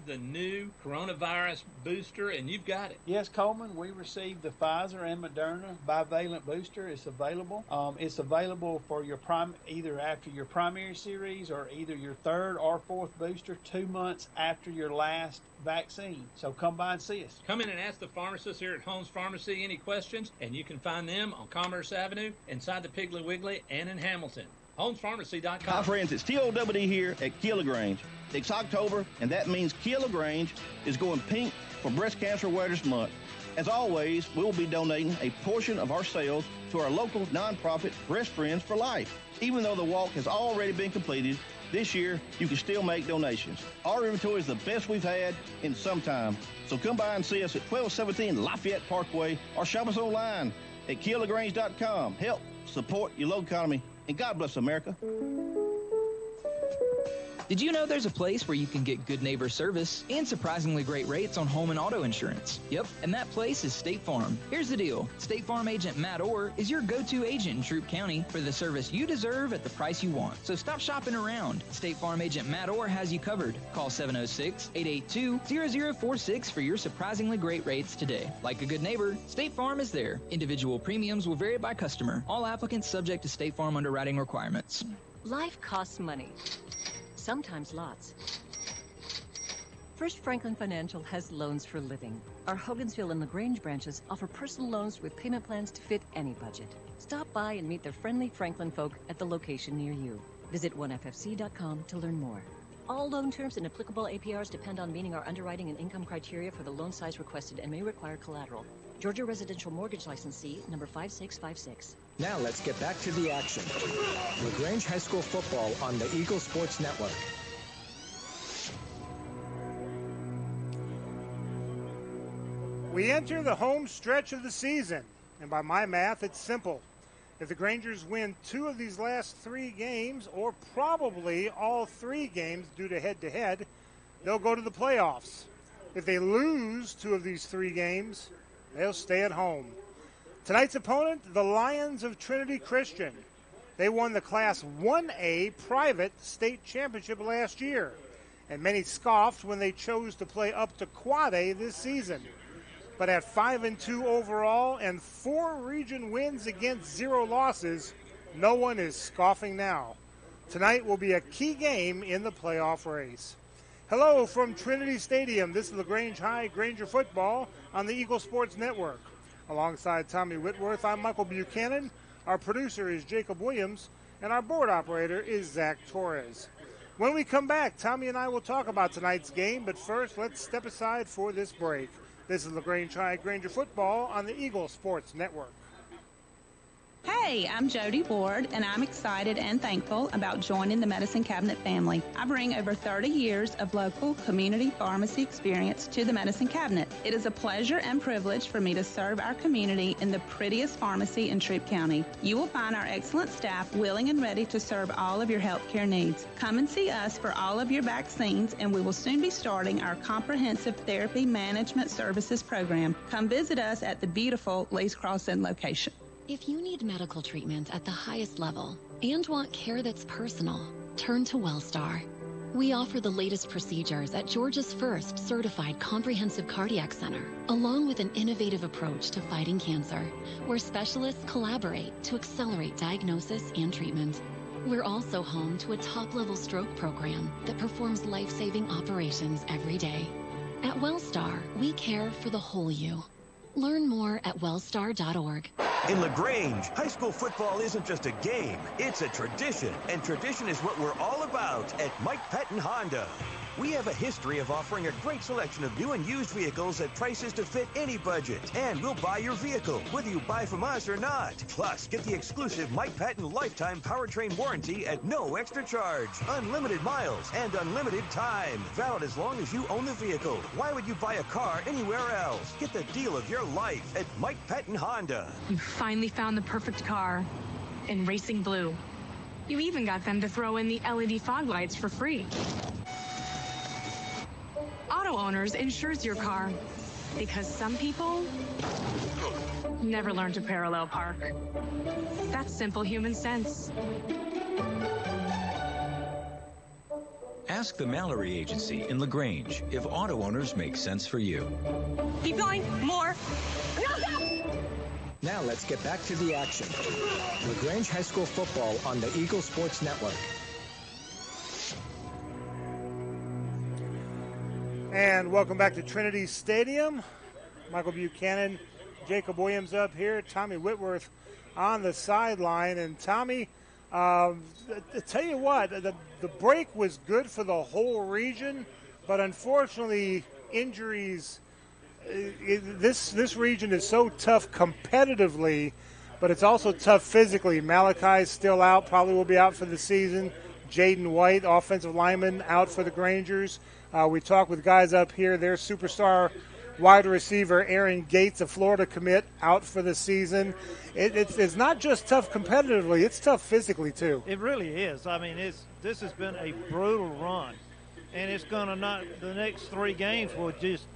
the new coronavirus booster, and you've got it. Yes, Coleman, we received the Pfizer and Moderna bivalent booster. It's available. It's available for your either after your primary series or either your third or fourth booster 2 months after your last vaccine. So come by and see us. Come in and ask the pharmacist here at Holmes Pharmacy any questions, and you can find them on Commerce Avenue, inside the Piggly Wiggly, and in Hamilton. HolmesPharmacy.com. Hi, friends. It's TOWD here at LaGrange. It's October, and that means LaGrange is going pink for Breast Cancer Awareness Month. As always, we will be donating a portion of our sales to our local nonprofit Breast Friends for Life. Even though the walk has already been completed, this year you can still make donations. Our inventory is the best we've had in some time. So come by and see us at 1217 Lafayette Parkway or shop us online at KeelLaGrange.com. Help support your local economy, and God bless America. Did you know there's a place where you can get good neighbor service and surprisingly great rates on home and auto insurance? Yep, and that place is State Farm. Here's the deal. State Farm agent Matt Orr is your go-to agent in Troup County for the service you deserve at the price you want. So stop shopping around. State Farm agent Matt Orr has you covered. Call 706-882-0046 for your surprisingly great rates today. Like a good neighbor, State Farm is there. Individual premiums will vary by customer. All applicants subject to State Farm underwriting requirements. Life costs money. Sometimes lots. First Franklin Financial has loans for living. Our Hogansville and LaGrange branches offer personal loans with payment plans to fit any budget. Stop by and meet the friendly Franklin folk at the location near you. Visit onefc.com to learn more. All loan terms and applicable APRs depend on meeting our underwriting and income criteria for the loan size requested and may require collateral. Georgia Residential Mortgage Licensee, number 5656. Now let's get back to the action. LaGrange High School football on the Eagle Sports Network. We enter the home stretch of the season, and by my math, it's simple. If the Grangers win 2 of these last 3 games, or probably all 3 games due to head-to-head, they'll go to the playoffs. If they lose 2 of these 3 games, they'll stay at home. Tonight's opponent, the Lions of Trinity Christian. They won the Class 1A private state championship last year, and many scoffed when they chose to play up to Quad A this season. But at 5-2 overall and 4 region wins against 0 losses, no one is scoffing now. Tonight will be a key game in the playoff race. Hello from Trinity Stadium. This is LaGrange High Granger football on the Eagle Sports Network. Alongside Tommy Whitworth, I'm Michael Buchanan. Our producer is Jacob Williams, and our board operator is Zach Torres. When we come back, Tommy and I will talk about tonight's game, but first, let's step aside for this break. This is LaGrange High Granger football on the Eagle Sports Network. Hey, I'm Jody Ward, and I'm excited and thankful about joining the Medicine Cabinet family. I bring over 30 years of local community pharmacy experience to the Medicine Cabinet. It is a pleasure and privilege for me to serve our community in the prettiest pharmacy in Troup County. You will find our excellent staff willing and ready to serve all of your healthcare needs. Come and see us for all of your vaccines, and we will soon be starting our comprehensive therapy management services program. Come visit us at the beautiful Lee's Crossing location. If you need medical treatment at the highest level and want care that's personal, turn to WellStar. We offer the latest procedures at Georgia's first certified comprehensive cardiac center, along with an innovative approach to fighting cancer, where specialists collaborate to accelerate diagnosis and treatment. We're also home to a top-level stroke program that performs life-saving operations every day. At WellStar, we care for the whole you. Learn more at wellstar.org. In LaGrange, high school football isn't just a game, it's a tradition. And tradition is what we're all about at Mike Patton Honda. We have a history of offering a great selection of new and used vehicles at prices to fit any budget. And we'll buy your vehicle, whether you buy from us or not. Plus, get the exclusive Mike Patton lifetime powertrain warranty at no extra charge. Unlimited miles and unlimited time. Valid as long as you own the vehicle. Why would you buy a car anywhere else? Get the deal of your life at Mike Patton Honda. You finally found the perfect car in racing blue. You even got them to throw in the LED fog lights for free. Auto Owners insures your car because some people never learn to parallel park. That's simple human sense. Ask the Mallory Agency in LaGrange if auto owners make sense for you. Keep going. More. Now let's get back to the action. LaGrange High School football on the Eagle Sports Network. And welcome back to Trinity Stadium. Michael Buchanan, Jacob Williams up here, Tommy Whitworth on the sideline. And Tommy, I tell you what, the break was good for the whole region, but unfortunately injuries, this region is so tough competitively, but it's also tough physically. Malachi's still out, probably will be out for the season. Jaden White, offensive lineman, out for the Grangers. We talked with guys up here. Their superstar wide receiver, Aaron Gates, a Florida commit, out for the season. It's not just tough competitively, it's tough physically too. It really is. I mean, this has been a brutal run, and it's going to the next 3 games will just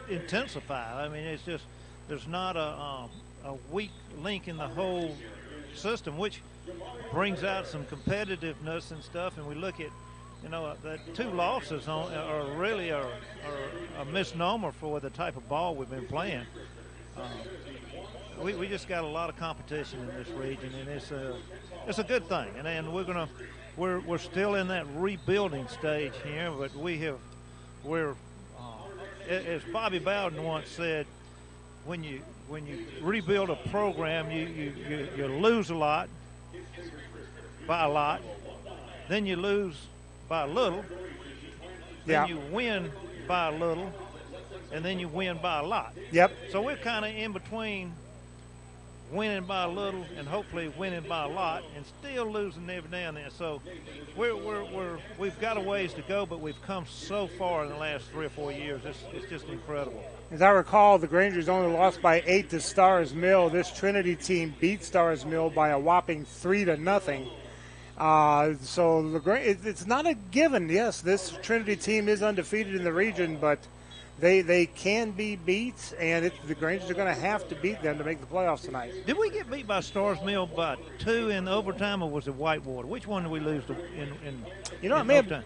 intensify. I mean, it's just, there's not a weak link in the whole system, which brings out some competitiveness and stuff. And we look at, the 2 losses are really a misnomer for the type of ball we've been playing. We just got a lot of competition in this region, and it's a good thing. And we're still in that rebuilding stage here, but we're as Bobby Bowden once said, when you rebuild a program, you lose a lot by a lot, then you lose by a little, then you win by a little, and then you win by a lot. Yep. So we're kind of in between winning by a little and hopefully winning by a lot, and still losing every now and then. So we've got a ways to go, but we've come so far in the last 3 or 4 years. It's just incredible. As I recall, the Grangers only lost by 8 to Stars Mill. This Trinity team beat Stars Mill by a whopping 3-0. So it's not a given. Yes, this Trinity team is undefeated in the region, but they can be beat, and the Grangers are going to have to beat them to make the playoffs tonight. Did we get beat by Stars Mill by 2 in overtime, or was it Whitewater? Which one did we lose in overtime?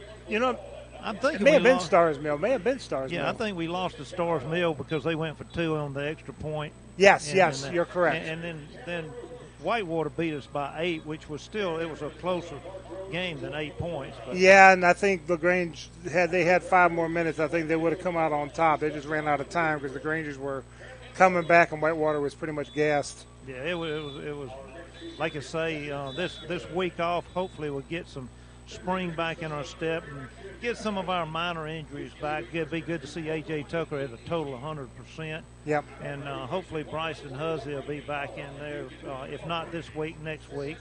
I'm thinking it may have been Stars Mill. Yeah, I think we lost to Stars Mill because they went for 2 on the extra point. Yes, you're correct. And then Whitewater beat us by 8, which was it was a closer game than 8 points. But. Yeah, and I think LaGrange, had 5 more minutes, I think they would have come out on top. They just ran out of time because the Grangers were coming back and Whitewater was pretty much gassed. Yeah, it was like I say, this week off, hopefully we'll get some spring back in our step and get some of our minor injuries back. It'd be good to see A.J. Tucker at a total 100%. Yep. And hopefully Bryson Huzzy will be back in there, if not this week, next week.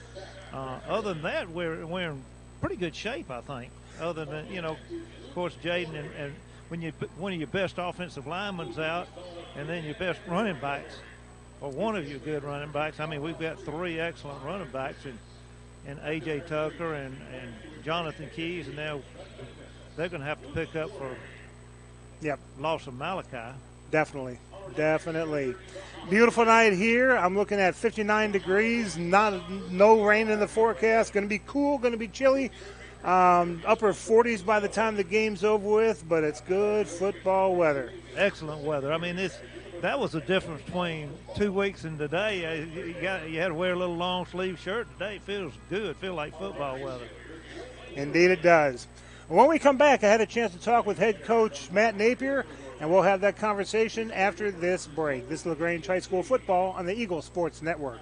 Other than that, we're in pretty good shape, I think. Other than, of course, Jaden and when one of your best offensive linemen's out, and then your best running backs, or one of your good running backs. I mean, we've got 3 excellent running backs and A.J. Tucker and Jonathan Keys, and now they're going to have to pick up for loss of Malachi. Definitely. Beautiful night here. I'm looking at 59 degrees, no rain in the forecast. Going to be cool, going to be chilly. Upper 40s by the time the game's over with, but it's good football weather. Excellent weather. I mean, that was the difference between 2 weeks and today. You had to wear a little long sleeve shirt. Today it feels good, feel like football weather. Indeed it does. When we come back, I had a chance to talk with head coach Matt Napier, and we'll have that conversation after this break. This is LaGrange High School football on the Eagle Sports Network.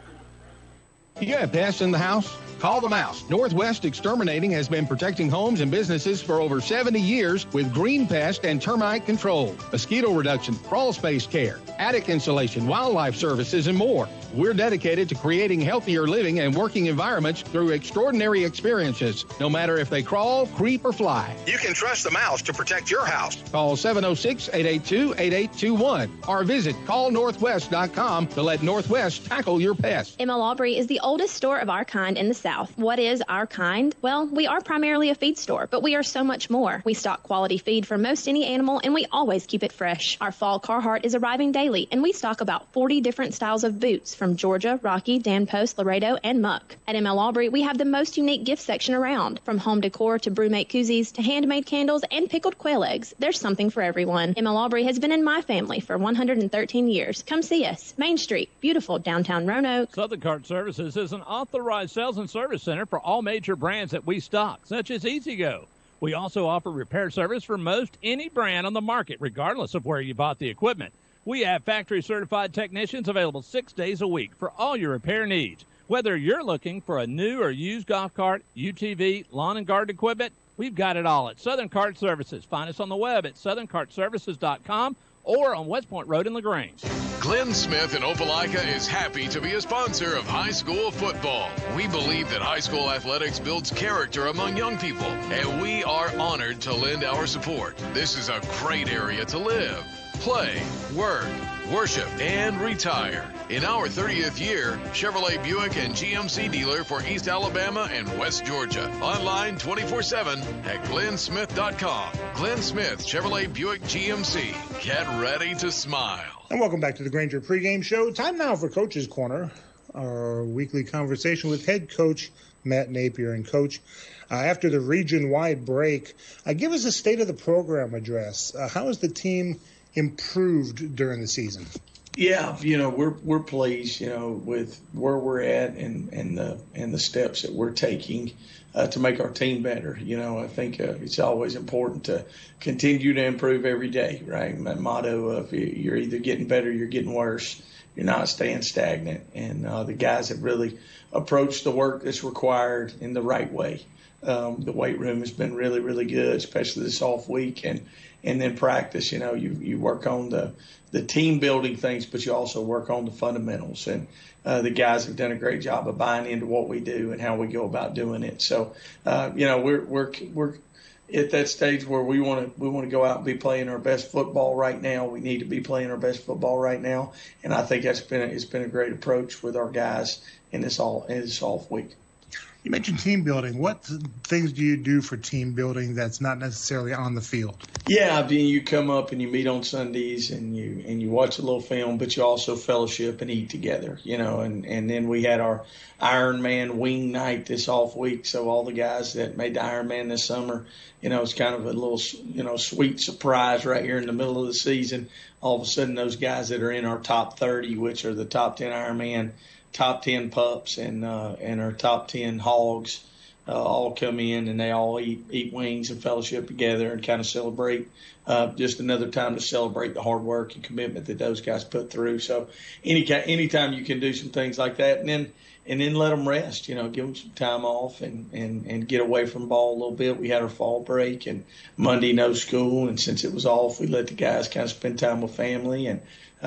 You have pests in the house? Call the Mouse. Northwest Exterminating has been protecting homes and businesses for over 70 years with green pest and termite control, mosquito reduction, crawl space care, attic insulation, wildlife services, and more. We're dedicated to creating healthier living and working environments through extraordinary experiences, no matter if they crawl, creep, or fly. You can trust the Mouse to protect your house. Call 706-882-8821 or visit callnorthwest.com to let Northwest tackle your pest. ML Aubrey is the oldest store of our kind in the South. What is our kind? Well, we are primarily a feed store, but we are so much more. We stock quality feed for most any animal, and we always keep it fresh. Our fall Carhartt is arriving daily, and we stock about 40 different styles of boots, from Georgia, Rocky, Dan Post, Laredo, and Muck. At ML Aubrey, we have the most unique gift section around. From home decor to brewmate koozies to handmade candles and pickled quail eggs, there's something for everyone. ML Aubrey has been in my family for 113 years. Come see us. Main Street, beautiful downtown Roanoke. Southern Cart Services is an authorized sales and service center for all major brands that we stock, such as EasyGo. We also offer repair service for most any brand on the market, regardless of where you bought the equipment. We have factory-certified technicians available 6 days a week for all your repair needs. Whether you're looking for a new or used golf cart, UTV, lawn and garden equipment, we've got it all at Southern Cart Services. Find us on the web at southerncartservices.com or on West Point Road in LaGrange. Glenn Smith in Opelika is happy to be a sponsor of high school football. We believe that high school athletics builds character among young people, and we are honored to lend our support. This is a great area to live, play, work, worship, and retire. In our 30th year, Chevrolet Buick and GMC dealer for East Alabama and West Georgia. Online 24/7 at glennsmith.com. Glenn Smith Chevrolet Buick GMC. Get ready to smile. And welcome back to the Granger pregame show. Time now for Coach's Corner, our weekly conversation with head coach Matt Napier. And Coach, after the region-wide break, give us a state of the program address. How has the team improved during the season? Yeah, we're pleased, with where we're at and the steps that we're taking to make our team better. I think it's always important to continue to improve every day, right? My motto of you're either getting better, you're getting worse. You're not staying stagnant. And the guys have really approached the work that's required in the right way. The weight room has been really, really good, especially this off week. And then practice, you work on the team building things, but you also work on the fundamentals. And the guys have done a great job of buying into what we do and how we go about doing it. So, we're at that stage where we want to go out and be playing our best football right now. We need to be playing our best football right now. And I think it's been a great approach with our guys in this off week. You mentioned team building. What things do you do for team building that's not necessarily on the field? Yeah, you come up and you meet on Sundays and you watch a little film, but you also fellowship and eat together, and then we had our Ironman wing night this off week. So all the guys that made the Ironman this summer, it's kind of a little, sweet surprise right here in the middle of the season. All of a sudden, those guys that are in our top 30, which are the top 10 Ironman, top 10 pups, and our top 10 hogs, all come in and they all eat wings and fellowship together and kind of celebrate. Just another time to celebrate the hard work and commitment that those guys put through. So anytime you can do some things like that, and then let them rest, give them some time off and get away from ball a little bit. We had our fall break and Monday no school, and since it was off, we let the guys kind of spend time with family, and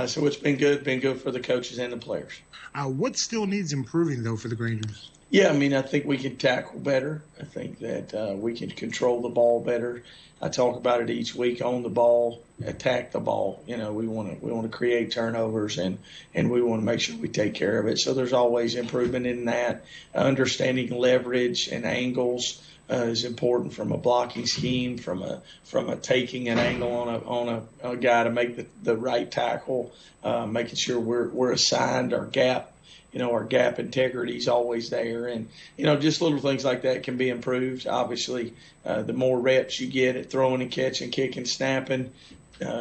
so it's been good for the coaches and the players. What still needs improving, though, for the Grangers? Yeah, I think we can tackle better. I think that we can control the ball better. I talk about it each week: own the ball, attack the ball. We want to create turnovers, and we want to make sure we take care of it. So there's always improvement in that. Understanding leverage and angles is important from a blocking scheme, from a taking an angle on a guy to make the right tackle, making sure we're assigned our gap. Our gap integrity is always there, and just little things like that can be improved. Obviously, the more reps you get at throwing and catching, kicking, snapping,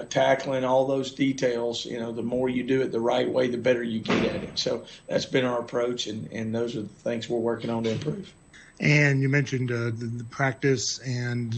tackling, all those details, the more you do it the right way, the better you get at it. So that's been our approach, and those are the things we're working on to improve. And you mentioned the practice and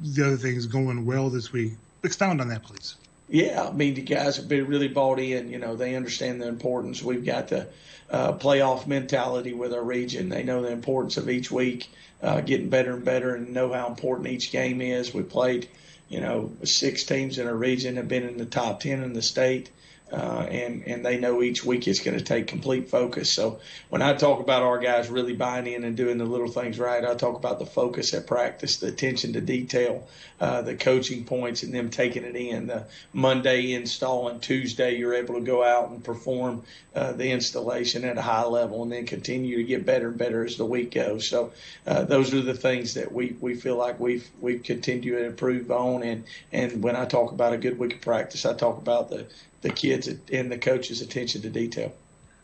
the other things going well this week. Expound on that, please. Yeah, the guys have been really bought in. They understand the importance. We've got the playoff mentality with our region. They know the importance of each week, getting better and better, and know how important each game is. We played, 6 teams in our region, have been in the top 10 in the state. And they know each week it's going to take complete focus. So when I talk about our guys really buying in and doing the little things right, I talk about the focus at practice, the attention to detail, the coaching points, and them taking it in. The Monday install and Tuesday you're able to go out and perform the installation at a high level, and then continue to get better and better as the week goes. So those are the things that we feel like we've continued to improve on. And when I talk about a good week of practice, I talk about the kids and the coaches' attention to detail.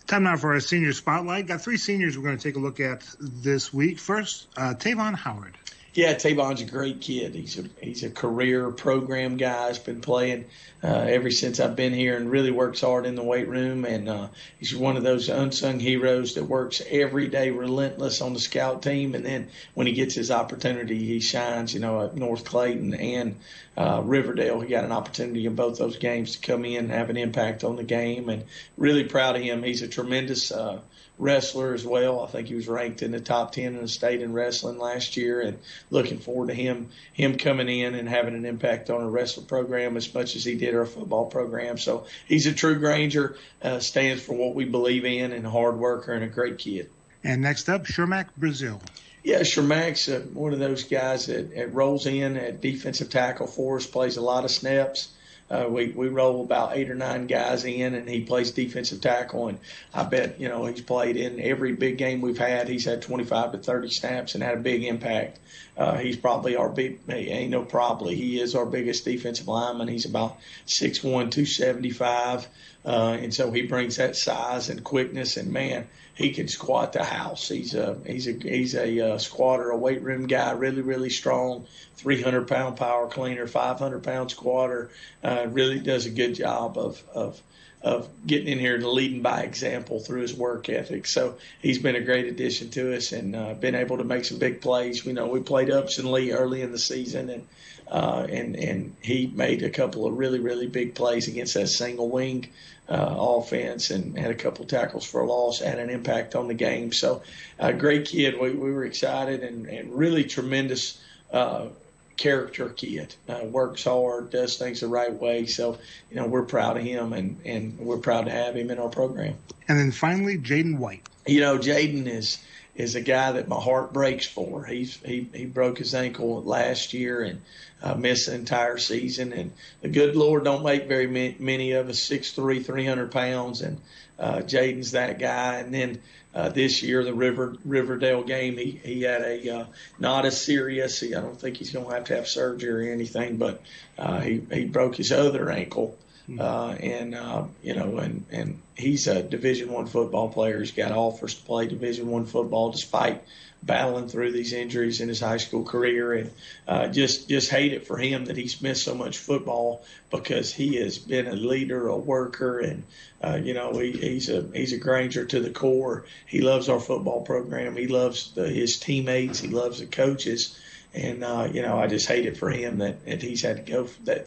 Time now for our senior spotlight. Got 3 seniors we're going to take a look at this week. First, Tavon Howard. Yeah, Tavon's a great kid. He's a career program guy. He's been playing ever since I've been here and really works hard in the weight room. And he's one of those unsung heroes that works every day relentless on the scout team. And then when he gets his opportunity, he shines, at North Clayton and Riverdale. He got an opportunity in both those games to come in and have an impact on the game. And really proud of him. He's a tremendous wrestler as well. I think he was ranked in the top 10 in the state in wrestling last year, and looking forward to him coming in and having an impact on our wrestling program as much as he did our football program. So he's a true Granger, stands for what we believe in, and a hard worker and a great kid. And next up, Shermack Brazil. Yeah, Shermack's one of those guys that rolls in at defensive tackle for us, plays a lot of snaps. We roll about 8 or 9 guys in, and he plays defensive tackle. And I bet, he's played in every big game we've had. He's had 25 to 30 snaps and had a big impact. He's probably he is our biggest defensive lineman. He's about 6'1", 275. And so he brings that size and quickness, and man, he can squat the house. He's a squatter, a weight room guy, really, really strong, 300-pound power cleaner, 500-pound squatter. Really does a good job of getting in here and leading by example through his work ethic. So he's been a great addition to us and been able to make some big plays. We played Upson Lee early in the season, and he made a couple of really, really big plays against that single wing offense and had a couple tackles for a loss, had an impact on the game. So a great kid. We were excited and really tremendous character kid. Works hard, does things the right way. So, we're proud of him and we're proud to have him in our program. And then finally, Jaden White. Jaden is a guy that my heart breaks for. He broke his ankle last year and missed the entire season. And the good Lord don't make very many of us 6'3", 300 pounds. And Jaden's that guy. And then this year, the Riverdale game, he had a not as serious. I don't think he's going to have surgery or anything, but he broke his other ankle. And he's a Division I football player. He's got offers to play Division I football despite battling through these injuries in his high school career. And just hate it for him that he's missed so much football, because he has been a leader, a worker, and he's a Granger to the core. He loves our football program. He loves his teammates. He loves the coaches. And, I just hate it for him that he's had to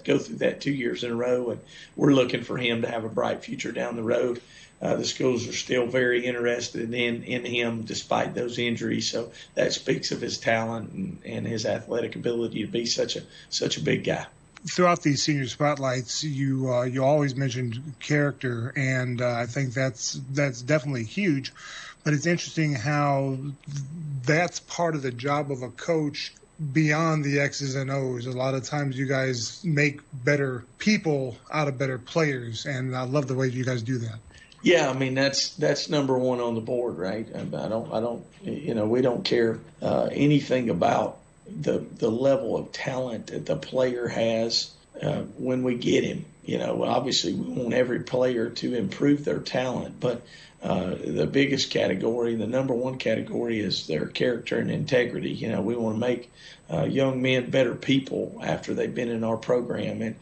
go through that 2 years in a row. And we're looking for him to have a bright future down the road. The schools are still very interested in him despite those injuries. So that speaks of his talent and his athletic ability to be such a big guy. Throughout these senior spotlights, you always mentioned character, and I think that's definitely huge. But it's interesting how that's part of the job of a coach beyond the X's and O's. A lot of times you guys make better people out of better players, and I love the way you guys do that. Yeah, that's number one on the board, right? We don't care anything about the level of talent that the player has when we get him. Obviously we want every player to improve their talent, but the biggest category, the number one category, is their character and integrity. We want to make young men better people after they've been in our program, and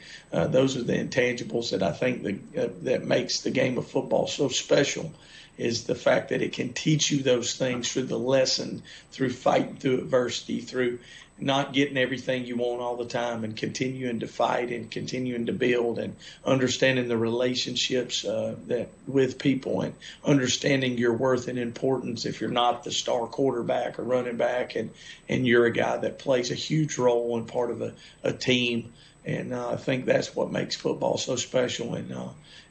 those are the intangibles that I think that makes the game of football so special. Is the fact that it can teach you those things through the lesson, through fighting through adversity, through not getting everything you want all the time, and continuing to fight and continuing to build, and understanding the relationships that with people, and understanding your worth and importance if you're not the star quarterback or running back, and you're a guy that plays a huge role and part of a team. And I think that's what makes football so special.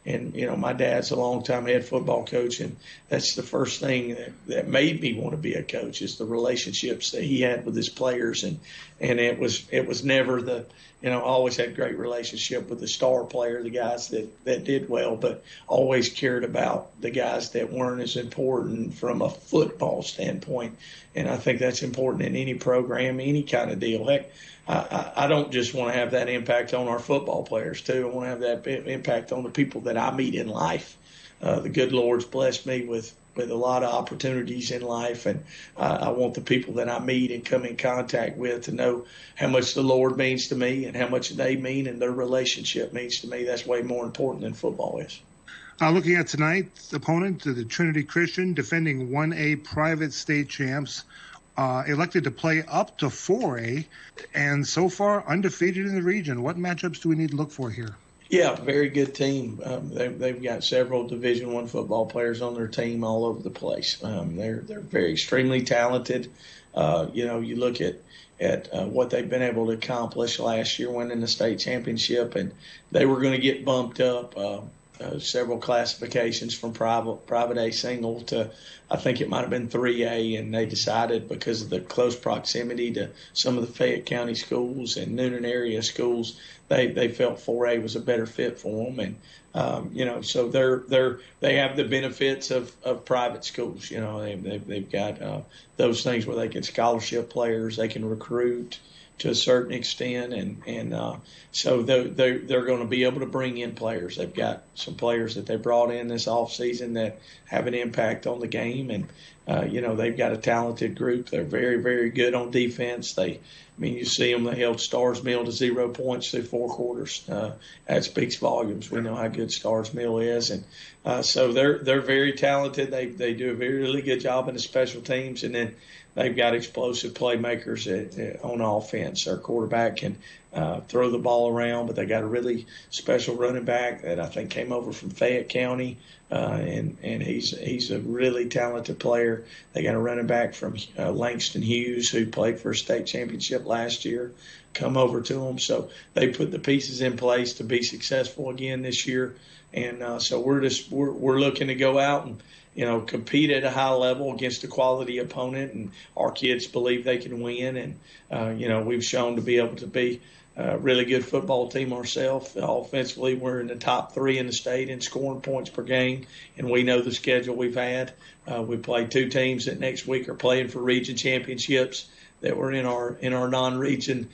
And my dad's a long-time head football coach, and that's the first thing that made me want to be a coach, is the relationships that he had with his players. And it was never always had great relationship with the star player, the guys that did well, but always cared about the guys that weren't as important from a football standpoint. And I think that's important in any program, any kind of deal. Heck, I don't just want to have that impact on our football players too. I want to have that impact on the people that I meet in life. the good Lord's blessed me with a lot of opportunities in life, and I want the people that I meet and come in contact with to know how much the Lord means to me and how much they mean and their relationship means to me. That's way more important than football is. Looking at tonight's opponent, the Trinity Christian, defending 1A private state champs, elected to play up to 4A, and so far undefeated in the region. What matchups do we need to look for here? Yeah, very good team. They've got several Division I football players on their team all over the place. They're very extremely talented. You look at what they've been able to accomplish last year, winning the state championship, and they were going to get bumped up several classifications from private A single to, I think it might have been 3A, and they decided because of the close proximity to some of the Fayette County schools and Noonan area schools, they felt 4A was a better fit for them, and so they have the benefits of private schools. They've got those things where they can scholarship players, they can recruit to a certain extent, and so they're going to be able to bring in players. They've got some players that they brought in this offseason that have an impact on the game, and they've got a talented group. They're very, very good on defense. You see them. They held Stars Mill to 0 points through 4 quarters. That speaks volumes. We know how good Stars Mill is, and so they're very talented. They do a very really good job in the special teams, and then they've got explosive playmakers on offense. Their quarterback can throw the ball around, but they got a really special running back that I think came over from Fayette County, and he's a really talented player. They got a running back from Langston Hughes who played for a state championship last year, come over to them. So they put the pieces in place to be successful again this year, and so we're looking to go out and compete at a high level against a quality opponent, and our kids believe they can win. And, we've shown to be able to be a really good football team ourselves. Offensively, we're in the top 3 in the state in scoring points per game, and we know the schedule we've had. We play 2 teams that next week are playing for region championships that were in our non-region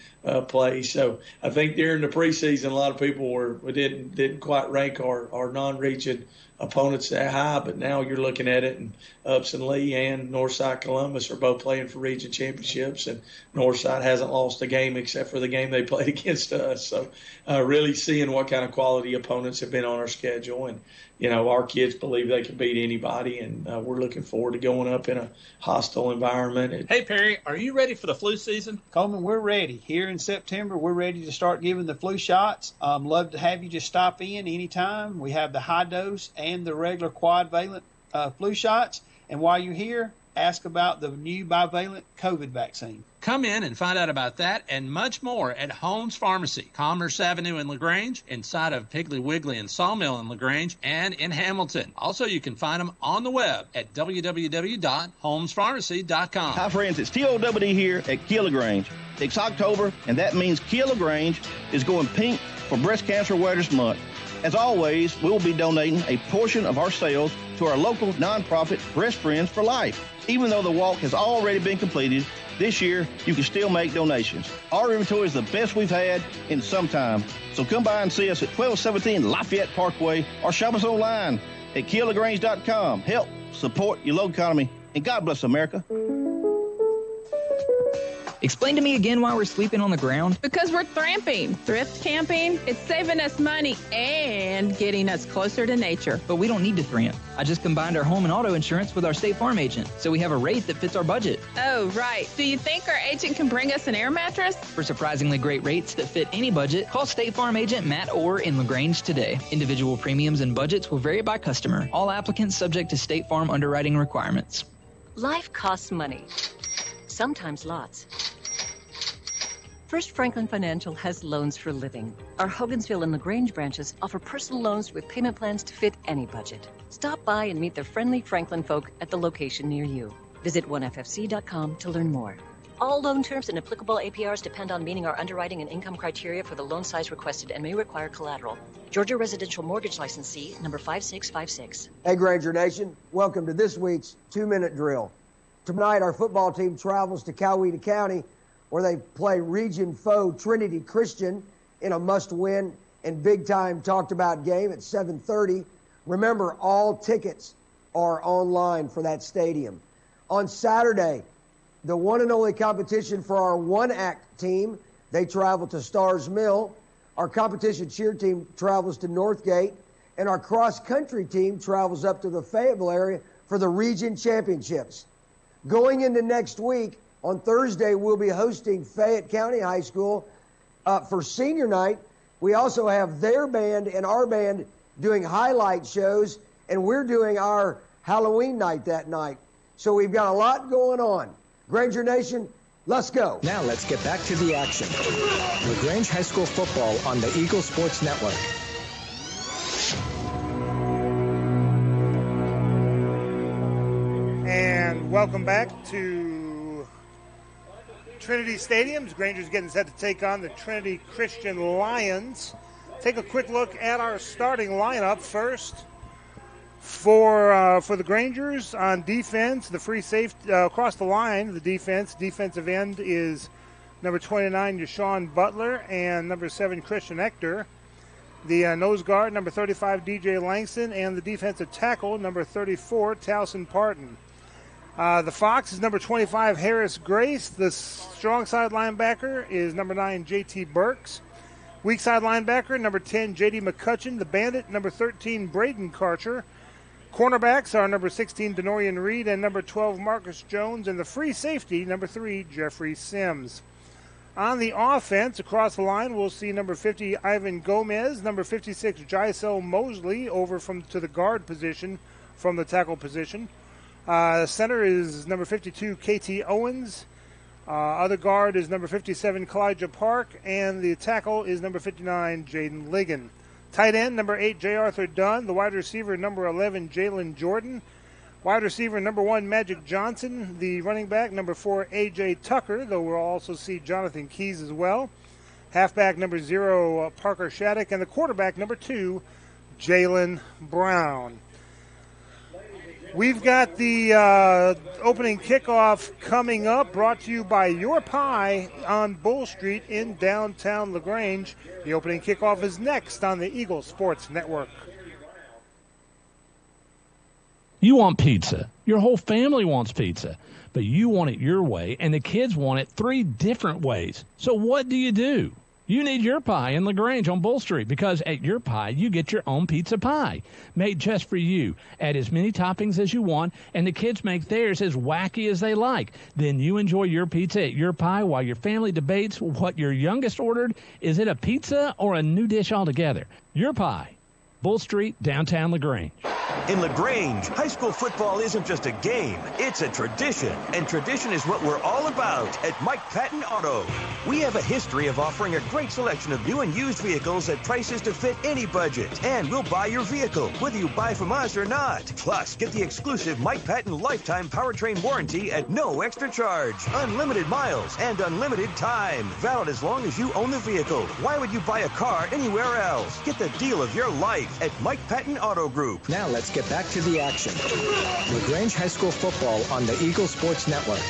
play. So I think during the preseason, a lot of people didn't quite rank our non-region opponents that high, but now you're looking at it, and Upson Lee and Northside Columbus are both playing for region championships, and Northside hasn't lost a game except for the game they played against us. So really seeing what kind of quality opponents have been on our schedule, and our kids believe they can beat anybody, and we're looking forward to going up in a hostile environment. Hey, Perry, are you ready for the flu season? Coleman, we're ready. Here in September, we're ready to start giving the flu shots. Love to have you just stop in anytime. We have the high dose and the regular quadvalent flu shots. And while you're here, ask about the new bivalent COVID vaccine. Come in and find out about that and much more at Holmes Pharmacy, Commerce Avenue in LaGrange, inside of Piggly Wiggly and Sawmill in LaGrange, and in Hamilton. Also, you can find them on the web at www.holmespharmacy.com. Hi, friends. It's TOWD here at LaGrange. It's October, and that means LaGrange is going pink for Breast Cancer Awareness Month. As always, we will be donating a portion of our sales to our local nonprofit, Breast Friends for Life. Even though the walk has already been completed, this year you can still make donations. Our inventory is the best we've had in some time. So come by and see us at 1217 Lafayette Parkway, or shop us online at KillLaGrange.com. Help support your local economy, and God bless America. Explain to me again why we're sleeping on the ground. Because we're thramping, thrift camping. It's saving us money and getting us closer to nature. But we don't need to tramp. I just combined our home and auto insurance with our State Farm agent, so we have a rate that fits our budget. Oh, right. Do you think our agent can bring us an air mattress? For surprisingly great rates that fit any budget, call State Farm agent Matt Orr in LaGrange today. Individual premiums and budgets will vary by customer. All applicants subject to State Farm underwriting requirements. Life costs money. Sometimes lots. First Franklin Financial has loans for living. Our Hogansville and LaGrange branches offer personal loans with payment plans to fit any budget. Stop by and meet the friendly Franklin folk at the location near you. Visit oneffc.com to learn more. All loan terms and applicable APRs depend on meeting our underwriting and income criteria for the loan size requested and may require collateral. Georgia Residential Mortgage Licensee, number 5656. Hey, Granger Nation. Welcome to this week's 2-Minute Drill. Tonight, our football team travels to Coweta County, where they play region foe Trinity Christian in a must-win and big-time talked-about game at 7:30. Remember, all tickets are online for that stadium. On Saturday, the one and only competition for our one-act team, they travel to Stars Mill. Our competition cheer team travels to Northgate. And our cross-country team travels up to the Fayetteville area for the region championships. Going into next week, on Thursday, we'll be hosting Fayette County High School for senior night. We also have their band and our band doing highlight shows, and we're doing our Halloween night that night. So we've got a lot going on. Granger Nation, let's go. Now let's get back to the action. LaGrange High School football on the Eagle Sports Network. And welcome back to Trinity Stadium. Granger's getting set to take on the Trinity Christian Lions. Take a quick look at our starting lineup first. For the Grangers on defense, the free safety across the line, the defensive end is number 29, Deshaun Butler, and number 7, Christian Ector. The nose guard, number 35, DJ Langston, and the defensive tackle, number 34, Towson Parton. The Fox is number 25, Harris Grace. The strong side linebacker is number 9, JT Burks. Weak side linebacker, number 10, JD McCutcheon. The Bandit, number 13, Braden Karcher. Cornerbacks are number 16, Denorian Reed, and number 12, Marcus Jones. And the free safety, number 3, Jeffrey Sims. On the offense, across the line, we'll see number 50, Ivan Gomez. Number 56, Jysel Mosley, over to the guard position from the tackle position. Center is number 52, KT Owens. Other guard is number 57, Kalijah Park. And the tackle is number 59, Jaden Ligon. Tight end, number 8, J. Arthur Dunn. The wide receiver, number 11, Jalen Jordan. Wide receiver, number 1, Magic Johnson. The running back, number 4, A.J. Tucker, though we'll also see Jonathan Keys as well. Halfback, number 0, Parker Shattuck. And the quarterback, number 2, Jalen Brown. We've got the opening kickoff coming up, brought to you by Your Pie on Bull Street in downtown LaGrange. The opening kickoff is next on the Eagle Sports Network. You want pizza. Your whole family wants pizza, but you want it your way, and the kids want it 3 different ways. So what do? You need Your Pie in LaGrange on Bull Street, because at Your Pie, you get your own pizza pie made just for you. Add as many toppings as you want, and the kids make theirs as wacky as they like. Then you enjoy your pizza at Your Pie while your family debates what your youngest ordered. Is it a pizza or a new dish altogether? Your Pie, Bull Street, downtown LaGrange. In LaGrange, high school football isn't just a game, it's a tradition. And tradition is what we're all about at Mike Patton Auto. We have a history of offering a great selection of new and used vehicles at prices to fit any budget. And we'll buy your vehicle, whether you buy from us or not. Plus, get the exclusive Mike Patton lifetime powertrain warranty at no extra charge. Unlimited miles and unlimited time. Valid as long as you own the vehicle. Why would you buy a car anywhere else? Get the deal of your life at Mike Patton Auto Group. Now let's get back to the action. LaGrange High School football on the Eagle Sports Network.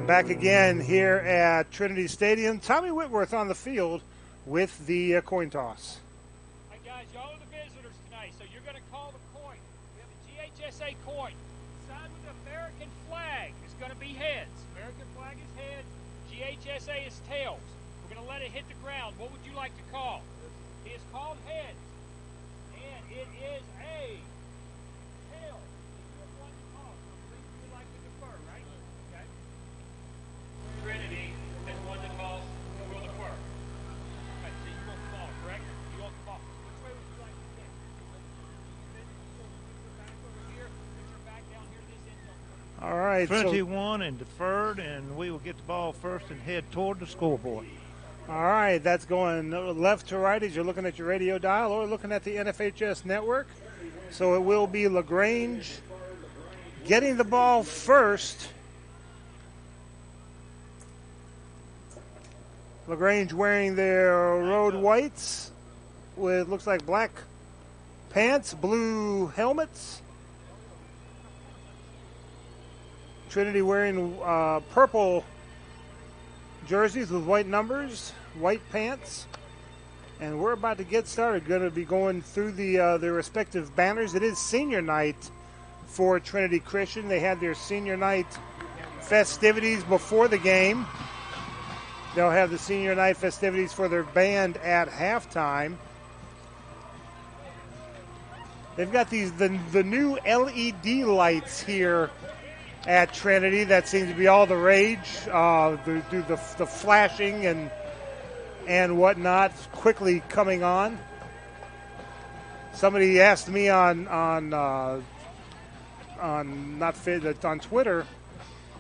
Back again here at Trinity Stadium. Tommy Whitworth on the field with the coin toss. Hey guys, y'all are the visitors tonight, so you're going to call the coin. We have a GHSA coin. Side with the American flag is going to be heads. American flag is heads. GHSA is tails. We're going to let it hit the ground. What would you like to call? It is called heads, and it is a tail. You have one to call, so please you would like to defer, right? Okay. Trinity has one to call, so we'll defer. Okay, so you won't call, correct? You won't call. Which way would you like to get? Back over here, put your back down here to this end zone. All right. Trinity won and deferred, and we will get the ball first and head toward the scoreboard. All right, that's going left to right as you're looking at your radio dial or looking at the NFHS network. So it will be LaGrange getting the ball first. LaGrange wearing their road whites with, looks like, black pants, blue helmets. Trinity wearing purple jerseys with white numbers, white pants, And we're about to get started. Going to be going through their respective banners. It is senior night for Trinity Christian. They had their senior night festivities before the game. They'll have the senior night festivities for their band at halftime. They've got the new LED lights here at Trinity. That seems to be all the rage. The flashing and whatnot quickly coming on. Somebody asked me on Twitter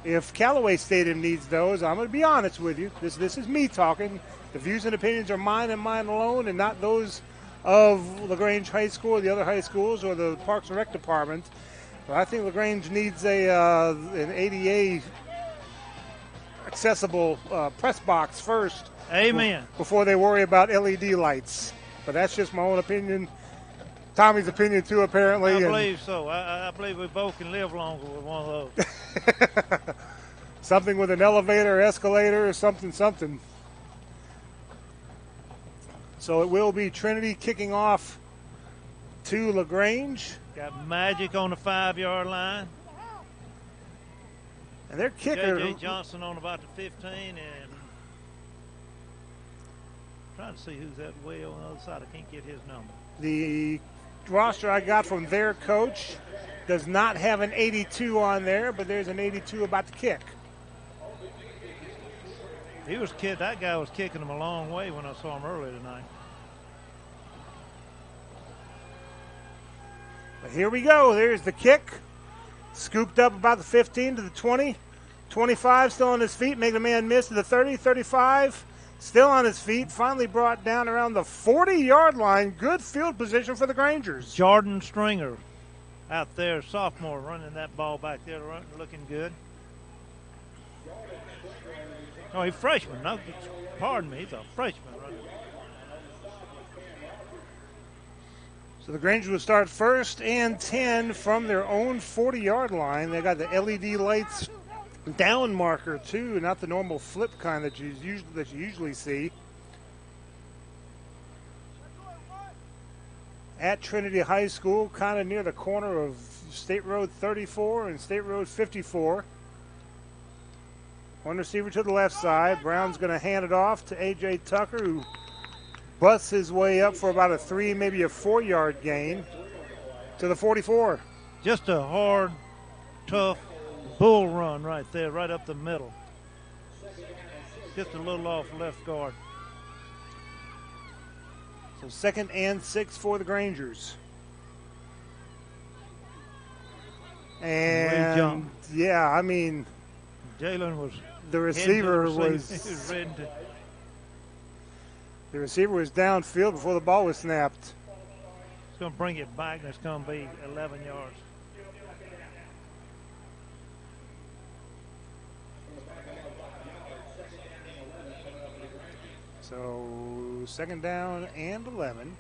if Callaway Stadium needs those. I'm going to be honest with you. This is me talking. The views and opinions are mine and mine alone, and not those of LaGrange High School or the other high schools or the Parks and Rec Department. But I think LaGrange needs an ADA accessible press box first. Amen. Before they worry about LED lights. But that's just my own opinion. Tommy's opinion too, apparently. I believe so. I believe we both can live longer with one of those. Something with an elevator, escalator, or something. So it will be Trinity kicking off to LaGrange. Got Magic on the 5-yard line. And their kicker. J.J. Johnson on about the 15, and trying to see who's that way on the other side. I can't get his number. The roster I got from their coach does not have an 82 on there, but there's an 82 about to kick. That guy was kicking him a long way when I saw him earlier tonight. But here we go. There's the kick. Scooped up about the 15 to the 20. 25 still on his feet. Make the man miss to the 30. 35 still on his feet. Finally brought down around the 40-yard line. Good field position for the Grangers. Jordan Stringer out there, sophomore, running that ball back there, looking good. Oh, he's a freshman. No, pardon me. He's a freshman running. So the Grangers will start 1st and 10 from their own 40-yard line. They got the LED lights down marker too, not the normal flip kind that you usually see. At Trinity High School, kind of near the corner of State Road 34 and State Road 54. One receiver to the left side. Brown's going to hand it off to A.J. Tucker, who busts his way up for about a 3, maybe a 4-yard gain to the 44. Just a hard, tough bull run right there, right up the middle. Just a little off left guard. So 2nd and 6 for the Grangers. And yeah, I mean, Jalen was the receiver was downfield before the ball was snapped. It's going to bring it back, and it's going to be 11 yards. So 2nd down and 11.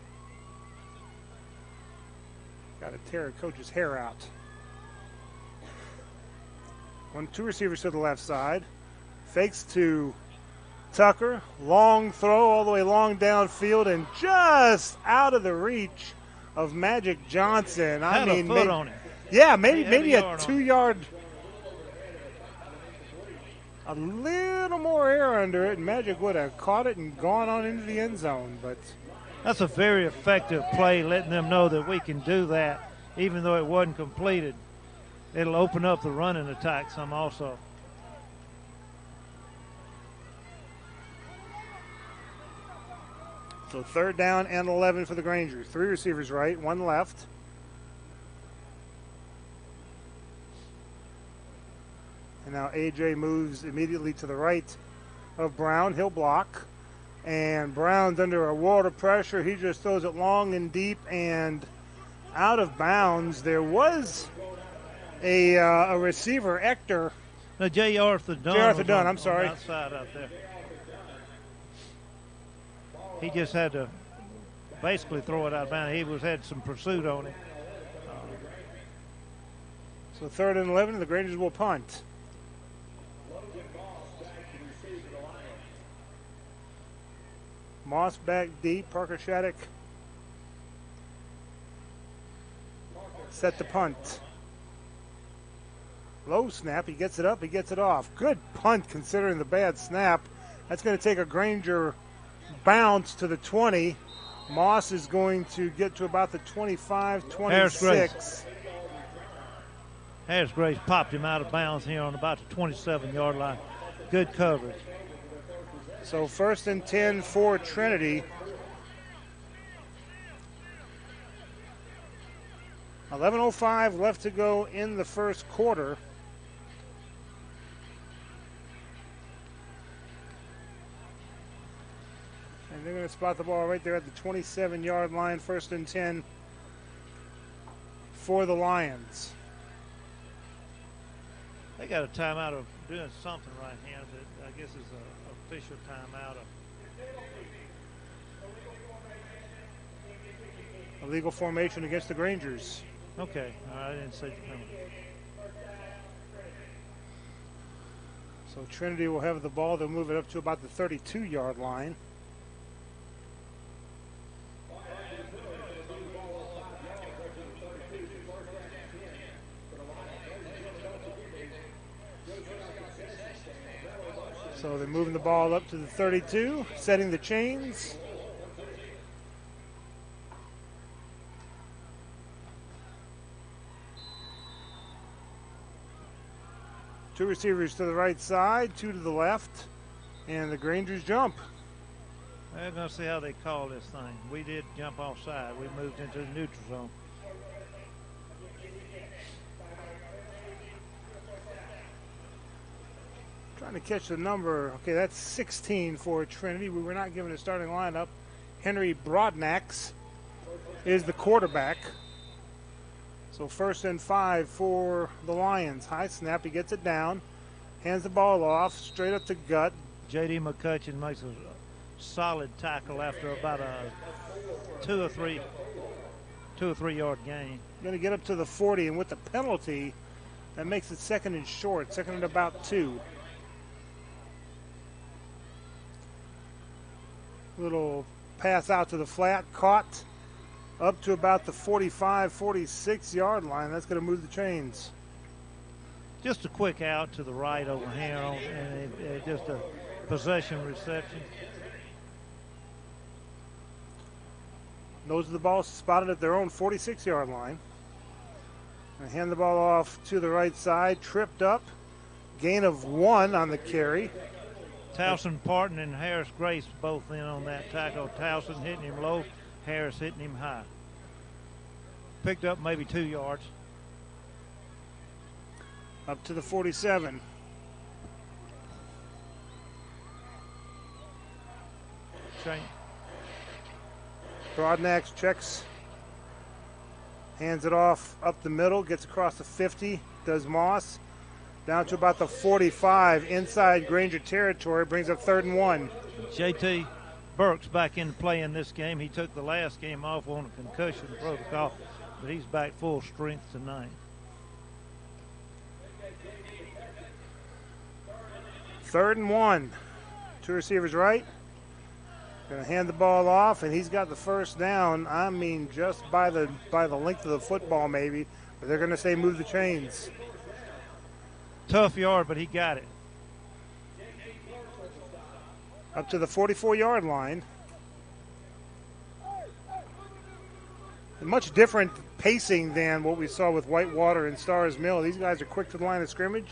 Got to tear a coach's hair out. 2 receivers to the left side. Fakes to Tucker. Long throw all the way long downfield and just out of the reach of Magic Johnson. Had a foot on it. Yeah, maybe a 2-yard. A little more air under it, and Magic would have caught it and gone on into the end zone. But that's a very effective play, letting them know that we can do that, even though it wasn't completed. It'll open up the running attack some also. So 3rd down and 11 for the Grangers. 3 receivers right, 1 left. And now A.J. moves immediately to the right of Brown. He'll block. And Brown's under a world of pressure. He just throws it long and deep and out of bounds. There was a receiver, Ector. No, J. Arthur Dunn. J. Arthur Dunn, I'm sorry. On the outside out there. He just had to basically throw it out of bounds. He had some pursuit on him. So 3rd and 11, the Grangers will punt. Moss back deep. Parker Shattuck set the punt. Low snap. He gets it up. He gets it off. Good punt considering the bad snap. That's going to take a Granger bounce to the 20. Moss is going to get to about the 25, 26. Harris Grace popped him out of bounds here on about the 27-yard line. Good coverage. So 1st and 10 for Trinity. 11:05 left to go in the first quarter. And they're going to spot the ball right there at the 27-yard line. 1st and 10 for the Lions. They got a timeout of doing something right now that I guess is an official timeout. A legal formation against the Grangers. Okay, I didn't see the penalty. So Trinity will have the ball. They'll move it up to about the 32-yard line. So they're moving the ball up to the 32, setting the chains. Two receivers to the right side, two to the left, and the Grangers jump. We're going to see how they call this thing. We did jump offside. We moved into the neutral zone. Trying to catch the number. Okay, that's 16 for Trinity. We were not given a starting lineup. Henry Broadnax is the quarterback. So 1st and 5 for the Lions. High snap. He gets it down. Hands the ball off. Straight up to gut. J.D. McCutcheon makes a solid tackle after about a two or three yard gain. Going to get up to the 40, and with the penalty, that makes it 2nd and short. 2nd and about 2. Little pass out to the flat, caught up to about the 45, 46 yard line. That's going to move the chains. Just a quick out to the right over here, and just a possession reception. Nose of the ball spotted at their own 46 yard line. And hand the ball off to the right side, tripped up, gain of 1 on the carry. Towson Parton and Harris Grace both in on that tackle. Towson hitting him low, Harris hitting him high. Picked up maybe 2 yards. Up to the 47. Broadnax checks, hands it off up the middle, gets across the 50, does Moss. Down to about the 45, inside Granger territory, brings up 3rd and 1. J.T. Burks back into play in this game. He took the last game off on a concussion protocol, but he's back full strength tonight. 3rd and 1. 2 receivers right. Going to hand the ball off, and he's got the first down. I mean, just by the length of the football, maybe. But they're going to say move the chains. Tough yard, but he got it. Up to the 44-yard line. A much different pacing than what we saw with Whitewater and Stars Mill. These guys are quick to the line of scrimmage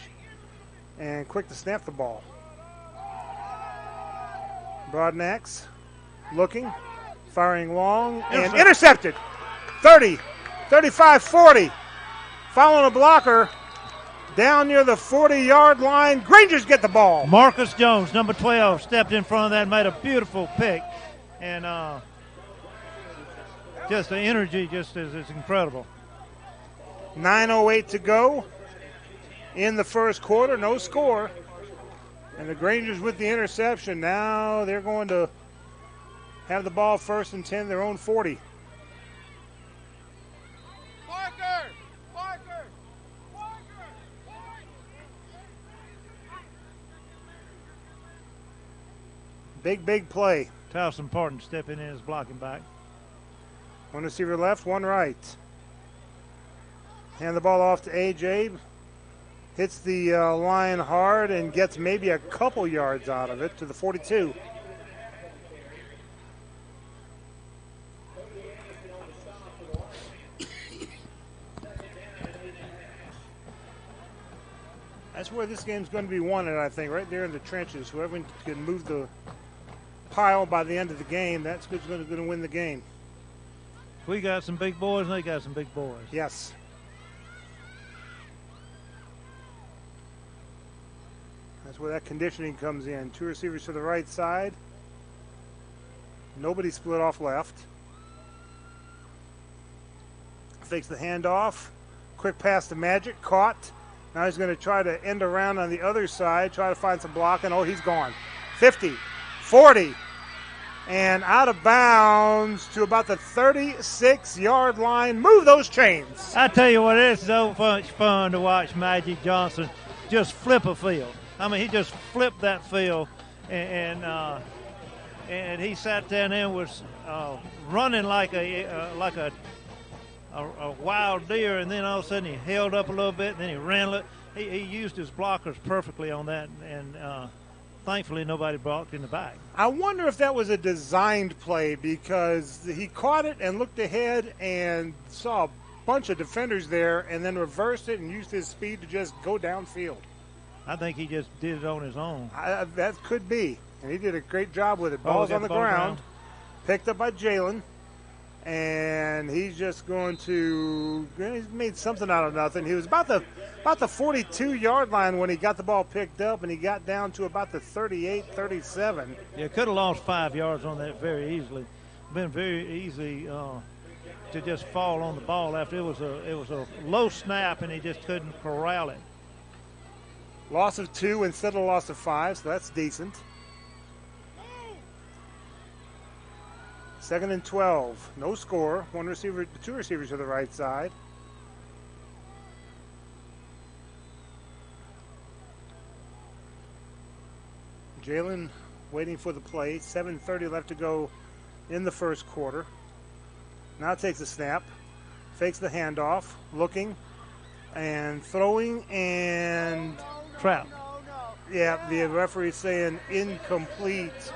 and quick to snap the ball. Broadnax looking, firing long, and intercepted. 30, 35, 40. Following a blocker. Down near the 40-yard line. Grangers get the ball. Marcus Jones, number 12, stepped in front of that and made a beautiful pick. And just the energy just is incredible. 9:08 to go in the first quarter. No score. And the Grangers with the interception. Now they're going to have the ball 1st and 10, their own 40. Big play. Towson Parton stepping in as blocking back. One receiver left, one right. Hand the ball off to A.J. Hits the line hard and gets maybe a couple yards out of it to the 42. That's where this game's going to be won, I think, right there in the trenches. Whoever can move the pile by the end of the game, that's who's going to win the game. We got some big boys, and they got some big boys. Yes. That's where that conditioning comes in. Two receivers to the right side. Nobody split off left. Fakes the handoff. Quick pass to Magic. Caught. Now he's going to try to end around on the other side, try to find some blocking. Oh, he's gone. 50, 40, and out of bounds to about the 36-yard line. Move those chains. I tell you what, it's so much fun to watch Magic Johnson just flip a field. I mean, he just flipped that field, and he sat down there and was running like a wild deer, and then all of a sudden he held up a little bit, and then he ran. He used his blockers perfectly on that, and thankfully nobody blocked in the back. I wonder if that was a designed play, because he caught it and looked ahead and saw a bunch of defenders there and then reversed it and used his speed to just go downfield. I think he just did it on his own. That could be, and he did a great job with it. Ball's on the ground, picked up by Jalen. And he's just going to, he's made something out of nothing. He was about the 42-yard line when he got the ball picked up, and he got down to about the 38, 37. Yeah, could have lost 5 yards on that very easily. Been very easy to just fall on the ball after it was a low snap, and he just couldn't corral it. Loss of 2 instead of loss of 5, so that's decent. 2nd and 12. No score. Two receivers to the right side. Jalen waiting for the play. 7:30 left to go in the first quarter. Now takes a snap. Fakes the handoff. Looking and throwing and trap. Yeah, the referee saying incomplete.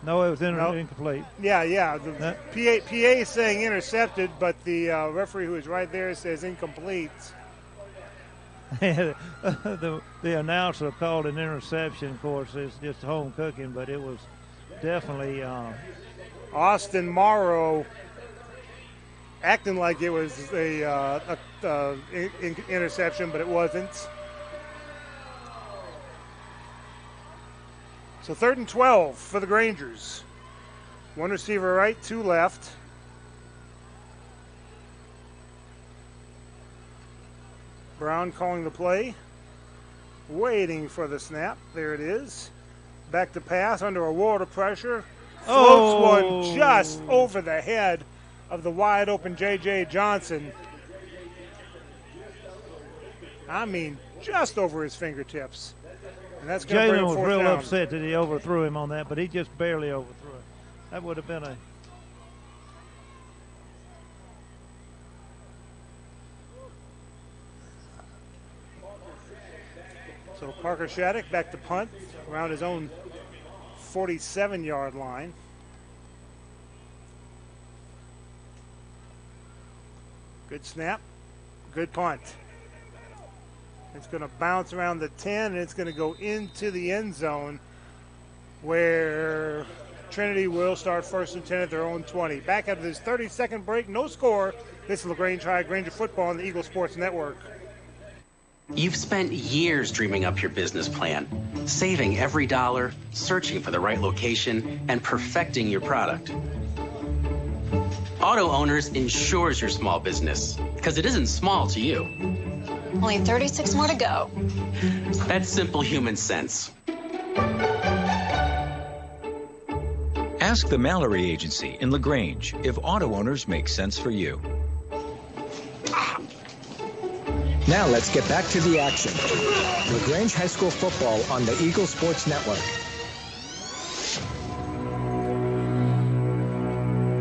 No, it was incomplete. Yeah. The PA is saying intercepted, but the referee who is right there says incomplete. the announcer called an interception. Of course, it's just home cooking, but it was definitely Austin Morrow acting like it was a interception, but it wasn't. So 3rd and 12 for the Grangers. One receiver right, 2 left. Brown calling the play. Waiting for the snap. There it is. Back to pass under a world of pressure. Floats one just over the head of the wide open J.J. Johnson. I mean, just over his fingertips. And that's going to bring him 4th down. Jalen was real upset that he overthrew him on that, but he just barely overthrew it. That would have been a... So Parker Shattuck back to punt around his own 47-yard line. Good snap, good punt. It's going to bounce around the 10, and it's going to go into the end zone where Trinity will start 1st and 10 at their own 20. Back after this 30-second break, no score. This is LaGrange High Granger football on the Eagle Sports Network. You've spent years dreaming up your business plan, saving every dollar, searching for the right location, and perfecting your product. Auto Owners insures your small business because it isn't small to you. Only 36 more to go. That's simple human sense. Ask the Mallory Agency in LaGrange if auto owners make sense for you. Now let's get back to the action. LaGrange High School football on the Eagle Sports Network.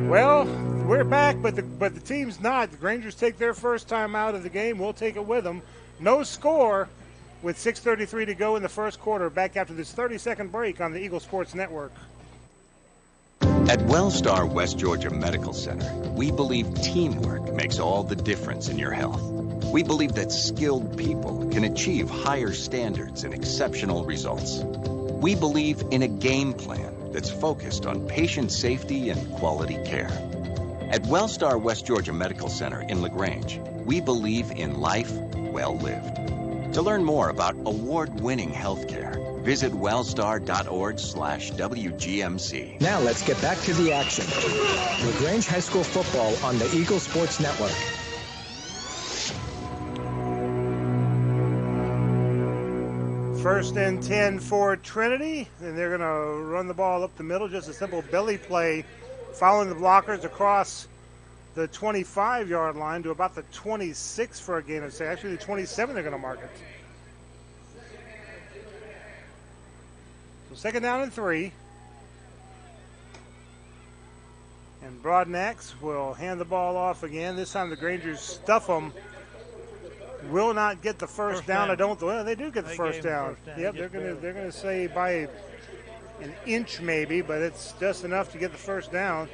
Well, we're back, but the team's not. The Grangers take their first time out of the game. We'll take it with them. No score with 6:33 to go in the first quarter. Back after this 30-second break on the Eagle Sports Network. At Wellstar West Georgia Medical Center, we believe teamwork makes all the difference in your health. We believe that skilled people can achieve higher standards and exceptional results. We believe in a game plan that's focused on patient safety and quality care. At Wellstar West Georgia Medical Center in LaGrange, we believe in life well lived. To learn more about award-winning healthcare, visit wellstar.org/WGMC. Now let's get back to the action. LaGrange High School football on the Eagle Sports Network. First and 10 for Trinity, and they're going to run the ball up the middle. Just a simple belly play, following the blockers across the 25-yard line to about the 26 for a gain of 6. Actually, the 27 they're going to mark it. So second down and 3. And Broadnax will hand the ball off again. This time the Grangers stuff them. Will not get the first down. I don't. Well, they do get the first down. Yep, they're gonna say by an inch maybe, but it's just enough to get the first down.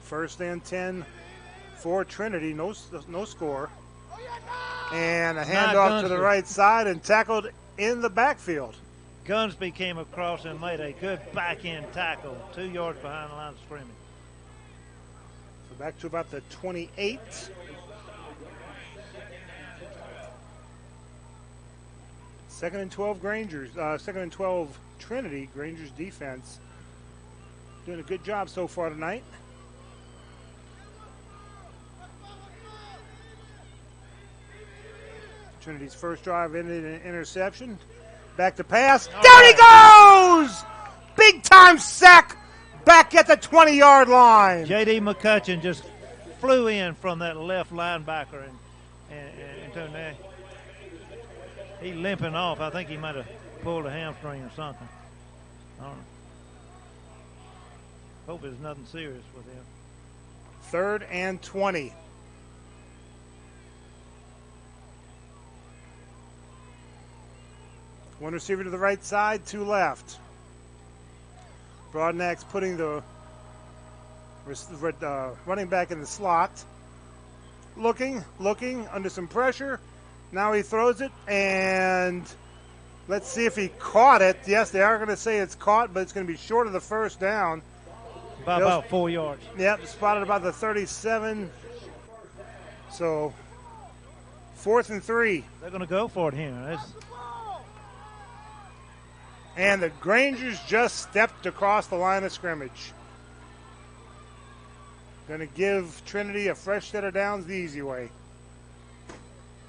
First and 10 for Trinity. No score. And a handoff to the right side and tackled in the backfield. Gunsby came across and made a good back end tackle, 2 yards behind the line of scrimmage. Back to about the 28. Second and 12 Grangers. Second and 12 Trinity. Grangers defense doing a good job so far tonight. Trinity's first drive ended in an interception. Back to pass. Down he goes! Big time sack. Back at the 20-yard line. J.D. McCutcheon just flew in from that left linebacker and turned there. He limping off. I think he might have pulled a hamstring or something. I don't know. Hope there's nothing serious with him. Third and 20. One receiver to the right side, 2 left. Broadnax putting the running back in the slot. Looking, under some pressure. Now he throws it, and let's see if he caught it. Yes, they are going to say it's caught, but it's going to be short of the first down. By about 4 yards. Yep, spotted about the 37. So, 4th and 3. They're going to go for it here. And the Grangers just stepped across the line of scrimmage. Going to give Trinity a fresh set of downs the easy way.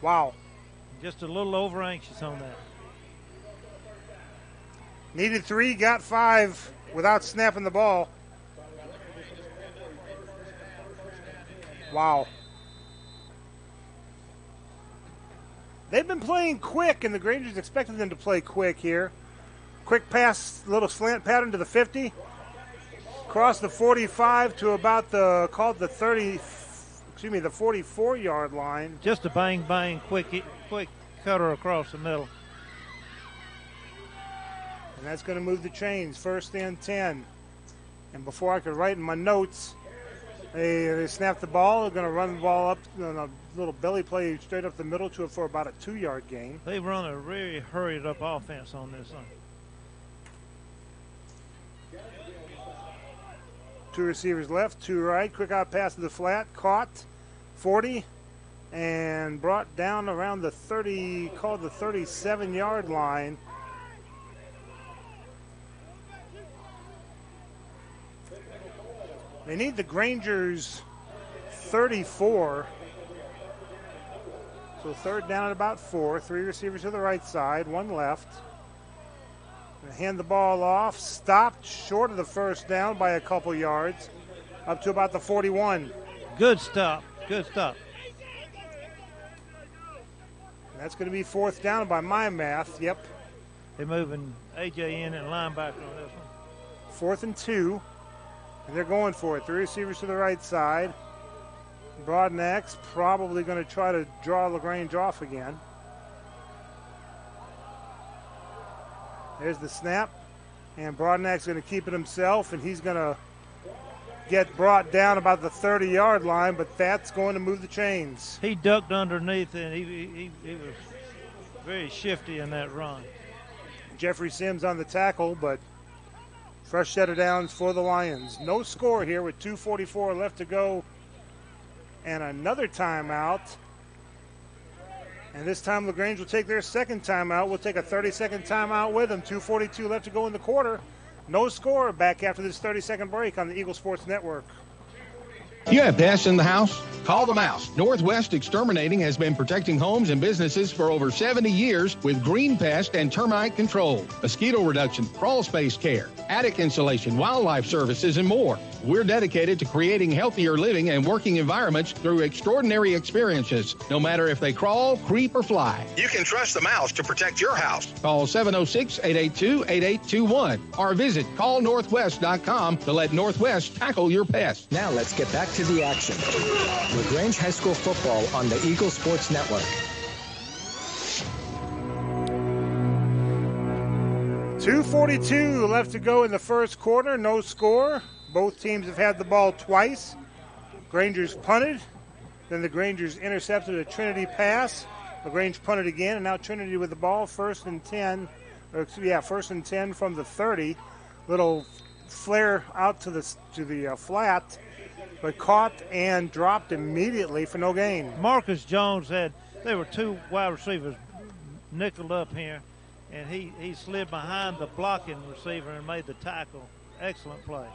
Wow. Just a little over anxious on that. Needed 3, got 5 without snapping the ball. Wow. They've been playing quick, and the Grangers expected them to play quick here. Quick pass, little slant pattern to the 50. Across the 45 to about the 44-yard line. Just a bang, quick cutter across the middle. And that's going to move the chains. First and 10. And before I could write in my notes, they snapped the ball. They're going to run the ball up on a little belly play straight up the middle to it for about a 2-yard gain. They run a really hurried up offense on this one. 2 receivers left, 2 right. Quick out pass to the flat. Caught. 40. And brought down around the 37-yard line. They need the Grangers 34. So third down at about 4. 3 receivers to the right side, 1 left. Hand the ball off. Stopped short of the first down by a couple yards. Up to about the 41. Good stop. And that's going to be 4th down by my math. Yep. They're moving A.J. in and linebacker on this one. 4th and 2, and they're going for it. 3 receivers to the right side. Broadnax probably going to try to draw LaGrange off again. There's the snap, and Broadnax going to keep it himself, and he's going to get brought down about the 30-yard line, but that's going to move the chains. He ducked underneath, and he was very shifty in that run. Jeffrey Sims on the tackle, but fresh set of downs for the Lions. No score here with 2:44 left to go, and another timeout. And this time LaGrange will take their second timeout. We'll take a 30-second timeout with them. 2:42 left to go in the quarter. No score. Back after this 30-second break on the Eagle Sports Network. You have pests in the house? Call the Mouse. Northwest Exterminating has been protecting homes and businesses for over 70 years with green pest and termite control, mosquito reduction, crawl space care, attic insulation, wildlife services, and more. We're dedicated to creating healthier living and working environments through extraordinary experiences, no matter if they crawl, creep, or fly. You can trust the Mouse to protect your house. Call 706-882-8821 or visit callnorthwest.com to let Northwest tackle your pest. Now let's get back to the action. LaGrange High School football on the Eagle Sports Network. 2:42 left to go in the first quarter. No score. Both teams have had the ball twice. Grangers punted. Then the Grangers intercepted a Trinity pass. LaGrange punted again, and now Trinity with the ball. 1st and 10 from the 30. Little flare out to the flat, but caught and dropped immediately for no gain. Marcus Jones there were 2 wide receivers nickeled up here, and he slid behind the blocking receiver and made the tackle. Excellent play.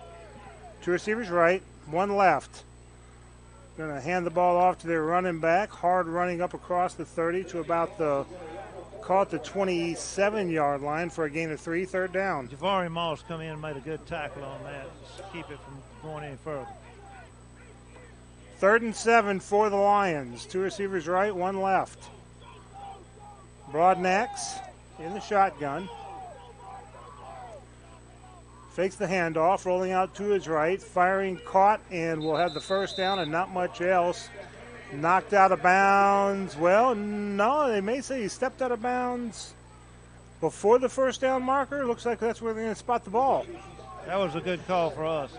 2 receivers right, 1 left. Going to hand the ball off to their running back. Hard running up across the 30 to about the 27-yard line for a gain of 3, 3rd down. Javari Moss come in and made a good tackle on that to keep it from going any further. 3rd and 7 for the Lions. 2 receivers right, 1 left. Broadnax in the shotgun. Fakes the handoff, rolling out to his right, firing, caught, and will have the 1st down and not much else. Knocked out of bounds. Well, no, they may say he stepped out of bounds before the 1st down marker. Looks like that's where they're going to spot the ball. That was a good call for us.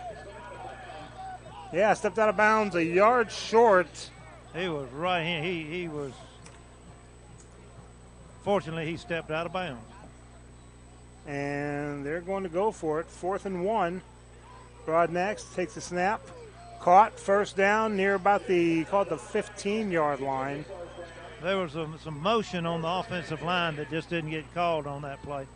Yeah, stepped out of bounds a yard short. He was right here. He was. Fortunately, he stepped out of bounds. And they're going to go for it. 4th and 1. Broadnax takes the snap. Caught, 1st down near about the 15-yard line. There was some motion on the offensive line that just didn't get called on that play.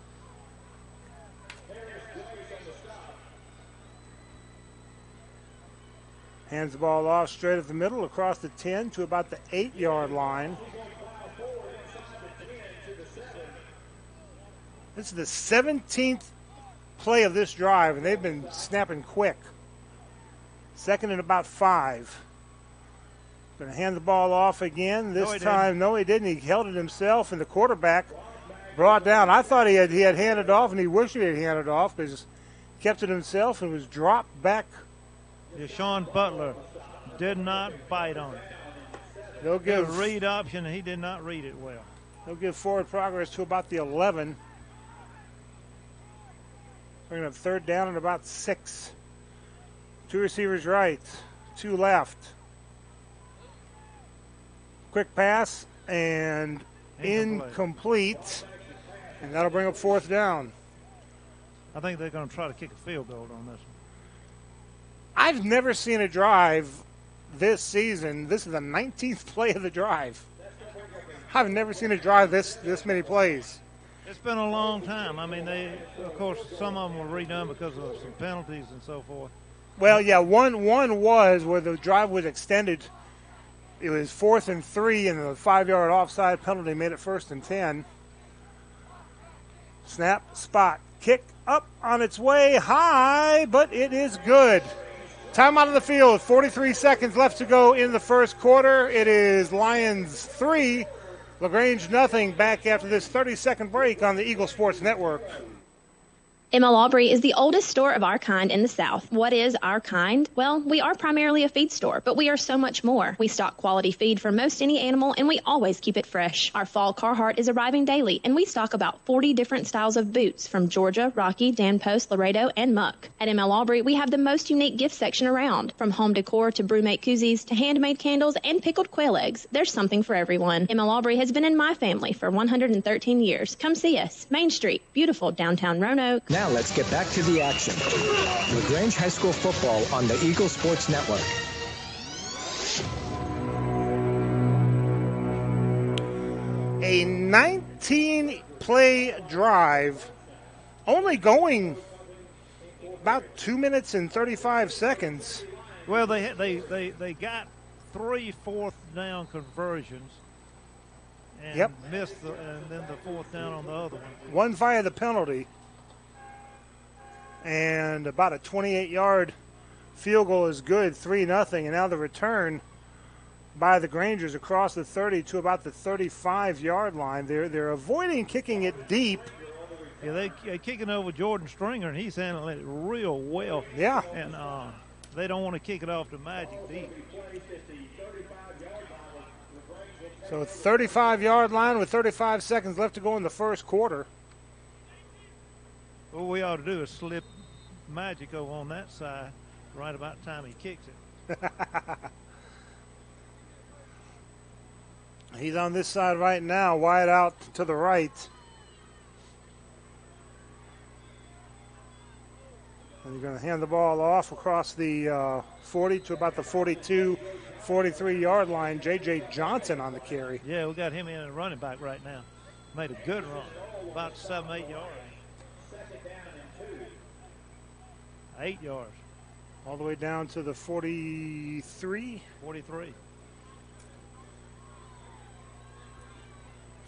Hands the ball off straight up the middle across the 10 to about the 8-yard line. This is the 17th play of this drive, and they've been snapping quick. 2nd and about 5. Going to hand the ball off again. This time, no, he didn't. He held it himself, and the quarterback brought down. I thought he had handed off, and he wished he had handed off because he kept it himself and was dropped back. Deshaun Butler did not bite on it. They'll give a read option, and he did not read it well. They'll give forward progress to about the 11. Bringing up 3rd down and about 6. 2 receivers right, 2 left. Quick pass and incomplete. And that'll bring up 4th down. I think they're going to try to kick a field goal on this one. I've never seen a drive this season. This is the 19th play of the drive. I've never seen a drive this many plays. It's been a long time. I mean, of course, some of them were redone because of some penalties and so forth. Well, yeah, one was where the drive was extended. It was 4th and 3, and the 5-yard offside penalty made it 1st and 10. Snap, spot, kick up on its way high, but it is good. Time out of the field, 43 seconds left to go in the first quarter. It is Lions 3, LaGrange nothing. Back after this 30-second break on the Eagle Sports Network. M.L. Aubrey is the oldest store of our kind in the South. What is our kind? Well, we are primarily a feed store, but we are so much more. We stock quality feed for most any animal, and we always keep it fresh. Our fall Carhartt is arriving daily, and we stock about 40 different styles of boots from Georgia, Rocky, Danpost, Laredo, and Muck. At M.L. Aubrey, we have the most unique gift section around. From home decor to brewmate koozies to handmade candles and pickled quail eggs, there's something for everyone. M.L. Aubrey has been in my family for 113 years. Come see us. Main Street, beautiful downtown Roanoke. Now let's get back to the action. LaGrange High School football on the Eagle Sports Network. A 19-play drive, only going about 2 minutes and 35 seconds. Well, they got 3 fourth down conversions. And missed and then the fourth down on the other one. One via the penalty. And about a 28-yard field goal is good, 3-0. And now the return by the Grangers across the 30 to about the 35-yard line. They're avoiding kicking it deep. Yeah, they're kicking over Jordan Stringer, and he's handling it real well. Yeah. And they don't want to kick it off to Magic deep. So 35-yard line with 35 seconds left to go in the first quarter. What we ought to do is slip Magic over on that side right about the time he kicks it. He's on this side right now, wide out to the right. And you're going to hand the ball off across the 40 to about the 42, 43-yard line. J.J. Johnson on the carry. Yeah, we got him in a running back right now. Made a good run, about 7-8 yards. 8 yards. All the way down to the 43. 43.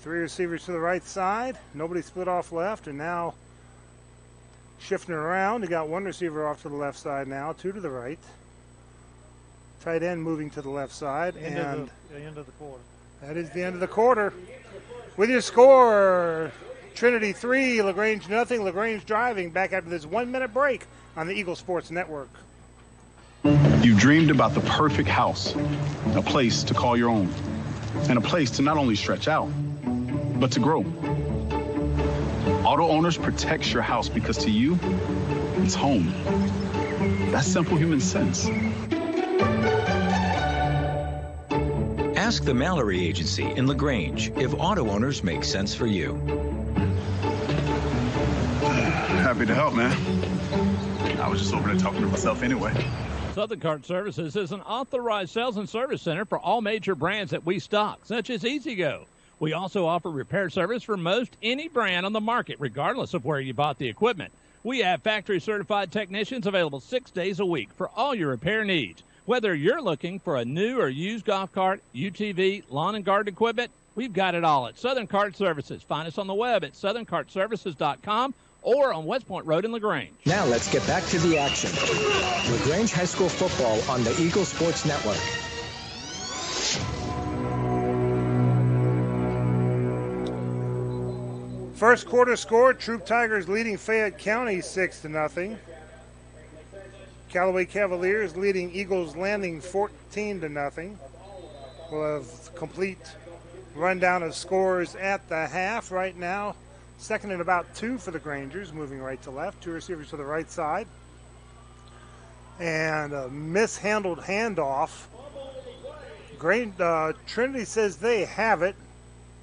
3 receivers to the right side. Nobody split off left, and now shifting around. You got 1 receiver off to the left side now, 2 to the right. Tight end moving to the left side. End of the quarter. That is the end of the quarter. With your score, Trinity 3, LaGrange nothing. LaGrange driving back after this 1-minute break on the Eagle Sports Network. You dreamed about the perfect house, a place to call your own, and a place to not only stretch out, but to grow. Auto Owners protects your house because to you, it's home. That's simple human sense. Ask the Mallory Agency in LaGrange if auto owners make sense for you. Happy to help, man. I was just over there talking to myself anyway. Southern Cart Services is an authorized sales and service center for all major brands that we stock, such as E-Z-Go. We also offer repair service for most any brand on the market, regardless of where you bought the equipment. We have factory-certified technicians available 6 days a week for all your repair needs. Whether you're looking for a new or used golf cart, UTV, lawn and garden equipment, we've got it all at Southern Cart Services. Find us on the web at southerncartservices.com or on West Point Road in LaGrange. Now let's get back to the action. LaGrange High School football on the Eagle Sports Network. First quarter score, Troop Tigers leading Fayette County 6-0. Callaway Cavaliers leading Eagles Landing 14-0. We'll have complete rundown of scores at the half right now. Second and about 2 for the Grangers, moving right to left. 2 receivers to the right side. And a mishandled handoff. Trinity says they have it.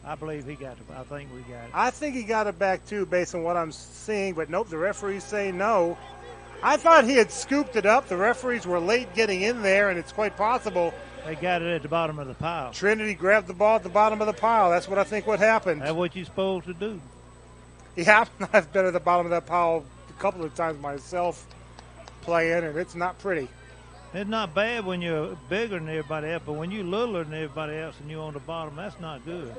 I believe he got it. I think we got it. I think he got it back too, based on what I'm seeing. But nope, the referees say no. I thought he had scooped it up. The referees were late getting in there, and it's quite possible they got it at the bottom of the pile. Trinity grabbed the ball at the bottom of the pile. That's what I think what happened. That's what you're supposed to do. Yeah, I've been at the bottom of that pile a couple of times myself playing, and it's not pretty. It's not bad when you're bigger than everybody else, but when you're littler than everybody else and you're on the bottom, that's not good.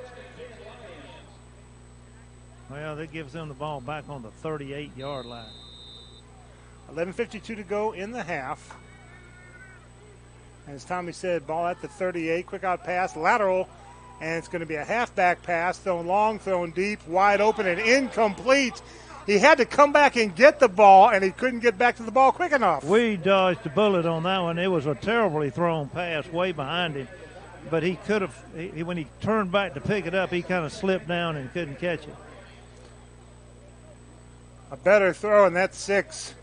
Well, that gives them the ball back on the 38-yard line. 11:52 to go in the half. As Tommy said, ball at the 38. Quick out pass, lateral, And it's going to be a halfback pass, thrown long, thrown deep, wide open, and incomplete. He had to come back and get the ball, and he couldn't get back to the ball quick enough. We dodged a bullet on that one. It was a terribly thrown pass way behind him. But he could have, when he turned back to pick it up, he kind of slipped down and couldn't catch it. A better throw, and that's 6.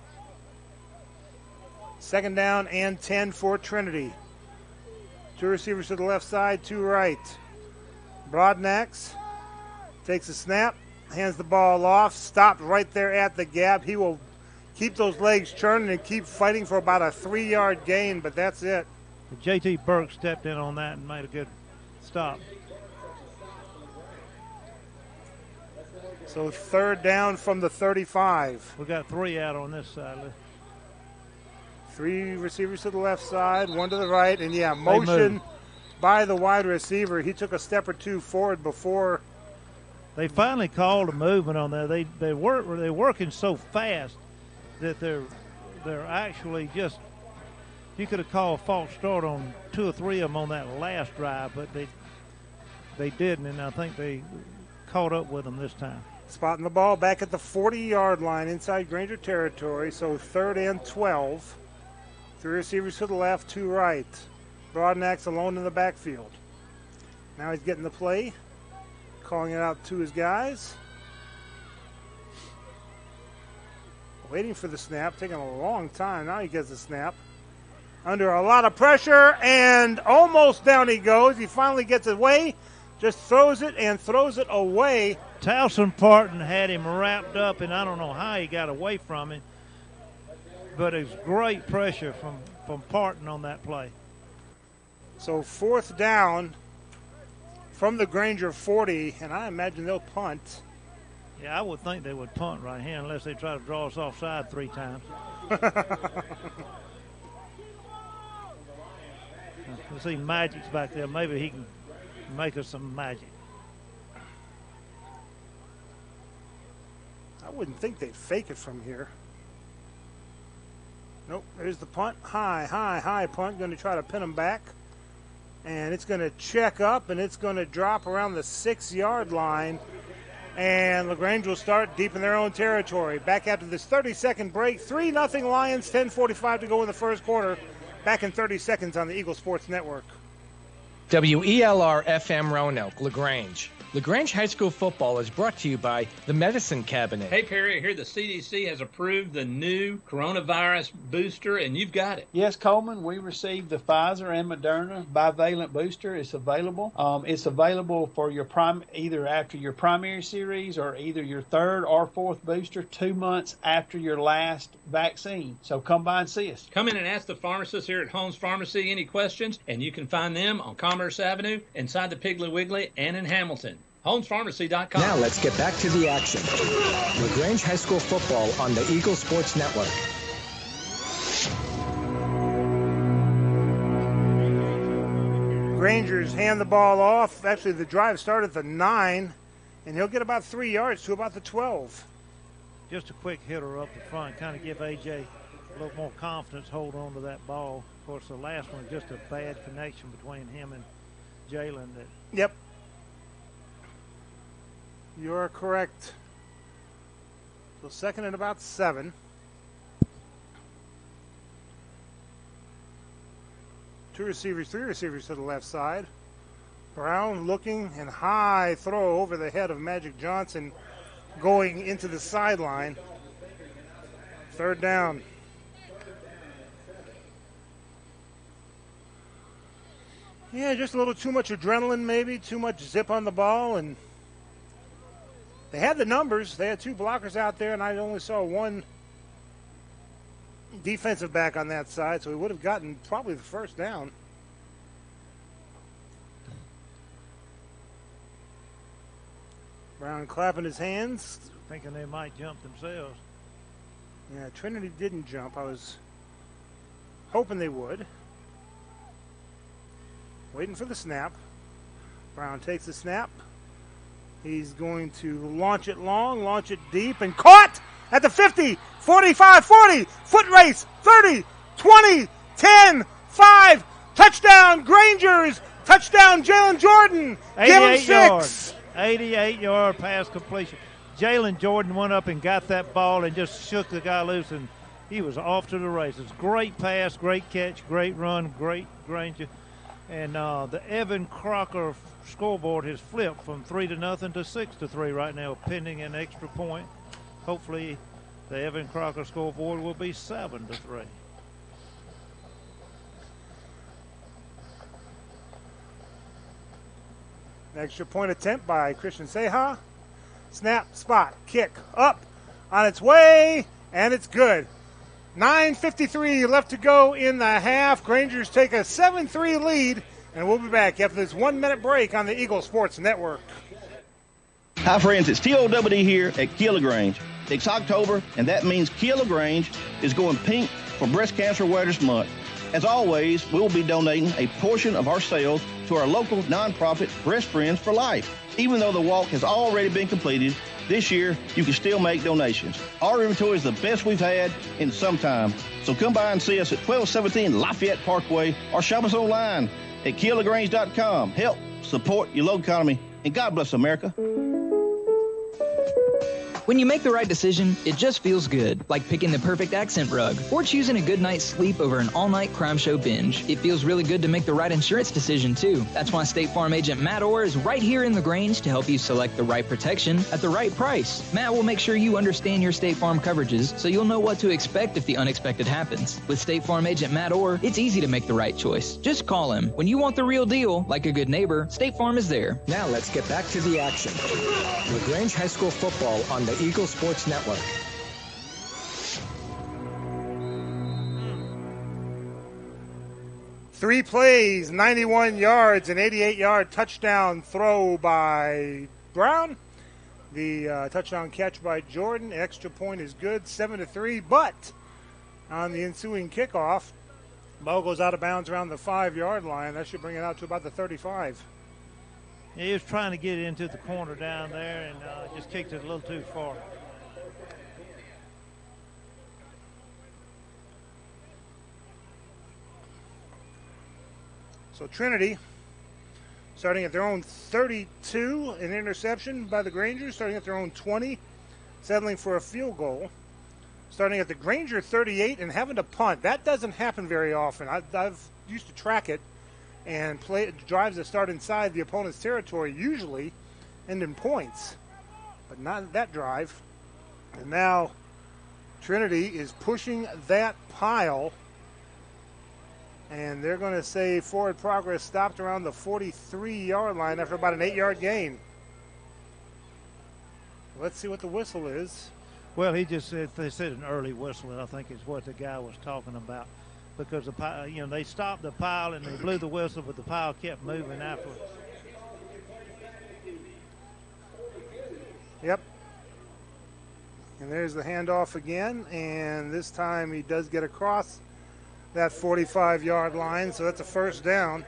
Second down and 10 for Trinity. 2 receivers to the left side, 2 right. Broadnax takes a snap, hands the ball off, stopped right there at the gap. He will keep those legs churning and keep fighting for about a 3-yard gain, but that's it. J.T. Burke stepped in on that and made a good stop. So third down from the 35. We got 3 out on this side. 3 receivers to the left side, 1 to the right, and motion by the wide receiver. He took a step or 2 forward before. They finally called a movement on there. They're working so fast that they're actually just. You could have called a false start on 2 or 3 of them on that last drive, but they didn't, and I think they caught up with them this time. Spotting the ball back at the 40-yard line inside Granger territory, so 3rd and 12. 3 receivers to the left, 2 right. Broadnax alone in the backfield. Now he's getting the play, calling it out to his guys. Waiting for the snap, taking a long time. Now he gets the snap. Under a lot of pressure, and almost down he goes. He finally gets away, just throws it and throws it away. Towson Parton had him wrapped up, and I don't know how he got away from him, but it was great pressure from Parton on that play. So 4th down from the Granger 40, and I imagine they'll punt. Yeah, I would think they would punt right here unless they try to draw us offside 3 times. I see Magic's back there. Maybe he can make us some magic. I wouldn't think they'd fake it from here. Nope, there's the punt. High punt. Going to try to pin him back. And it's going to check up, and it's going to drop around the 6-yard line. And LaGrange will start deep in their own territory. Back after this 30-second break. 3-0 Lions, 10:45 to go in the first quarter. Back in 30 seconds on the Eagle Sports Network. WELR FM Roanoke, LaGrange. LaGrange High School football is brought to you by the Medicine Cabinet. Hey, Perry, I hear the CDC has approved the new coronavirus booster, and you've got it. Yes, Coleman, we received the Pfizer and Moderna bivalent booster. It's available. It's available for your either after your primary series or either your 3rd or 4th booster 2 months after your last vaccine. So come by and see us. Come in and ask the pharmacist here at Holmes Pharmacy any questions, and you can find them on Commerce Avenue, inside the Piggly Wiggly, and in Hamilton. HolmesPharmacy.com. Now let's get back to the action. LaGrange High School football on the Eagle Sports Network. Grangers hand the ball off. Actually, the drive started at the 9, and he'll get about 3 yards to about the 12. Just a quick hitter up the front, kind of give A.J. a little more confidence, hold on to that ball. Of course, the last one, just a bad connection between him and Jalen. Yep. You are correct. So 2nd and about 7. 2 receivers, 3 receivers to the left side. Brown looking, and high throw over the head of Magic Johnson going into the sideline. 3rd down. Yeah, just a little too much adrenaline maybe, too much zip on the ball, and they had the numbers. They had 2 blockers out there, and I only saw 1 defensive back on that side, so we would have gotten probably the 1st down. Brown clapping his hands. Thinking they might jump themselves. Yeah, Trinity didn't jump. I was hoping they would. Waiting for the snap. Brown takes the snap. He's going to launch it long, launch it deep, and caught at the 50, 45, 40, foot race, 30, 20, 10, 5, touchdown, Grangers, Touchdown, Jalen Jordan. Give him 6. Yards. 88-yard pass completion. Jalen Jordan went up and got that ball and just shook the guy loose, and he was off to the races. Great pass, great catch, great run, great Granger. And the Evan Crocker scoreboard has flipped from 3-0 to 6-3 right now, pending an extra point. Hopefully the Evan Crocker scoreboard will be 7-3. Extra point attempt by Christian Seha. Snap, spot, kick, up, on its way, and it's good. 9:53 left to go in the half. Grangers take a 7-3 lead, and we'll be back after this 1-minute break on the Eagle Sports Network. Hi, friends. It's TOWD here at LaGrange. It's October, and that means LaGrange is going pink for Breast Cancer Awareness Month. As always, we will be donating a portion of our sales to our local nonprofit Breast Friends for Life. Even though the walk has already been completed, this year you can still make donations. Our inventory is the best we've had in some time. So come by and see us at 1217 Lafayette Parkway or shop us online at KeelLaGrange.com. Help support your local economy, and God bless America. When you make the right decision, it just feels good, like picking the perfect accent rug or choosing a good night's sleep over an all-night crime show binge. It feels really good to make the right insurance decision, too. That's why State Farm agent Matt Orr is right here in LaGrange to help you select the right protection at the right price. Matt will make sure you understand your State Farm coverages so you'll know what to expect if the unexpected happens. With State Farm agent Matt Orr, it's easy to make the right choice. Just call him. When you want the real deal, like a good neighbor, State Farm is there. Now let's get back to the action. LaGrange High School football on the Eagle Sports Network. Three plays, 91 yards, an 88-yard touchdown throw by Brown. The touchdown catch by Jordan. Extra point is good, 7-3. But on the ensuing kickoff, ball goes out of bounds around the 5-yard line. That should bring it out to about the 35. He was trying to get into the corner down there and just kicked it a little too far. So Trinity starting at their own 32, an interception by the Grangers, starting at their own 20, settling for a field goal. Starting at the Granger 38 and having to punt. That doesn't happen very often. I've used to track it, and drives that start inside the opponent's territory usually end in points, but not that drive. And now Trinity is pushing that pile, and they're going to say forward progress stopped around the 43-yard line after about an 8-yard gain. Let's see what the whistle is. Well, they said an early whistle, and I think is what the guy was talking about. Because they stopped the pile and they blew the whistle, but the pile kept moving afterwards. Yep. And there's the handoff again, and this time he does get across that 45-yard line, so that's a first down.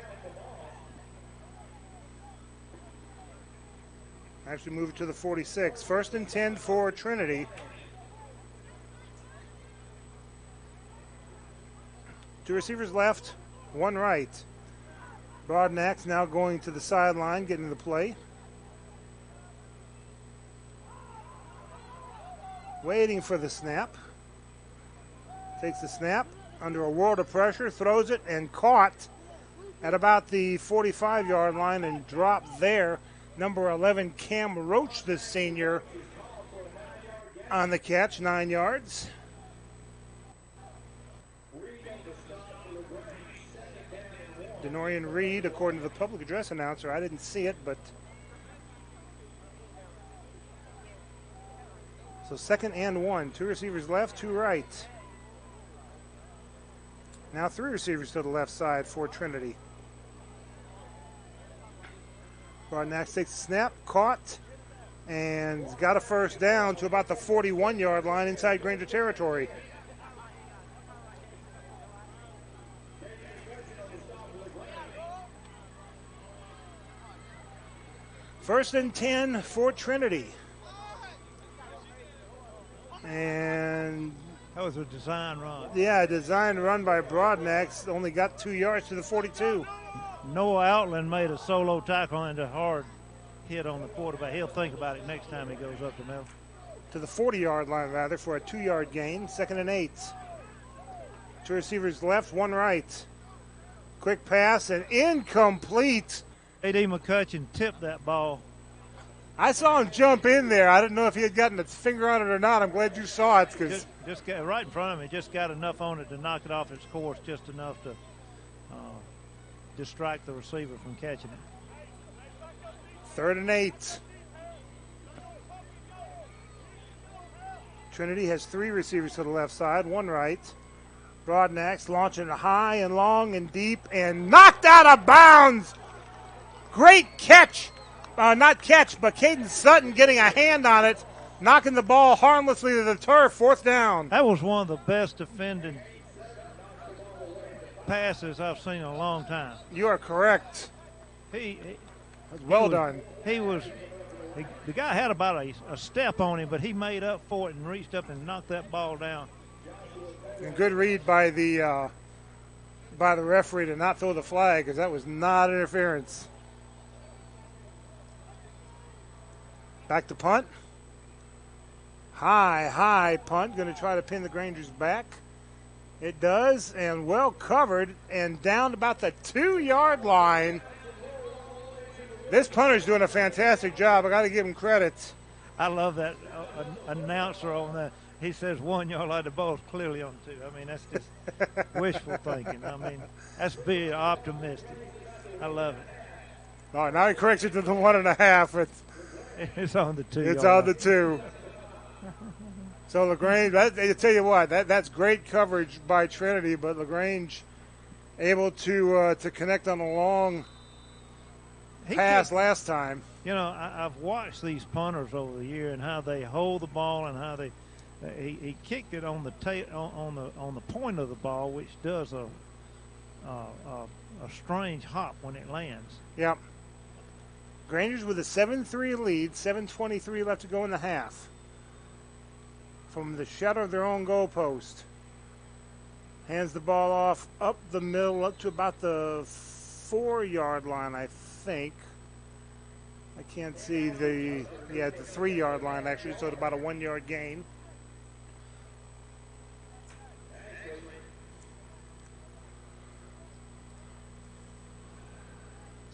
Actually move it to the 46. 1st and 10 for Trinity. Two receivers left, one right. Broadnax now going to the sideline, getting the play. Waiting for the snap. Takes the snap under a world of pressure, throws it, and caught at about the 45-yard line and dropped there. Number 11, Cam Roach, the senior, on the catch, 9 yards. Denorian Reed, according to the public address announcer. I didn't see it, but. So 2nd and 1. Two receivers left, two right. Now 3 receivers to the left side for Trinity. Broadnax takes the snap, caught, and got a first down to about the 41-yard line inside Granger territory. First and 10 for Trinity. And that was a design run. Yeah, a design run by Broadnax. Only got 2 yards to the 42. Noah Outland made a solo tackle and a hard hit on the quarterback. He'll think about it next time he goes up the middle. To the 40-yard line, rather, for a 2-yard gain. 2nd and 8. 2 receivers left, 1 right. Quick pass and incomplete. A.D. McCutcheon tipped that ball. I saw him jump in there. I didn't know if he had gotten his finger on it or not. I'm glad you saw it. Just got right in front of him. He just got enough on it to knock it off its course, just enough to distract the receiver from catching it. 3rd and 8. Trinity has 3 receivers to the left side, 1 right. Broadnax launching high and long and deep and knocked out of bounds. Great catch. Not catch, but Caden Sutton getting a hand on it, knocking the ball harmlessly to the turf, 4th down. That was one of the best defended passes I've seen in a long time. You are correct. Well done. The guy had about a step on him, but he made up for it and reached up and knocked that ball down. And good read by the referee to not throw the flag, because that was not interference. Back to punt. High punt. Going to try to pin the Grangers back. It does, and well covered, and down about the 2-yard line. This punter's doing a fantastic job. I got to give him credit. I love that announcer on that. He says 1 yard line. The ball's clearly on 2. I mean, that's just wishful thinking. I mean, that's being optimistic. I love it. All right, now he corrects it to the 1.5. It's on the 2. It's on the 2. So LaGrange, I tell you what, that's great coverage by Trinity, but LaGrange able to connect on a long pass last time. You know, I've watched these punters over the year and how they hold the ball and how he kicked it on the point of the ball, which does a strange hop when it lands. Yep. Grangers with a 7-3 lead, 7:23 left to go in the half. From the shadow of their own goalpost. Hands the ball off up the middle, up to about the 4-yard line, I think. I can't see the 3-yard line, actually, so it's about a 1-yard gain.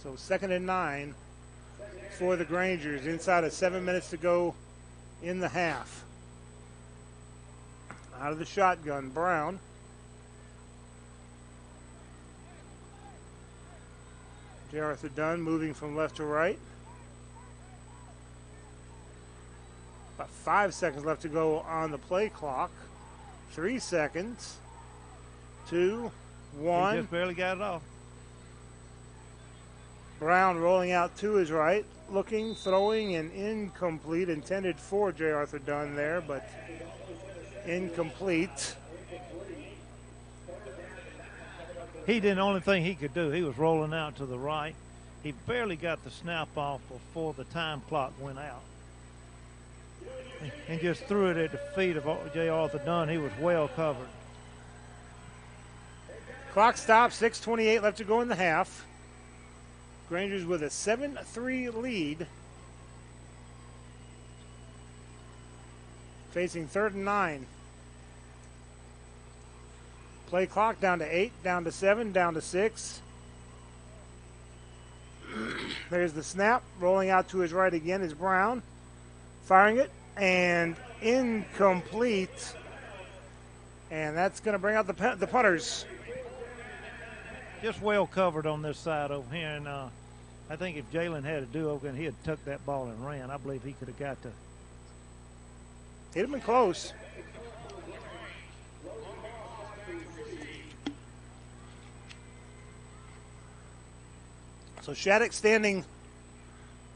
So 2nd and 9 for the Grangers, inside of 7 minutes to go in the half. Out of the shotgun, Brown. J. Arthur Dunn moving from left to right. About 5 seconds left to go on the play clock. 3 seconds. 2, 1. He just barely got it off. Brown rolling out to his right, looking, throwing, and incomplete. Intended for J. Arthur Dunn there, but incomplete. He did the only thing he could do. He was rolling out to the right. He barely got the snap off before the time clock went out. And just threw it at the feet of J. Arthur Dunn. He was well covered. Clock stops, 6:28 left to go in the half. Grangers with a 7-3 lead. Facing 3rd and 9. Play clock down to 8, down to 7, down to 6. There's the snap. Rolling out to his right again is Brown. Firing it, and incomplete. And that's going to bring out the punters. Just well covered on this side over here. And I think if Jalen had a do-over and he had tucked that ball and ran, I believe he could have got to. He'd have been close. So Shattuck standing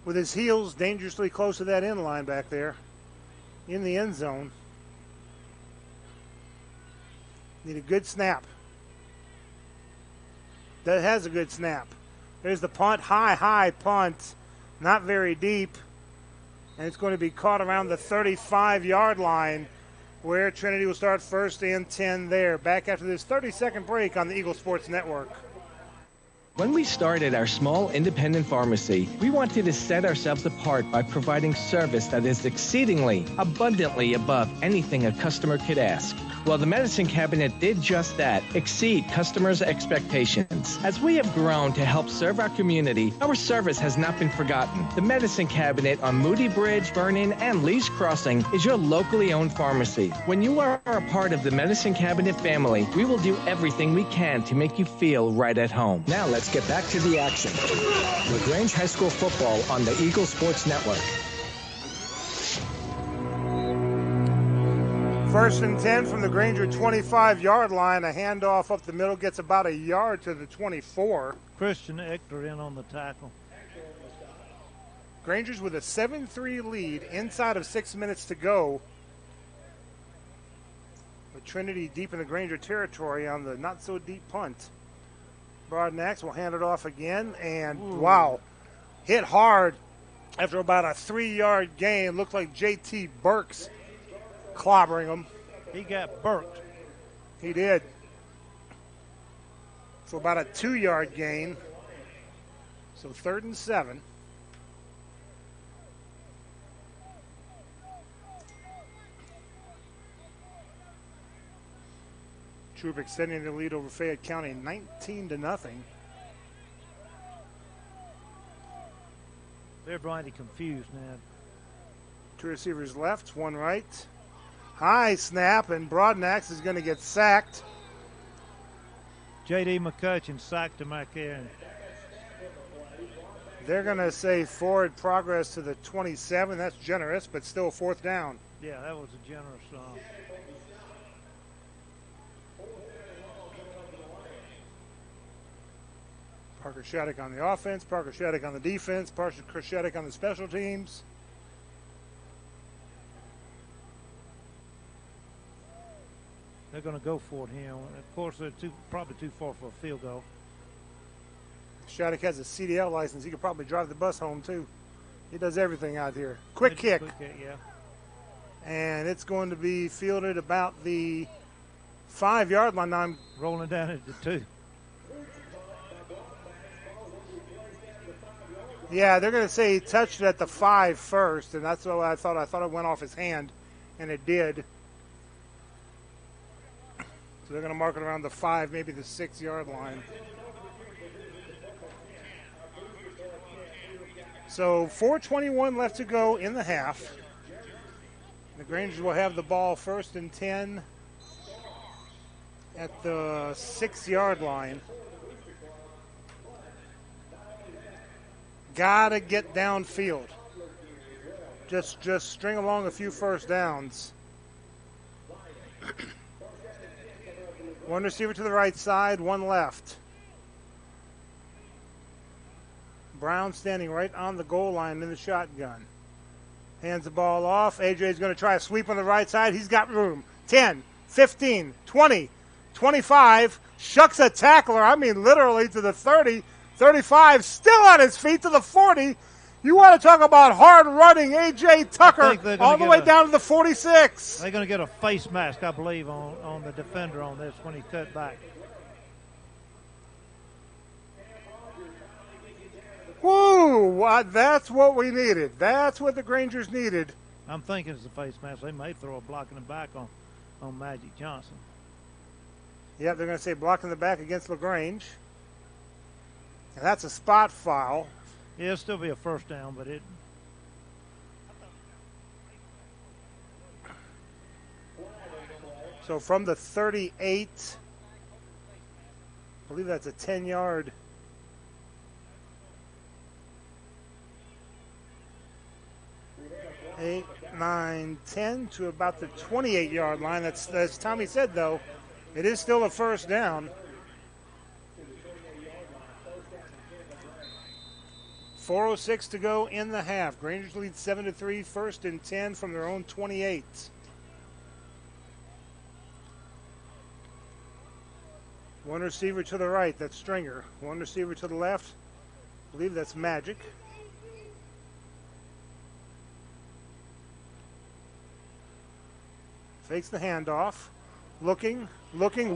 with his heels dangerously close to that end line back there in the end zone. Need a good snap. That has a good snap. There's the punt, high punt, not very deep. And it's going to be caught around the 35-yard line where Trinity will start 1st and 10 there. Back after this 30-second break on the Eagle Sports Network. When we started our small independent pharmacy, we wanted to set ourselves apart by providing service that is exceedingly, abundantly above anything a customer could ask. Well, the Medicine Cabinet did just that, exceed customers' expectations. As we have grown to help serve our community, our service has not been forgotten. The Medicine Cabinet on Moody Bridge, Vernon, and Lee's Crossing is your locally owned pharmacy. When you are a part of the Medicine Cabinet family, we will do everything we can to make you feel right at home. Now let's get back to the action. LaGrange High School football on the Eagle Sports Network. 1st and 10 from the Granger 25-yard line. A handoff up the middle gets about a yard to the 24. Christian Ector in on the tackle. Granger's with a 7-3 lead inside of 6 minutes to go. With Trinity deep in the Granger territory on the not-so-deep punt. Broadnax will hand it off again, and wow, hit hard after about a 3-yard gain. Looked like J.T. Burks clobbering him. He got burked. He did. So about a 2-yard gain. So 3rd and 7. Troop extending the lead over Fayette County 19-0. They're mighty confused now. 2 receivers left, 1 right. High snap, and Broadnax is going to get sacked. J.D. McCutcheon sacked him back there. They're going to say forward progress to the 27. That's generous, but still 4th down. Yeah, that was a generous. Parker Shattuck on the offense, Parker Shattuck on the defense, Parker Shattuck on the special teams. They're going to go for it here. Of course, they're probably too far for a field goal. Shattuck has a CDL license. He could probably drive the bus home, too. He does everything out here. Quick kick. Quick kick, yeah. And it's going to be fielded about the 5-yard line. Now I'm rolling down at the 2. Yeah, they're going to say he touched it at the 5 first, and that's what I thought. I thought it went off his hand, and it did. So they're going to mark it around the 5, maybe the 6-yard line. So 4:21 left to go in the half. The Grangers will have the ball 1st and 10 at the 6-yard line. Gotta get downfield. Just string along a few first downs. 1 receiver to the right side, 1 left. Brown standing right on the goal line in the shotgun. Hands the ball off. AJ's going to try a sweep on the right side. He's got room. 10, 15, 20, 25. Shucks a tackler. I mean, literally to the 30, 35. Still on his feet to the 40. You want to talk about hard running, A.J. Tucker all the way down to the 46. They're going to get a face mask, I believe, on the defender on this when he cut back. Woo! That's what we needed. That's what the Grangers needed. I'm thinking it's a face mask. They may throw a block in the back on Magic Johnson. Yeah, they're going to say block in the back against LaGrange. And that's a spot foul. Yeah, it'll still be a 1st down, but it. So from the 38, I believe that's a 10-yard. 8, 9, 10 to about the 28-yard line. That's as Tommy said, though, it is still a 1st down. 4:06 to go in the half. Grangers lead 7-3, 1st and 10 from their own 28. One receiver to the right, that's Stringer. One receiver to the left, I believe that's Magic. Fakes the handoff. Looking,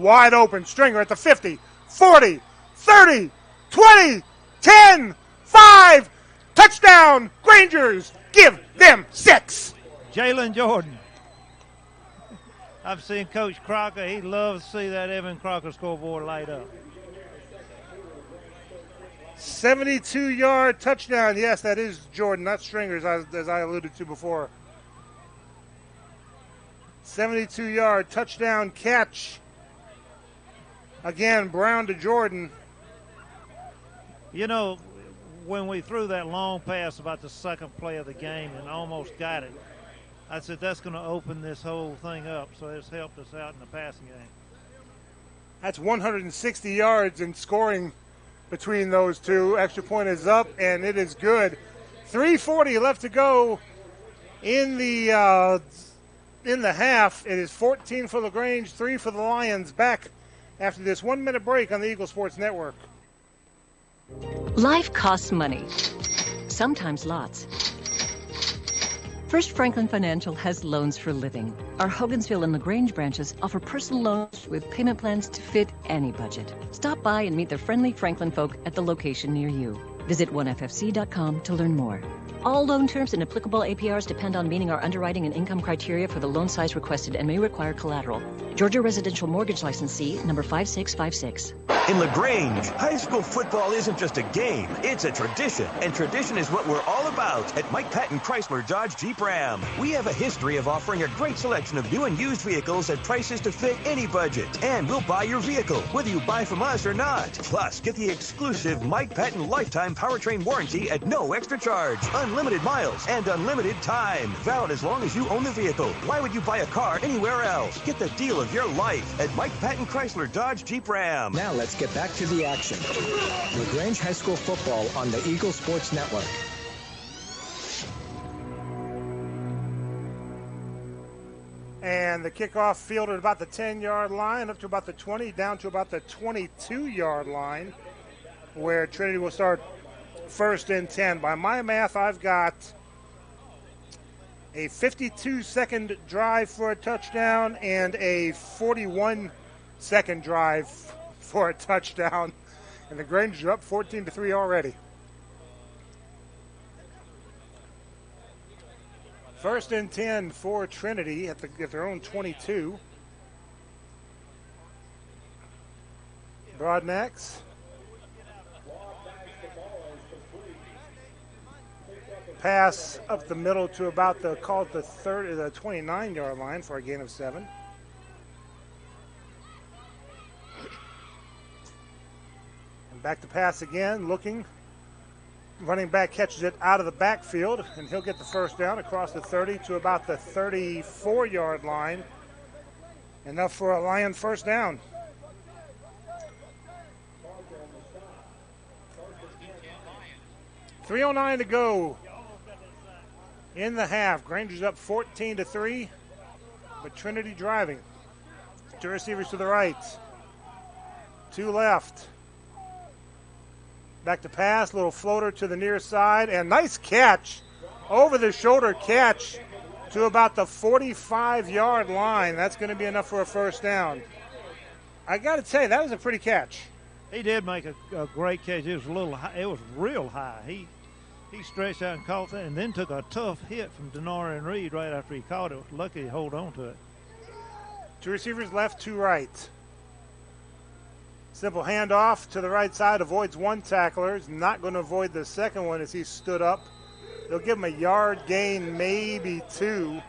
wide open. Stringer at the 50, 40, 30, 20, 10, 5, touchdown, Grangers, give them 6. Jalen Jordan. I've seen Coach Crocker. He loves to see that Evan Crocker scoreboard light up. 72-yard touchdown. Yes, that is Jordan, not Stringers, as I alluded to before. 72-yard touchdown catch. Again, Brown to Jordan. You know, when we threw that long pass about the second play of the game and almost got it, I said that's going to open this whole thing up, so it's helped us out in the passing game. That's 160 yards in scoring between those two. Extra point is up, and it is good. 3:40 left to go in the half. It is 14 for LaGrange, 3 for the Lions. Back after this 1-minute break on the Eagle Sports Network. Life costs money, sometimes lots. First Franklin Financial has loans for living. Our Hogansville and LaGrange branches offer personal loans with payment plans to fit any budget. Stop by and meet the friendly Franklin folk at the location near you. Visit oneffc.com to learn more. All loan terms and applicable APRs depend on meeting our underwriting and income criteria for the loan size requested and may require collateral. Georgia Residential Mortgage Licensee number 5656. In LaGrange, high school football isn't just a game, it's a tradition. And tradition is what we're all about at Mike Patton Chrysler Dodge Jeep Ram. We have a history of offering a great selection of new and used vehicles at prices to fit any budget. And we'll buy your vehicle, whether you buy from us or not. Plus, get the exclusive Mike Patton Lifetime Powertrain Warranty at no extra charge. Unlimited miles and unlimited time. Valid as long as you own the vehicle. Why would you buy a car anywhere else? Get the deal of your life at Mike Patton Chrysler Dodge Jeep Ram. Now let's get back to the action. LaGrange High School football on the Eagle Sports Network. And the kickoff fielded about the 10-yard line, up to about the 20, down to about the 22-yard line, where Trinity will start first and 10. By my math, I've got a 52-second drive for a touchdown and a 41-second drive for a touchdown. And the Grange are up 14-3 already. First and 10 for Trinity at their own 22. Broadnax. Pass up the middle to about the 29-yard line for a gain of 7. And back to pass again, looking. Running back catches it out of the backfield, and he'll get the first down across the 30 to about the 34-yard line. Enough for a Lion first down. .309 to go in the half. Granger's up 14-3, but Trinity driving. 2 receivers to the right, 2 left. Back to pass, little floater to the near side, and nice catch, over the shoulder catch to about the 45-yard line. That's going to be enough for a first down. I got to tell you, that was a pretty catch. He did make a great catch. It was a little high. It was real high. He stretched out and caught that, and then took a tough hit from Denora and Reed right after he caught it. Lucky to hold on to it. 2 receivers left, 2 right. Simple handoff to the right side, avoids 1 tackler. He's not going to avoid the second one as he stood up. They'll give him a yard gain, maybe 2.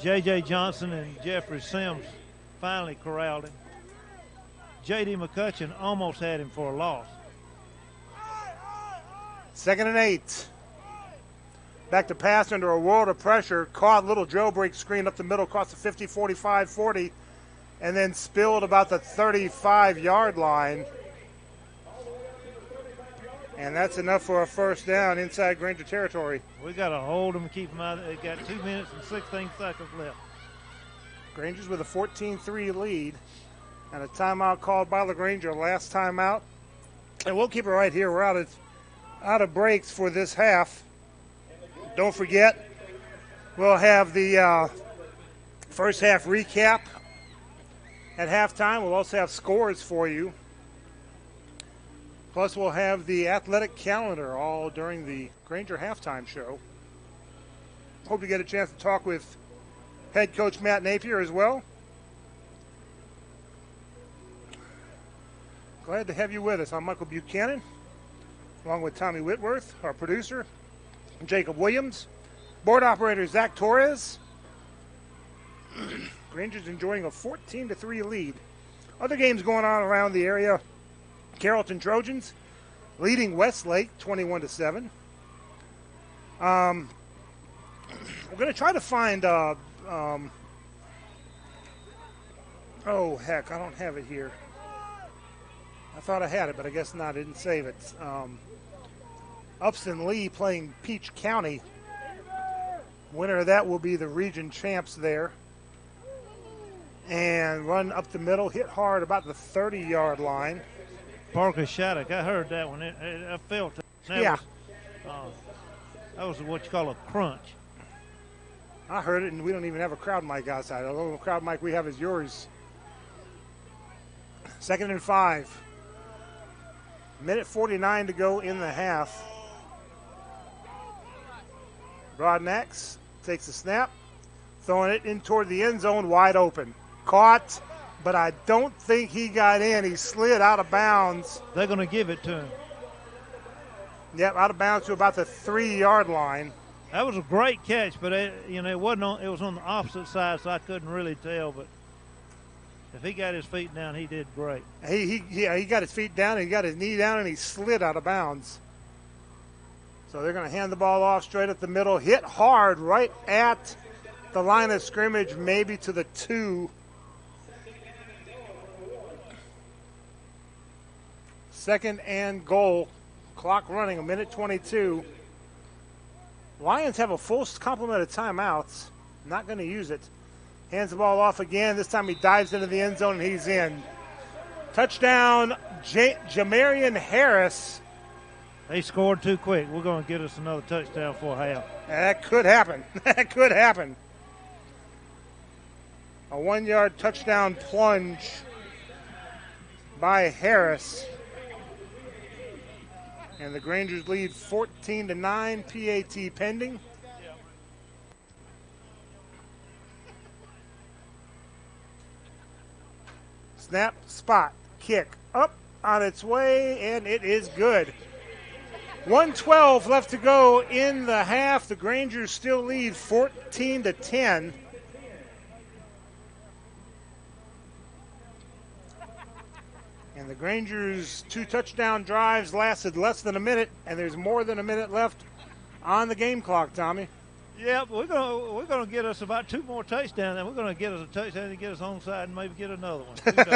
J.J. Johnson and Jeffrey Sims finally corralled him. J.D. McCutcheon almost had him for a loss. 2nd and 8. Back to pass under a world of pressure. Caught, little Joe break screen up the middle, across the 50, 45, 40. And then spilled about the 35-yard line. And that's enough for a first down inside Granger territory. We got to hold them and keep them out. They got 2 minutes and 16 seconds left. Granger's with a 14-3 lead. And a timeout called by LaGrange, last timeout. And we'll keep it right here. We're out of breaks for this half. Don't forget, we'll have the first half recap at halftime. We'll also have scores for you. Plus, we'll have the athletic calendar all during the Granger halftime show. Hope you get a chance to talk with head coach Matt Napier as well. Glad to have you with us. I'm Michael Buchanan, along with Tommy Whitworth, our producer, Jacob Williams, board operator Zach Torres. Granger's enjoying a 14-3 lead. Other games going on around the area. Carrollton Trojans leading Westlake 21-7. We're going to try to find. Oh heck, I don't have it here. I thought I had it, but I guess not. I didn't save it. Upson Lee playing Peach County. Winner of that will be the region champs there. And run up the middle, hit hard about the 30-yard line. Parker Shattuck, I heard that one. I felt it. That was what you call a crunch. I heard it, and we don't even have a crowd mic outside. The only crowd mic we have is yours. 2nd and 5. Minute 49 to go in the half. Broadnax takes a snap, throwing it in toward the end zone, wide open. Caught, but I don't think he got in. He slid out of bounds. They're going to give it to him. Yep, out of bounds to about the 3-yard line. That was a great catch, but it wasn't on. It was on the opposite side, so I couldn't really tell. But if he got his feet down, he did great. He got his feet down, he got his knee down, and he slid out of bounds. So they're going to hand the ball off straight up the middle, hit hard right at the line of scrimmage, maybe to the 2. Second and goal. Clock running, a minute 22. Lions have a full complement of timeouts. Not going to use it. Hands the ball off again. This time he dives into the end zone and he's in. Touchdown, Jamarian Harris. They scored too quick. We're going to get us another touchdown for half. That could happen. That could happen. A 1-yard touchdown plunge by Harris. And the Grangers lead 14-9, PAT pending. Snap, spot, kick, up on its way, and it is good. 1:12 left to go in the half. The Grangers still lead 14-10. And the Grangers' 2 touchdown drives lasted less than a minute, and there's more than a minute left on the game clock, Tommy. Yeah, we're gonna get us about 2 more touchdowns, and we're gonna get us a touchdown and get us onside and maybe get another one. Who knows?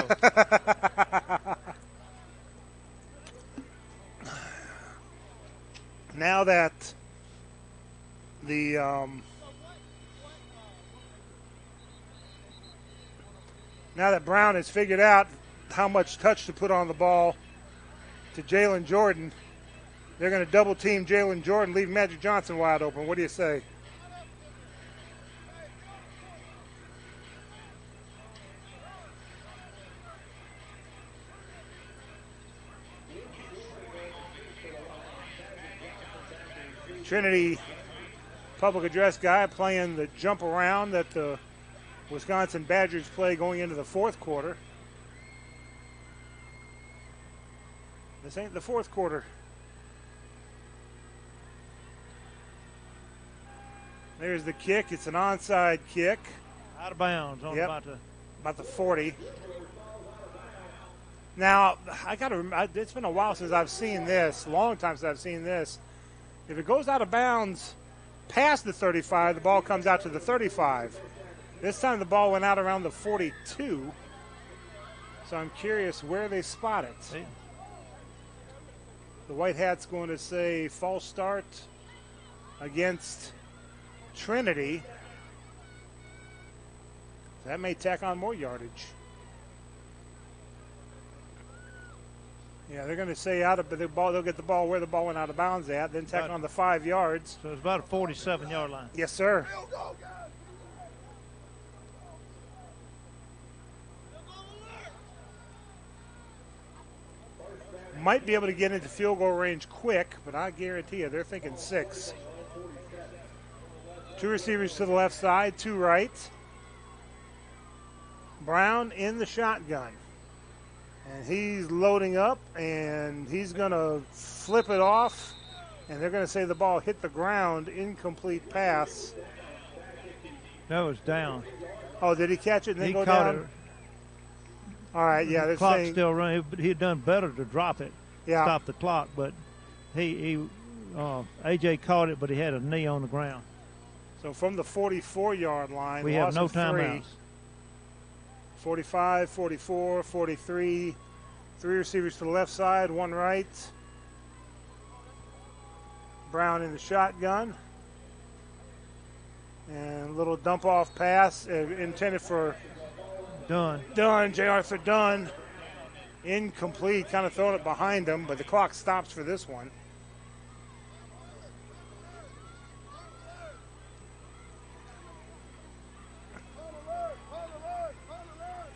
Now that Brown has figured out how much touch to put on the ball to Jalen Jordan, they're going to double team Jalen Jordan, leave Magic Johnson wide open. What do you say? Trinity public address guy playing the jump around that the Wisconsin Badgers play going into the 4th quarter. This ain't the 4th quarter. There's the kick. It's an onside kick. Out of bounds on about the 40. Now, it's been a while since I've seen this, long time since I've seen this. If it goes out of bounds past the 35, the ball comes out to the 35. This time the ball went out around the 42. So I'm curious where they spot it. See? The White Hat's going to say false start against Trinity. That may tack on more yardage. Yeah, they're going to say out of the ball. They'll get the ball where the ball went out of bounds at, then tack on the 5 yards. So it's about a 47-yard line. Yes, sir. might be able to get into field goal range quick, but I guarantee you they're thinking 6. 2 receivers to the left side, 2 right. Brown in the shotgun. And he's loading up, and he's going to flip it off, and they're going to say the ball hit the ground. Incomplete pass. No, it's down. Oh, did he catch it and then He go caught down? it. All right, yeah. The clock's still running. He had done better to drop it, stop the clock, but AJ caught it, but he had a knee on the ground. So from the 44-yard line, we have no timeouts. 45, 44, 43. 3 receivers to the left side, 1 right. Brown in the shotgun. And a little dump-off pass intended for Dunn. J. Arthur Dunn. Incomplete, kind of throwing it behind him, but the clock stops for this one.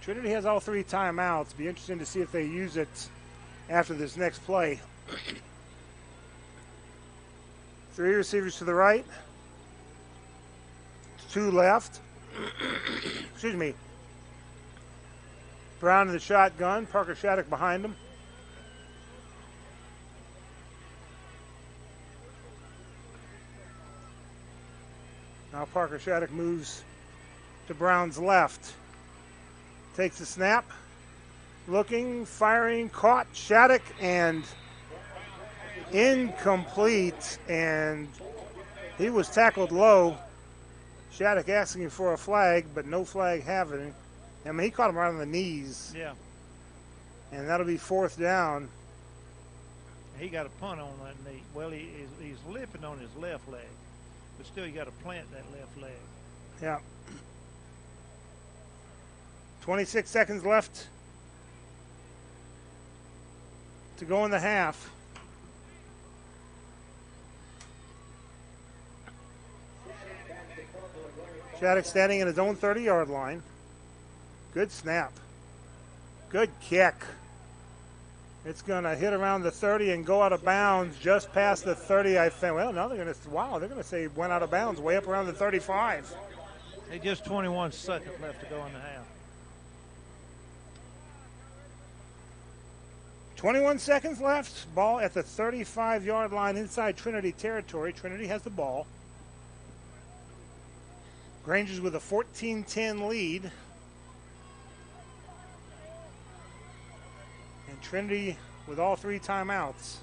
Trinity has all 3 timeouts. Be interesting to see if they use it after this next play. 3 receivers to the right. 2 left. Excuse me. Brown in the shotgun. Parker Shattuck behind him. Now Parker Shattuck moves to Brown's left. Takes the snap. Looking, firing, caught Shattuck, and incomplete. And he was tackled low. Shattuck asking for a flag, but no flag having. I mean, he caught him right on the knees. Yeah. And that'll be 4th down. He got a punt on that knee. Well, he's limping on his left leg, but still you got to plant that left leg. Yeah. 26 seconds left to go in the half. Shattuck standing in his own 30-yard line. Good snap. Good kick. It's going to hit around the 30 and go out of bounds just past the 30, I think. Well, now they're going to say went out of bounds way up around the 35. Hey, just 21 seconds left to go in the half. 21 seconds left. Ball at the 35-yard line inside Trinity territory. Trinity has the ball. Granger's with a 14-10 lead. And Trinity with all 3 timeouts.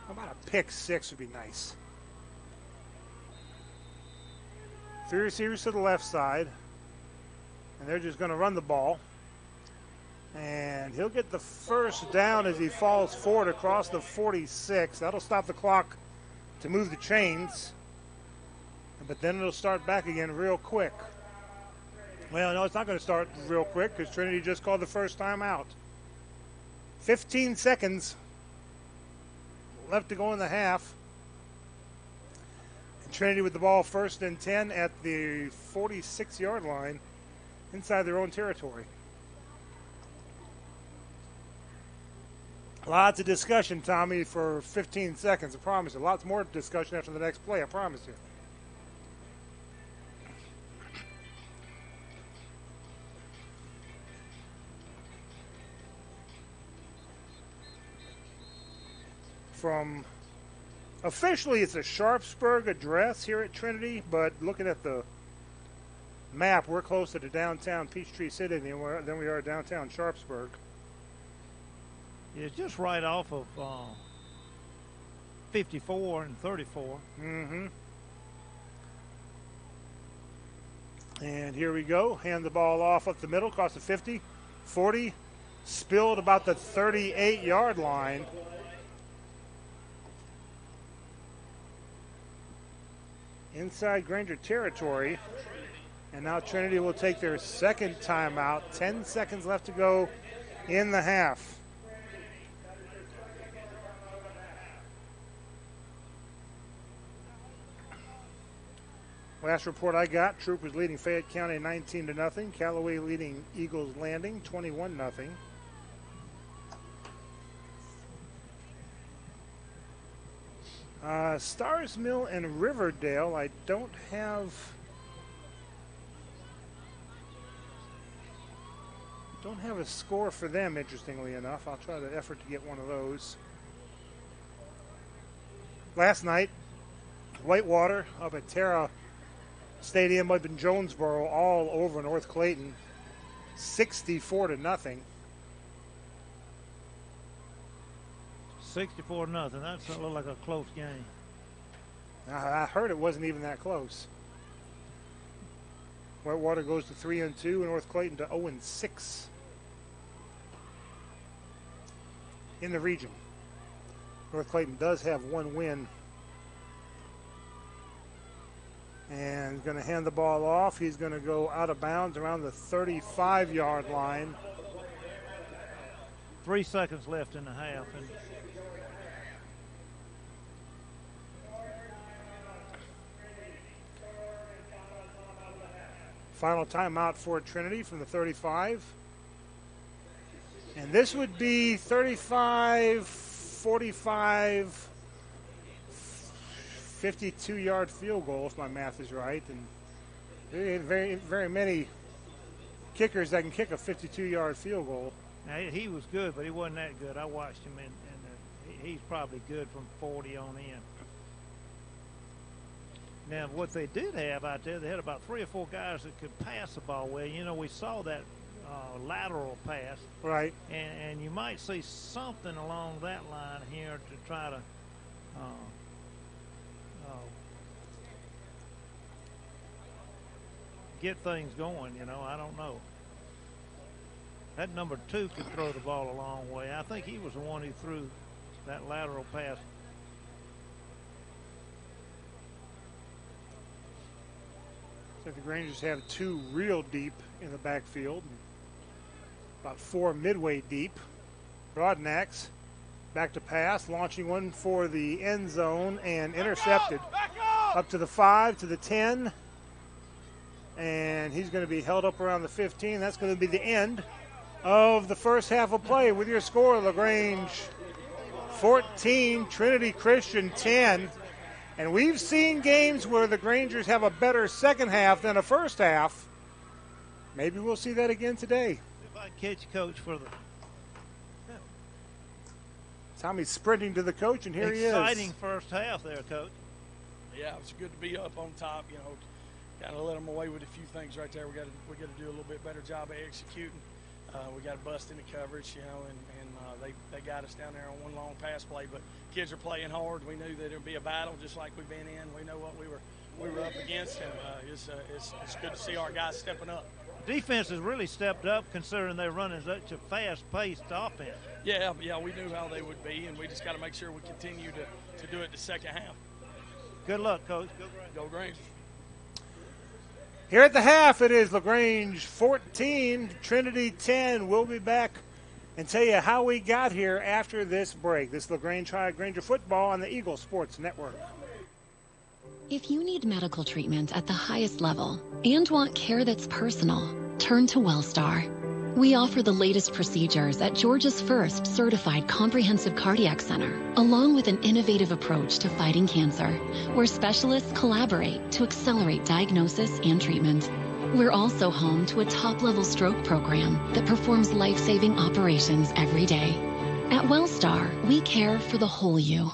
How about a pick 6 would be nice. 3 receivers to the left side. And they're just going to run the ball. And he'll get the first down as he falls forward across the 46. That'll stop the clock to move the chains. But then it'll start back again real quick. Well, no, it's not going to start real quick because Trinity just called the first time out. 15 seconds left to go in the half. And Trinity with the ball 1st and 10 at the 46-yard line inside their own territory. Lots of discussion, Tommy, for 15 seconds, I promise you. Lots more discussion after the next play, I promise you. From officially, it's a Sharpsburg address here at Trinity, but looking at the map, we're closer to downtown Peachtree City than we are downtown Sharpsburg. It's just right off of 54 and 34. Mm-hmm. And here we go. Hand the ball off up the middle, across the 50, 40, spilled about the 38-yard line. Inside Granger territory. And now Trinity will take their second timeout. 10 seconds left to go in the half. Last report I got, Troopers leading Fayette County 19-0. Callaway leading Eagles Landing 21-0. Stars Mill and Riverdale, I don't have a score for them, interestingly enough. I'll try the effort to get one of those. Last night, Whitewater up at Terra Stadium up in Jonesboro, all over North Clayton, 64-0. 64-0. That's a little like a close game. I heard it wasn't even that close. Whitewater goes to 3-2, and North Clayton to 0-6 in the region. North Clayton does have one win. And going to hand the ball off. He's going to go out of bounds around the 35-yard line. 3 seconds left in the half. And final timeout for Trinity from the 35. And this would be 35, 45, 52-yard field goal, if my math is right. And there ain't very many kickers that can kick a 52-yard field goal. Now, he was good, but he wasn't that good. I watched him, and he's probably good from 40 on in. Now, what they did have out there, they had about 3 or 4 guys that could pass the ball well. You know, we saw that lateral pass. Right. And you might see something along that line here to try to get things going, you know. I don't know. That number 2 could throw the ball a long way. I think he was the one who threw that lateral pass. So the Rangers have 2 real deep in the backfield, about 4 midway deep. Broadnax back to pass, launching one for the end zone and intercepted. Up to the 5, to the 10, and he's going to be held up around the 15. That's going to be the end of the first half of play. With your score, LaGrange 14, Trinity Christian 10. And we've seen games where the Grangers have a better second half than a first half. Maybe we'll see that again today. If I catch Coach for the Tommy's sprinting to the coach, and here he is. Exciting first half there, Coach. Yeah, it's good to be up on top. You know, kind of let them away with a few things right there. We got to do a little bit better job of executing. We got to bust into coverage, you know, and they got us down there on one long pass play. But kids are playing hard. We knew that it would be a battle, just like we've been in. We know what we were up against, and it's good to see our guys stepping up. Defense has really stepped up, considering they're running such a fast-paced offense. Yeah, we knew how they would be, and we just got to make sure we continue to do it the second half. Good luck, Coach. Go Grange. Here at the half, it is LaGrange 14, Trinity 10. We'll be back and tell you how we got here after this break. This is LaGrange High Granger football on the Eagle Sports Network. If you need medical treatment at the highest level and want care that's personal, turn to WellStar. We offer the latest procedures at Georgia's first certified comprehensive cardiac center, along with an innovative approach to fighting cancer, where specialists collaborate to accelerate diagnosis and treatment. We're also home to a top-level stroke program that performs life-saving operations every day. At WellStar, we care for the whole you.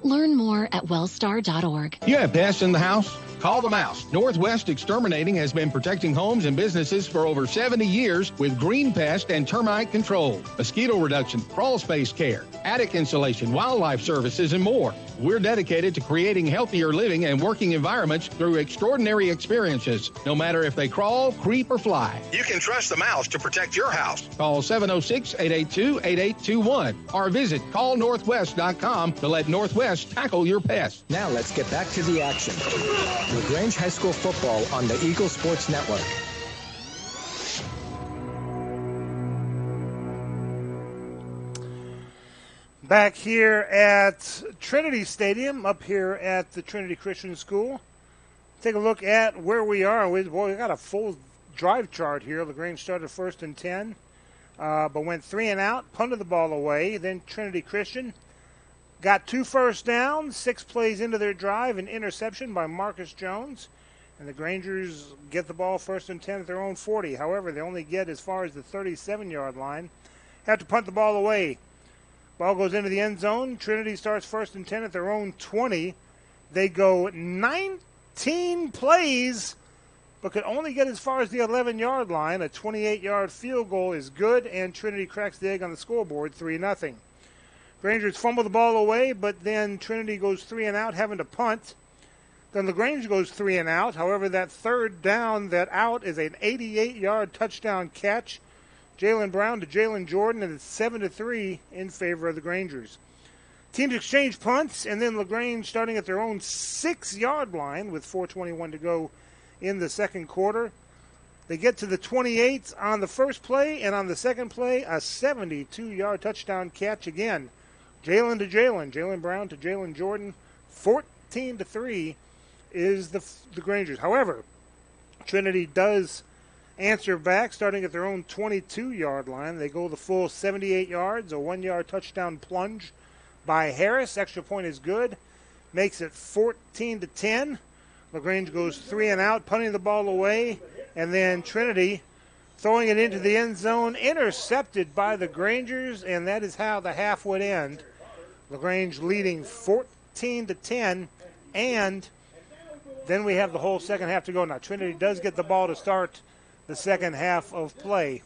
Learn more at wellstar.org. You have pests in the house? Call the Mouse. Northwest Exterminating has been protecting homes and businesses for over 70 years with green pest and termite control, mosquito reduction, crawl space care, attic insulation, wildlife services, and more. We're dedicated to creating healthier living and working environments through extraordinary experiences, no matter if they crawl, creep, or fly. You can trust the Mouse to protect your house. Call 706-882-8821 or visit callnorthwest.com to let Northwest tackle your pests. Now let's get back to the action. LaGrange High School football on the Eagle Sports Network. Back here at Trinity Stadium, up here at the Trinity Christian School. Take a look at where we are. We got a full drive chart here. LaGrange started first and 10, but went 3 and out, punted the ball away. Then Trinity Christian got 2 first downs, 6 plays into their drive, an interception by Marcus Jones. And the Grangers get the ball first and 10 at their own 40. However, they only get as far as the 37-yard line. Have to punt the ball away. Ball goes into the end zone. Trinity starts first and 10 at their own 20. They go 19 plays, but could only get as far as the 11-yard line. A 28-yard field goal is good, and Trinity cracks the egg on the scoreboard, 3-0. Grangers fumble the ball away, but then Trinity goes 3 and out, having to punt. Then LaGrange goes 3 and out. However, that third down, that out, is an 88-yard touchdown catch. Jalen Brown to Jalen Jordan, and it's 7-3 in favor of the Grangers. Teams exchange punts, and then LaGrange starting at their own 6-yard line with 4:21 to go in the second quarter. They get to the 28 on the first play, and on the second play, a 72-yard touchdown catch again. Jalen to Jalen, Jalen Brown to Jalen Jordan, 14-3 is the Grangers. However, Trinity does answer back, starting at their own 22-yard line. They go the full 78 yards, a 1-yard touchdown plunge by Harris. Extra point is good. Makes it 14-10. LaGrange goes 3 and out, punting the ball away, and then Trinity throwing it into the end zone, intercepted by the Grangers, and that is how the half would end. LaGrange leading 14-10, and then we have the whole second half to go. Now, Trinity does get the ball to start the second half of play.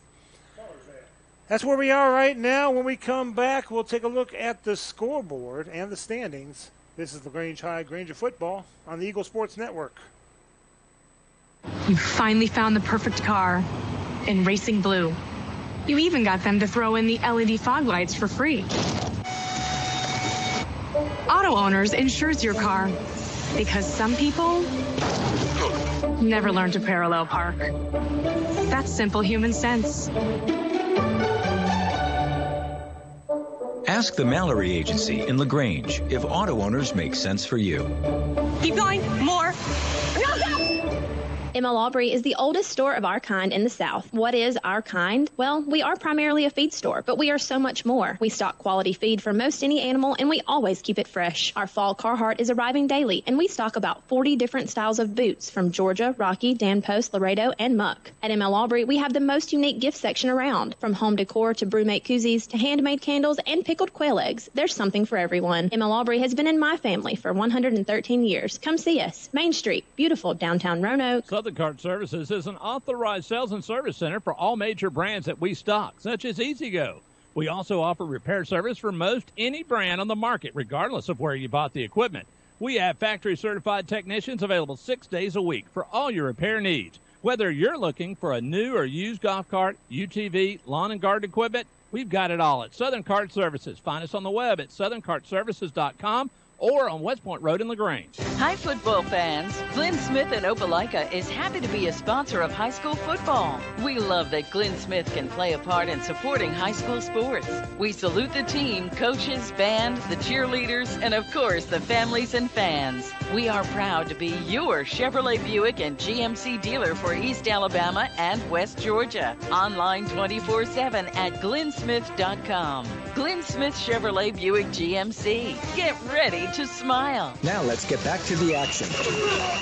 That's where we are right now. When we come back, we'll take a look at the scoreboard and the standings. This is LaGrange High Granger football on the Eagle Sports Network. You finally found the perfect car in racing blue. You even got them to throw in the LED fog lights for free. Auto Owners insures your car because some people never learn to parallel park. That's simple human sense. Ask the Mallory Agency in LaGrange if auto owners make sense for you. Keep going. More. Emma Aubrey is the oldest store of our kind in the South. What is our kind? Well, we are primarily a feed store, but we are so much more. We stock quality feed for most any animal, and we always keep it fresh. Our fall Carhartt is arriving daily, and we stock about 40 different styles of boots from Georgia, Rocky, Dan Post, Laredo, and Muck. At ML Aubrey, we have the most unique gift section around. From home decor to brewmate koozies to handmade candles and pickled quail eggs, there's something for everyone. ML Aubrey has been in my family for 113 years. Come see us. Main Street, beautiful downtown Roanoke. Southern Cart Services is an authorized sales and service center for all major brands that we stock, such as EasyGo. We also offer repair service for most any brand on the market, regardless of where you bought the equipment. We have factory-certified technicians available 6 days a week for all your repair needs. Whether you're looking for a new or used golf cart, UTV, lawn and garden equipment, we've got it all at Southern Cart Services. Find us on the web at southerncartservices.com or on West Point Road in LaGrange. Hi, football fans. Glenn Smith in Opelika is happy to be a sponsor of high school football. We love that Glenn Smith can play a part in supporting high school sports. We salute the team, coaches, band, the cheerleaders, and of course, the families and fans. We are proud to be your Chevrolet Buick and GMC dealer for East Alabama and West Georgia. Online 24/7 at glennsmith.com. Glenn Smith Chevrolet Buick GMC. Get ready to smile. Now let's get back to the action.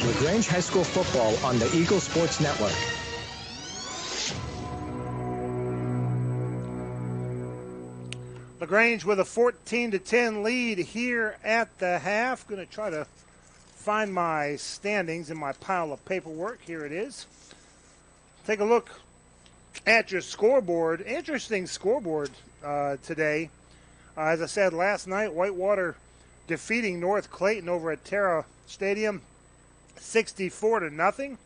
LaGrange High School football on the Eagle Sports Network. LaGrange with a 14-10 lead here at the half. Going to try to find my standings in my pile of paperwork. Here it is. Take a look at your scoreboard. Interesting scoreboard today. As I said last night, Whitewater defeating North Clayton over at Terra Stadium 64-0.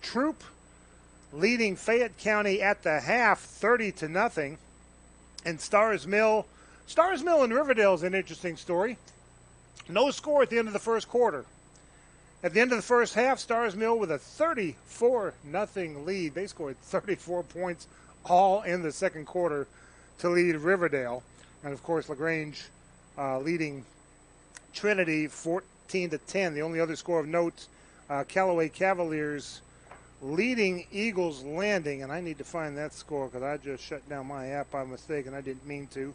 Troop leading Fayette County at the half 30-0. And Stars Mill in Riverdale is an interesting story. No score at the end of the first quarter. At the end of the first half, Stars Mill with a 34-0 lead. They scored 34 points all in the second quarter to lead Riverdale. And, of course, LaGrange leading Trinity 14-10. The only other score of note, Callaway Cavaliers leading Eagles Landing, and I need to find that score because I just shut down my app by mistake, and I didn't mean to.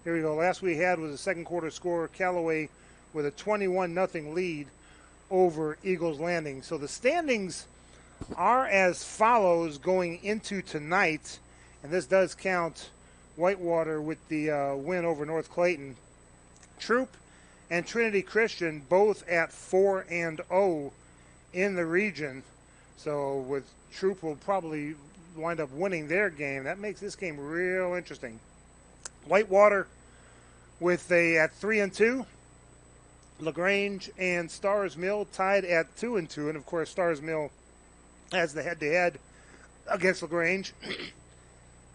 Here we go. Last we had was a second quarter score, Callaway with a 21-0 lead over Eagles Landing. So the standings are as follows going into tonight, and this does count Whitewater with the win over North Clayton. Troop and Trinity Christian both at 4-0 in the region. So with Troop will probably wind up winning their game. That makes this game real interesting. Whitewater with at 3-2. LaGrange and Stars Mill tied at 2-2, and of course Stars Mill has the head-to-head against LaGrange.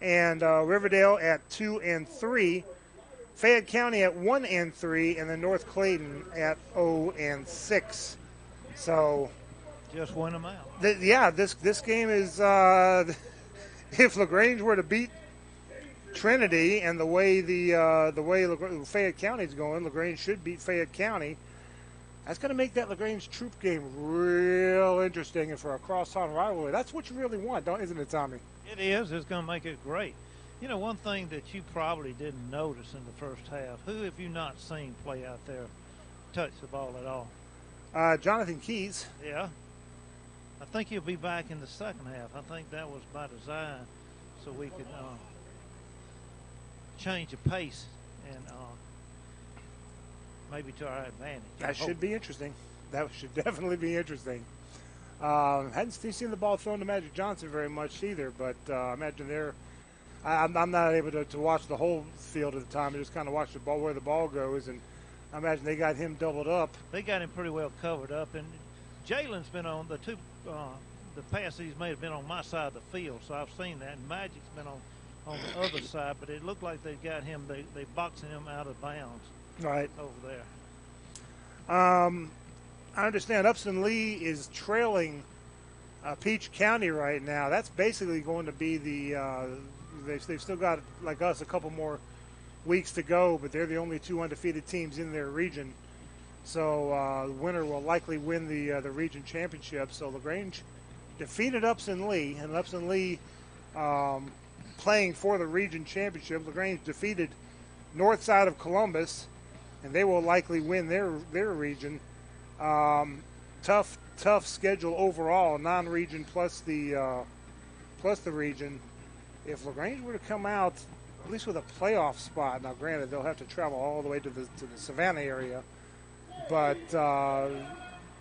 And Riverdale at 2-3. Fayette County at 1-3, and then North Clayton at 0-6. So just win them out. This game is if LaGrange were to beat Trinity and the way Fayette County is going, LaGrange should beat Fayette County. That's going to make that LaGrange Troop game real interesting and for a crosstown rivalry. That's what you really want, isn't it, Tommy? It is. It's going to make it great. You know, one thing that you probably didn't notice in the first half, who have you not seen play out there touch the ball at all? Jonathan Keys. Yeah. I think he'll be back in the second half. I think that was by design so we could change the pace and maybe to our advantage. That should be interesting. That should definitely be interesting. Hadn't seen the ball thrown to Magic Johnson very much either, but I imagine I'm not able to watch the whole field at the time. I just kind of watch the ball where the ball goes, and I imagine they got him doubled up. They got him pretty well covered up, and Jalen's been on the pass he's made have been on my side of the field, so I've seen that. And Magic's been on the other side, but it looked like they got him. They boxing him out of bounds. Right over there. I understand Upson Lee is trailing Peach County right now. That's basically going to be they've still got, like us, a couple more weeks to go, but they're the only two undefeated teams in their region. So the winner will likely win the region championship. So LaGrange defeated Upson Lee, and Upson Lee playing for the region championship. LaGrange defeated north side of Columbus, and they will likely win their region. Tough schedule overall, non-region plus the region. If LaGrange were to come out at least with a playoff spot, now granted they'll have to travel all the way to the Savannah area, but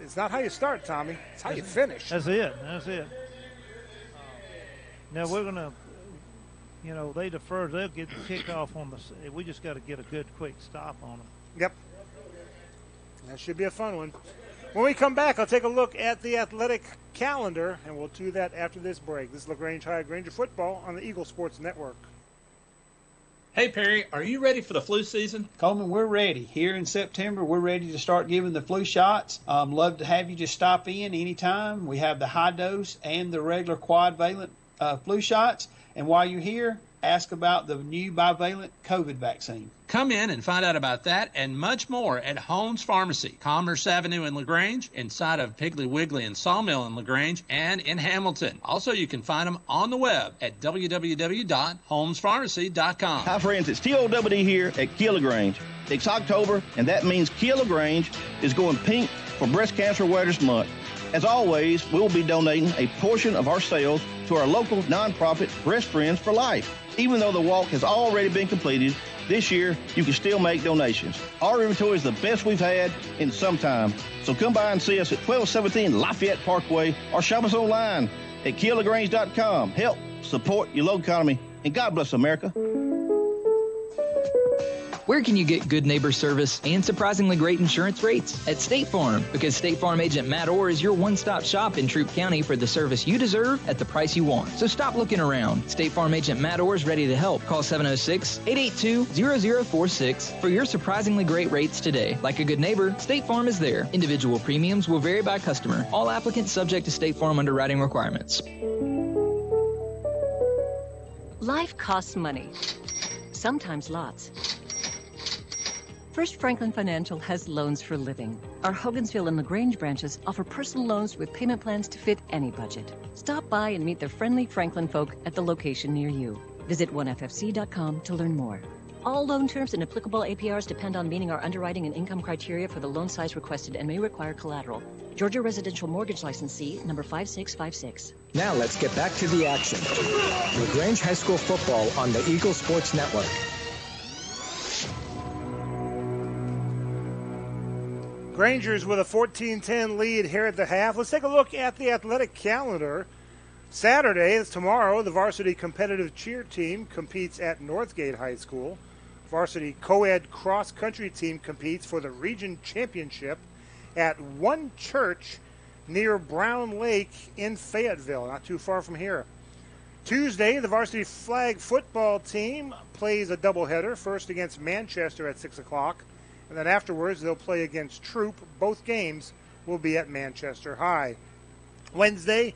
it's not how you start, Tommy. It's how you finish. That's it. Now we're gonna, they defer. They'll get the kickoff on the. We just got to get a good quick stop on them. Yep. That should be a fun one. When we come back, I'll take a look at the athletic calendar, and we'll do that after this break. This is LaGrange High Granger football on the Eagle Sports Network. Hey, Perry, are you ready for the flu season? Coleman, we're ready. Here in September, we're ready to start giving the flu shots. Love to have you just stop in anytime. We have the high dose and the regular quadvalent flu shots. And while you're here, ask about the new bivalent COVID vaccine. Come in and find out about that and much more at Holmes Pharmacy, Commerce Avenue in LaGrange, inside of Piggly Wiggly and Sawmill in LaGrange, and in Hamilton. Also, you can find them on the web at www.holmespharmacy.com. Hi, friends. It's TOWD here at Kia LaGrange. It's October, and that means Kia LaGrange is going pink for Breast Cancer Awareness Month. As always, we'll be donating a portion of our sales to our local nonprofit Breast Friends for Life. Even though the walk has already been completed, this year you can still make donations. Our inventory is the best we've had in some time. So come by and see us at 1217 Lafayette Parkway or shop us online at KiaLaGrange.com. Help support your local economy, and God bless America. Where can you get good neighbor service and surprisingly great insurance rates? At State Farm, because State Farm agent Matt Orr is your one-stop shop in Troup County for the service you deserve at the price you want. So stop looking around. State Farm agent Matt Orr is ready to help. Call 706-882-0046 for your surprisingly great rates today. Like a good neighbor, State Farm is there. Individual premiums will vary by customer. All applicants subject to State Farm underwriting requirements. Life costs money. Sometimes lots. First Franklin Financial has loans for living. Our Hogansville and LaGrange branches offer personal loans with payment plans to fit any budget. Stop by and meet the friendly Franklin folk at the location near you. Visit 1ffc.com to learn more. All loan terms and applicable APRs depend on meeting our underwriting and income criteria for the loan size requested and may require collateral. Georgia Residential Mortgage Licensee number 5656. Now let's get back to the action. LaGrange High School football on the Eagle Sports Network. Grangers with a 14-10 lead here at the half. Let's take a look at the athletic calendar. Saturday, it's tomorrow, the varsity competitive cheer team competes at Northgate High School. Varsity co-ed cross-country team competes for the region championship at One Church near Brown Lake in Fayetteville, not too far from here. Tuesday, the varsity flag football team plays a doubleheader, first against Manchester at 6 o'clock, and then afterwards they'll play against Troop. Both games will be at Manchester High. Wednesday,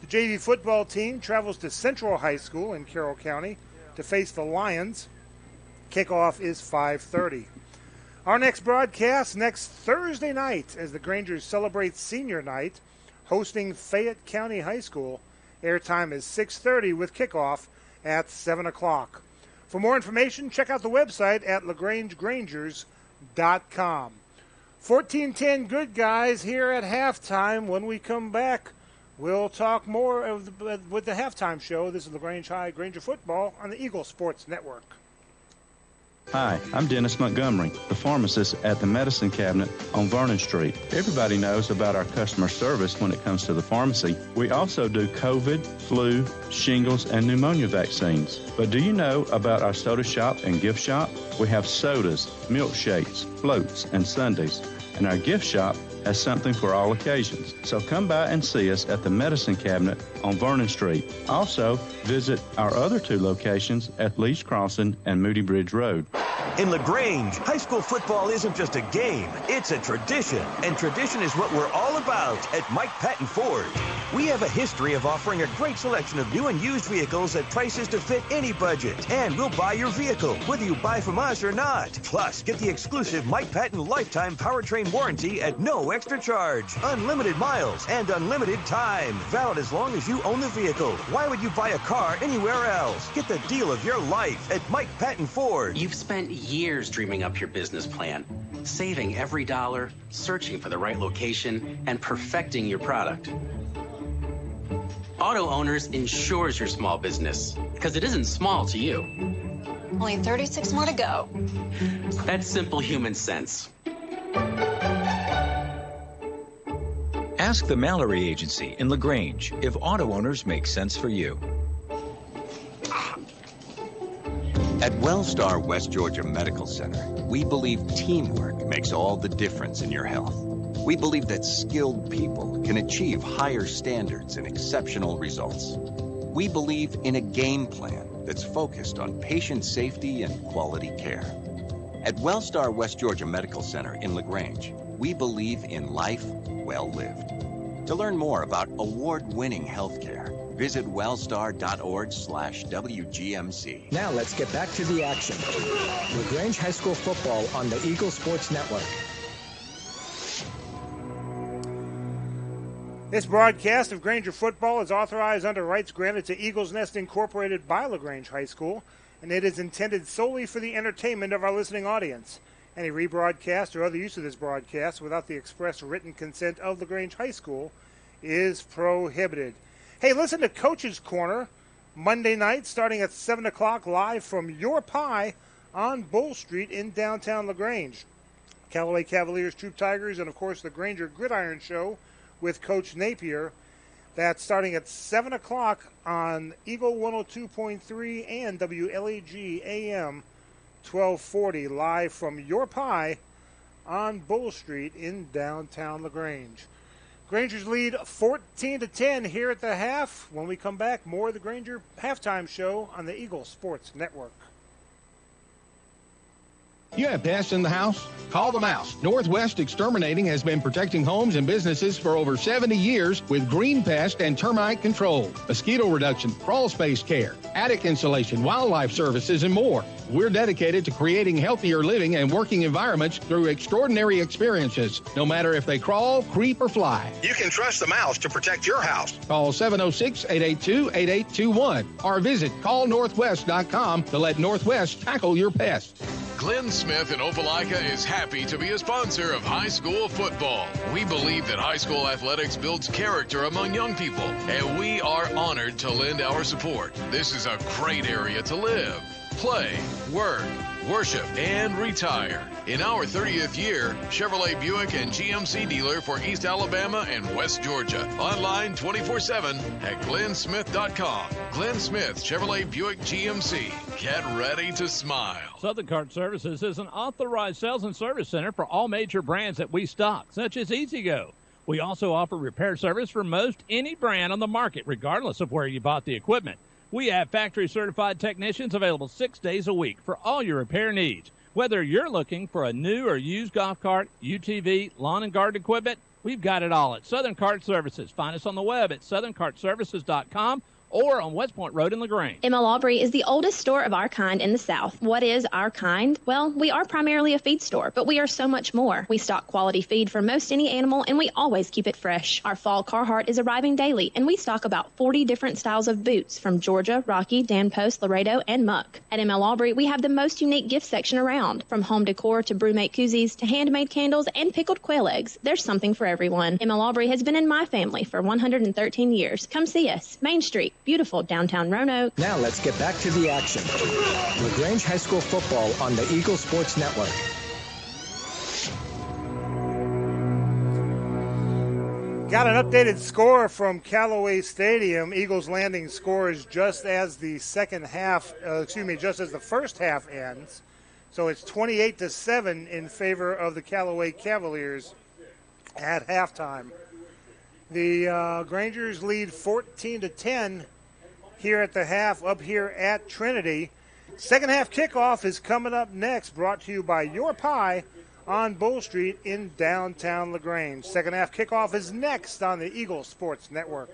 the JV football team travels to Central High School in Carroll County to face the Lions. Kickoff is 5:30. Our next broadcast next Thursday night as the Grangers celebrate senior night, hosting Fayette County High School. Airtime is 6:30 with kickoff at 7 o'clock. For more information, check out the website at LaGrangeGrangers.com. 14-10 good guys here at halftime. When we come back, we'll talk more with the halftime show. This is LaGrange High Granger football on the Eagle Sports Network. Hi, I'm Dennis Montgomery, the pharmacist at the Medicine Cabinet on Vernon Street. Everybody knows about our customer service when it comes to the pharmacy. We also do COVID, flu, shingles, and pneumonia vaccines. But do you know about our soda shop and gift shop? We have sodas, milkshakes, floats, and sundaes. And our gift shop has something for all occasions. So come by and see us at the Medicine Cabinet on Vernon Street. Also, visit our other two locations at Leach Crossing and Moody Bridge Road. In LaGrange, high school football isn't just a game, it's a tradition. And tradition is what we're all about at Mike Patton Ford. We have a history of offering a great selection of new and used vehicles at prices to fit any budget. And we'll buy your vehicle, whether you buy from us or not. Plus, get the exclusive Mike Patton lifetime powertrain warranty at no extra charge. Unlimited miles and unlimited time. Valid as long as you own the vehicle. Why would you buy a car anywhere else? Get the deal of your life at Mike Patton Ford. You've spent years dreaming up your business plan, saving every dollar, searching for the right location, and perfecting your product. Auto Owners insures your small business because it isn't small to you. Only 36 more to go. That's simple human sense. Ask the Mallory Agency in LaGrange if auto owners make sense for you. At Wellstar West Georgia Medical Center, we believe teamwork makes all the difference in your health. We believe that skilled people can achieve higher standards and exceptional results. We believe in a game plan that's focused on patient safety and quality care. At Wellstar West Georgia Medical Center in LaGrange, we believe in life well lived. To learn more about award-winning healthcare, visit wellstar.org/WGMC. Now let's get back to the action. LaGrange High School football on the Eagle Sports Network. This broadcast of Granger football is authorized under rights granted to Eagles Nest Incorporated by LaGrange High School, and it is intended solely for the entertainment of our listening audience. Any rebroadcast or other use of this broadcast without the express written consent of LaGrange High School is prohibited. Hey, listen to Coach's Corner Monday night starting at 7 o'clock live from Your Pie on Bull Street in downtown LaGrange. Callaway Cavaliers, Troop Tigers, and, of course, the Granger Gridiron Show with Coach Napier. That's starting at 7 o'clock on Eagle 102.3 and WLAG AM 1240 live from Your Pie on Bull Street in downtown LaGrange. Granger's lead 14-10 here at the half. When we come back, more of the Granger halftime show on the Eagle Sports Network. You have pests in the house? Call the Mouse. Northwest Exterminating has been protecting homes and businesses for over 70 years with green pest and termite control, mosquito reduction, crawl space care, attic insulation, wildlife services, and more. We're dedicated to creating healthier living and working environments through extraordinary experiences, no matter if they crawl, creep, or fly. You can trust the Mouse to protect your house. Call 706-882-8821 or visit callnorthwest.com to let Northwest tackle your pests. Glenn Smith in Opelika is happy to be a sponsor of high school football. We believe that high school athletics builds character among young people, and we are honored to lend our support. This is a great area to live, play, work, worship, and retire. In our 30th year, Chevrolet Buick and GMC dealer for East Alabama and West Georgia. Online 24/7 at glennsmith.com. Glenn Smith Chevrolet Buick GMC. Get ready to smile. Southern Cart Services is an authorized sales and service center for all major brands that we stock, such as E-Z-Go. We also offer repair service for most any brand on the market, regardless of where you bought the equipment. We have factory-certified technicians available 6 days a week for all your repair needs. Whether you're looking for a new or used golf cart, UTV, lawn and garden equipment, we've got it all at Southern Cart Services. Find us on the web at southerncartservices.com or on West Point Road in LaGrange. M.L. Aubrey is the oldest store of our kind in the South. What is our kind? Well, we are primarily a feed store, but we are so much more. We stock quality feed for most any animal, and we always keep it fresh. Our fall Carhartt is arriving daily, and we stock about 40 different styles of boots from Georgia, Rocky, Dan Post, Laredo, and Muck. At M.L. Aubrey, we have the most unique gift section around. From home decor to brewmate koozies to handmade candles and pickled quail eggs, there's something for everyone. M.L. Aubrey has been in my family for 113 years. Come see us. Main Street, beautiful downtown Roanoke. Now let's get back to the action. LaGrange High School football on the Eagle Sports Network. Got an updated score from Callaway Stadium. Eagles Landing scores just as the just as the first half ends. So it's 28-7 in favor of the Callaway Cavaliers at halftime. The Grangers lead 14-10 here at the half up here at Trinity. Second half kickoff is coming up next, brought to you by Your Pie on Bull Street in downtown LaGrange. Second half kickoff is next on the Eagle Sports Network.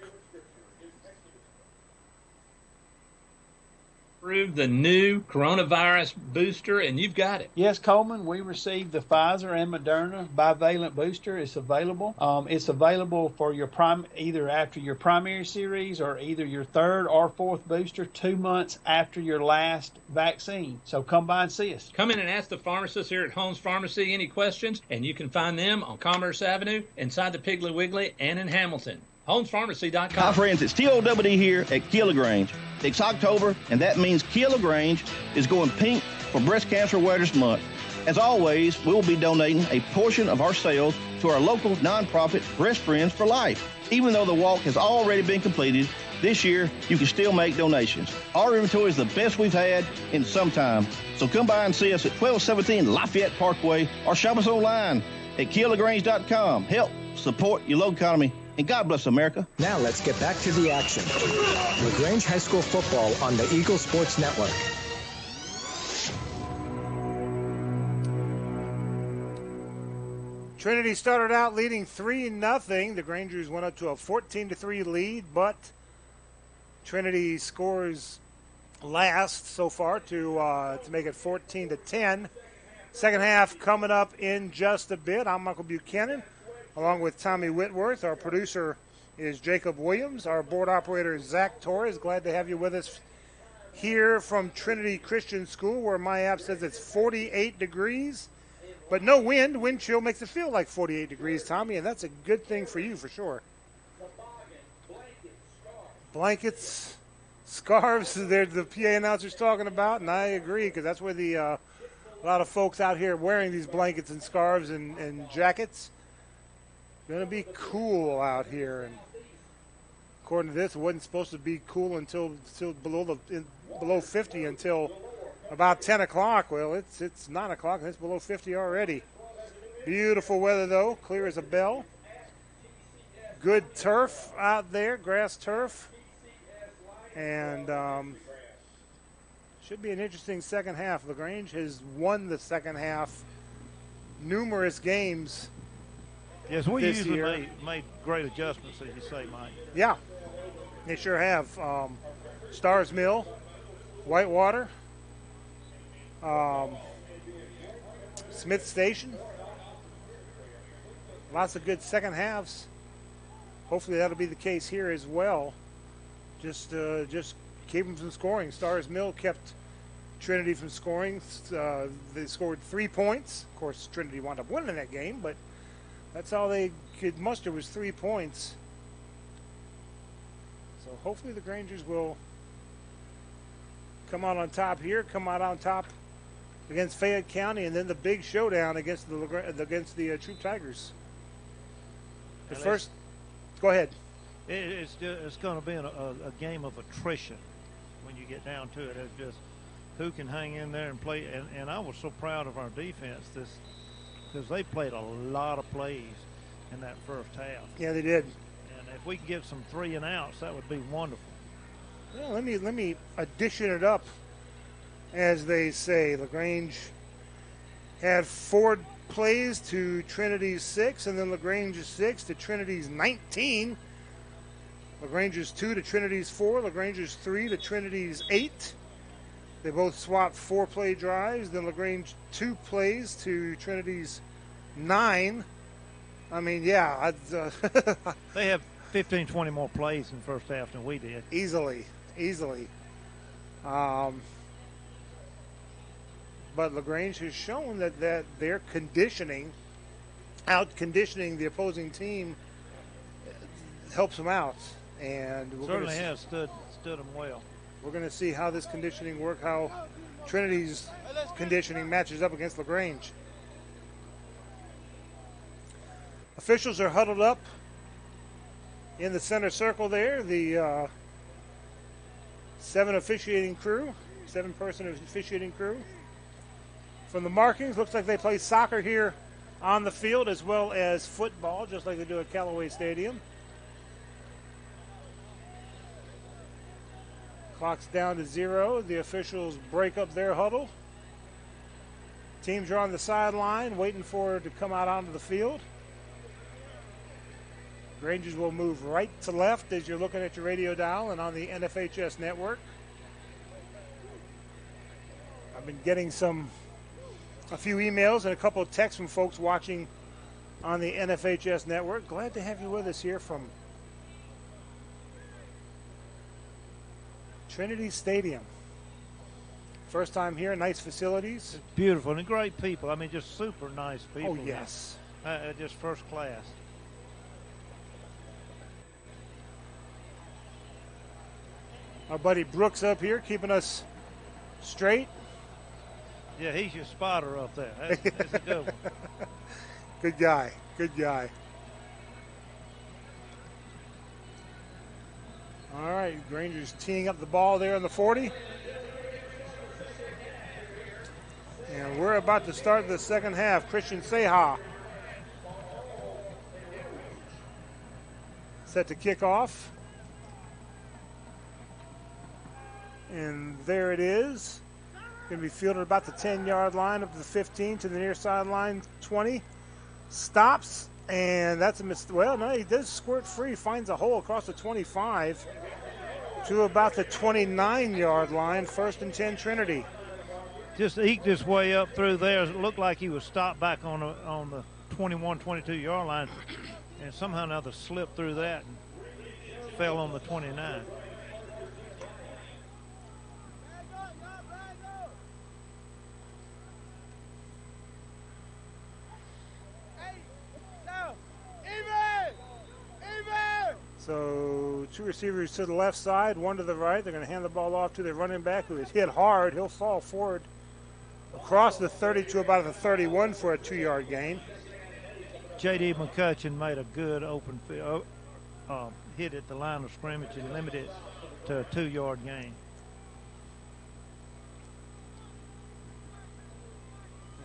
Approved the new coronavirus booster, and you've got it. Yes, Coleman, we received the Pfizer and Moderna bivalent booster. It's available. It's available for your either after your primary series or either your third or fourth booster 2 months after your last vaccine. So come by and see us. Come in and ask the pharmacist here at Holmes Pharmacy any questions, and you can find them on Commerce Avenue, inside the Piggly Wiggly, and in Hamilton. HolmesPharmacy.com. Hi, friends. It's TOWD here at LaGrange. It's October, and that means LaGrange is going pink for Breast Cancer Awareness Month. As always, we will be donating a portion of our sales to our local nonprofit Breast Friends for Life. Even though the walk has already been completed, this year you can still make donations. Our inventory is the best we've had in some time. So come by and see us at 1217 Lafayette Parkway or shop us online at KeelLaGrange.com. Help support your local economy. And God bless America. Now let's get back to the action. LaGrange High School football on the Eagle Sports Network. Trinity started out leading 3-0. The Grangers went up to a 14-3 lead, but Trinity scores last so far to make it 14-10. Second half coming up in just a bit. I'm Michael Buchanan, along with Tommy Whitworth. Our producer is Jacob Williams. Our board operator is Zach Torres. Glad to have you with us here from Trinity Christian School, where my app says it's 48 degrees, but no wind. Wind chill makes it feel like 48 degrees, Tommy, and that's a good thing for you for sure. Blankets, scarves, they're the PA announcer's talking about, and I agree, because that's where a lot of folks out here wearing these blankets and scarves and jackets. Going to be cool out here, and according to this, it wasn't supposed to be cool until below 50 until about 10 o'clock. Well, it's 9 o'clock, and it's below 50 already. Beautiful weather, though, clear as a bell. Good turf out there, grass turf, and Should be an interesting second half. LaGrange has won the second half numerous games. Yes, we this usually year. made great adjustments, as you say, Mike. Yeah, they sure have. Stars Mill, Whitewater, Smith Station. Lots of good second halves. Hopefully that'll be the case here as well. Just keep them from scoring. Stars Mill kept Trinity from scoring. They scored 3 points. Of course, Trinity wound up winning that game, but that's all they could muster was 3 points. So hopefully the Grangers will come out on top here, come out on top against Fayette County, and then the big showdown against the Troop Tigers. The first, go ahead. It's going to be a game of attrition when you get down to it. It's just who can hang in there and play. And I was so proud of our defense because they played a lot of plays in that first half. Yeah, they did. And if we can get some 3 and outs, that would be wonderful. Well, let me addition it up, as they say. LaGrange had 4 plays to Trinity's 6, and then LaGrange's 6 to Trinity's 19. LaGrange's 2 to Trinity's 4. LaGrange's 3 to Trinity's 8. They both swapped 4-play drives. Then LaGrange 2 plays to Trinity's 9. I mean, yeah. They have 15, 20 more plays in the first half than we did. Easily. But LaGrange has shown that their out-conditioning the opposing team helps them out. And Certainly has stood them well. We're going to see how this conditioning works, how Trinity's conditioning matches up against LaGrange. Officials are huddled up in the center circle there. The 7-person officiating crew. From the markings, looks like they play soccer here on the field as well as football, just like they do at Callaway Stadium. Clock's down to 0. The officials break up their huddle. Teams are on the sideline waiting for it to come out onto the field. Rangers will move right to left as you're looking at your radio dial and on the NFHS network. I've been getting a few emails and a couple of texts from folks watching on the NFHS network. Glad to have you with us here from Trinity Stadium. First time here, nice facilities. It's beautiful and great people. I mean, just super nice people. Oh, yes. Just first class. Our buddy Brooks up here keeping us straight. Yeah, he's your spotter up there. That's a good one. Good guy. All right, Rangers teeing up the ball there on the 40. And we're about to start the second half. Christian Seha set to kick off. And there it is. Going to be fielded about the 10-yard line up to the 15 to the near sideline 20. Stops, and that's a mistake. Well, no, he does squirt free. Finds a hole across the 25 to about the 29-yard line. 1st and 10 Trinity. Just eked his way up through there. It looked like he was stopped back on the 21, 22-yard line, and somehow or another slipped through that and fell on the 29. So 2 receivers to the left side, 1 to the right. They're going to hand the ball off to their running back, who is hit hard. He'll fall forward across the 30 to about the 31 for a 2-yard gain. J.D. McCutcheon made a good open hit at the line of scrimmage and limited it to a 2-yard gain.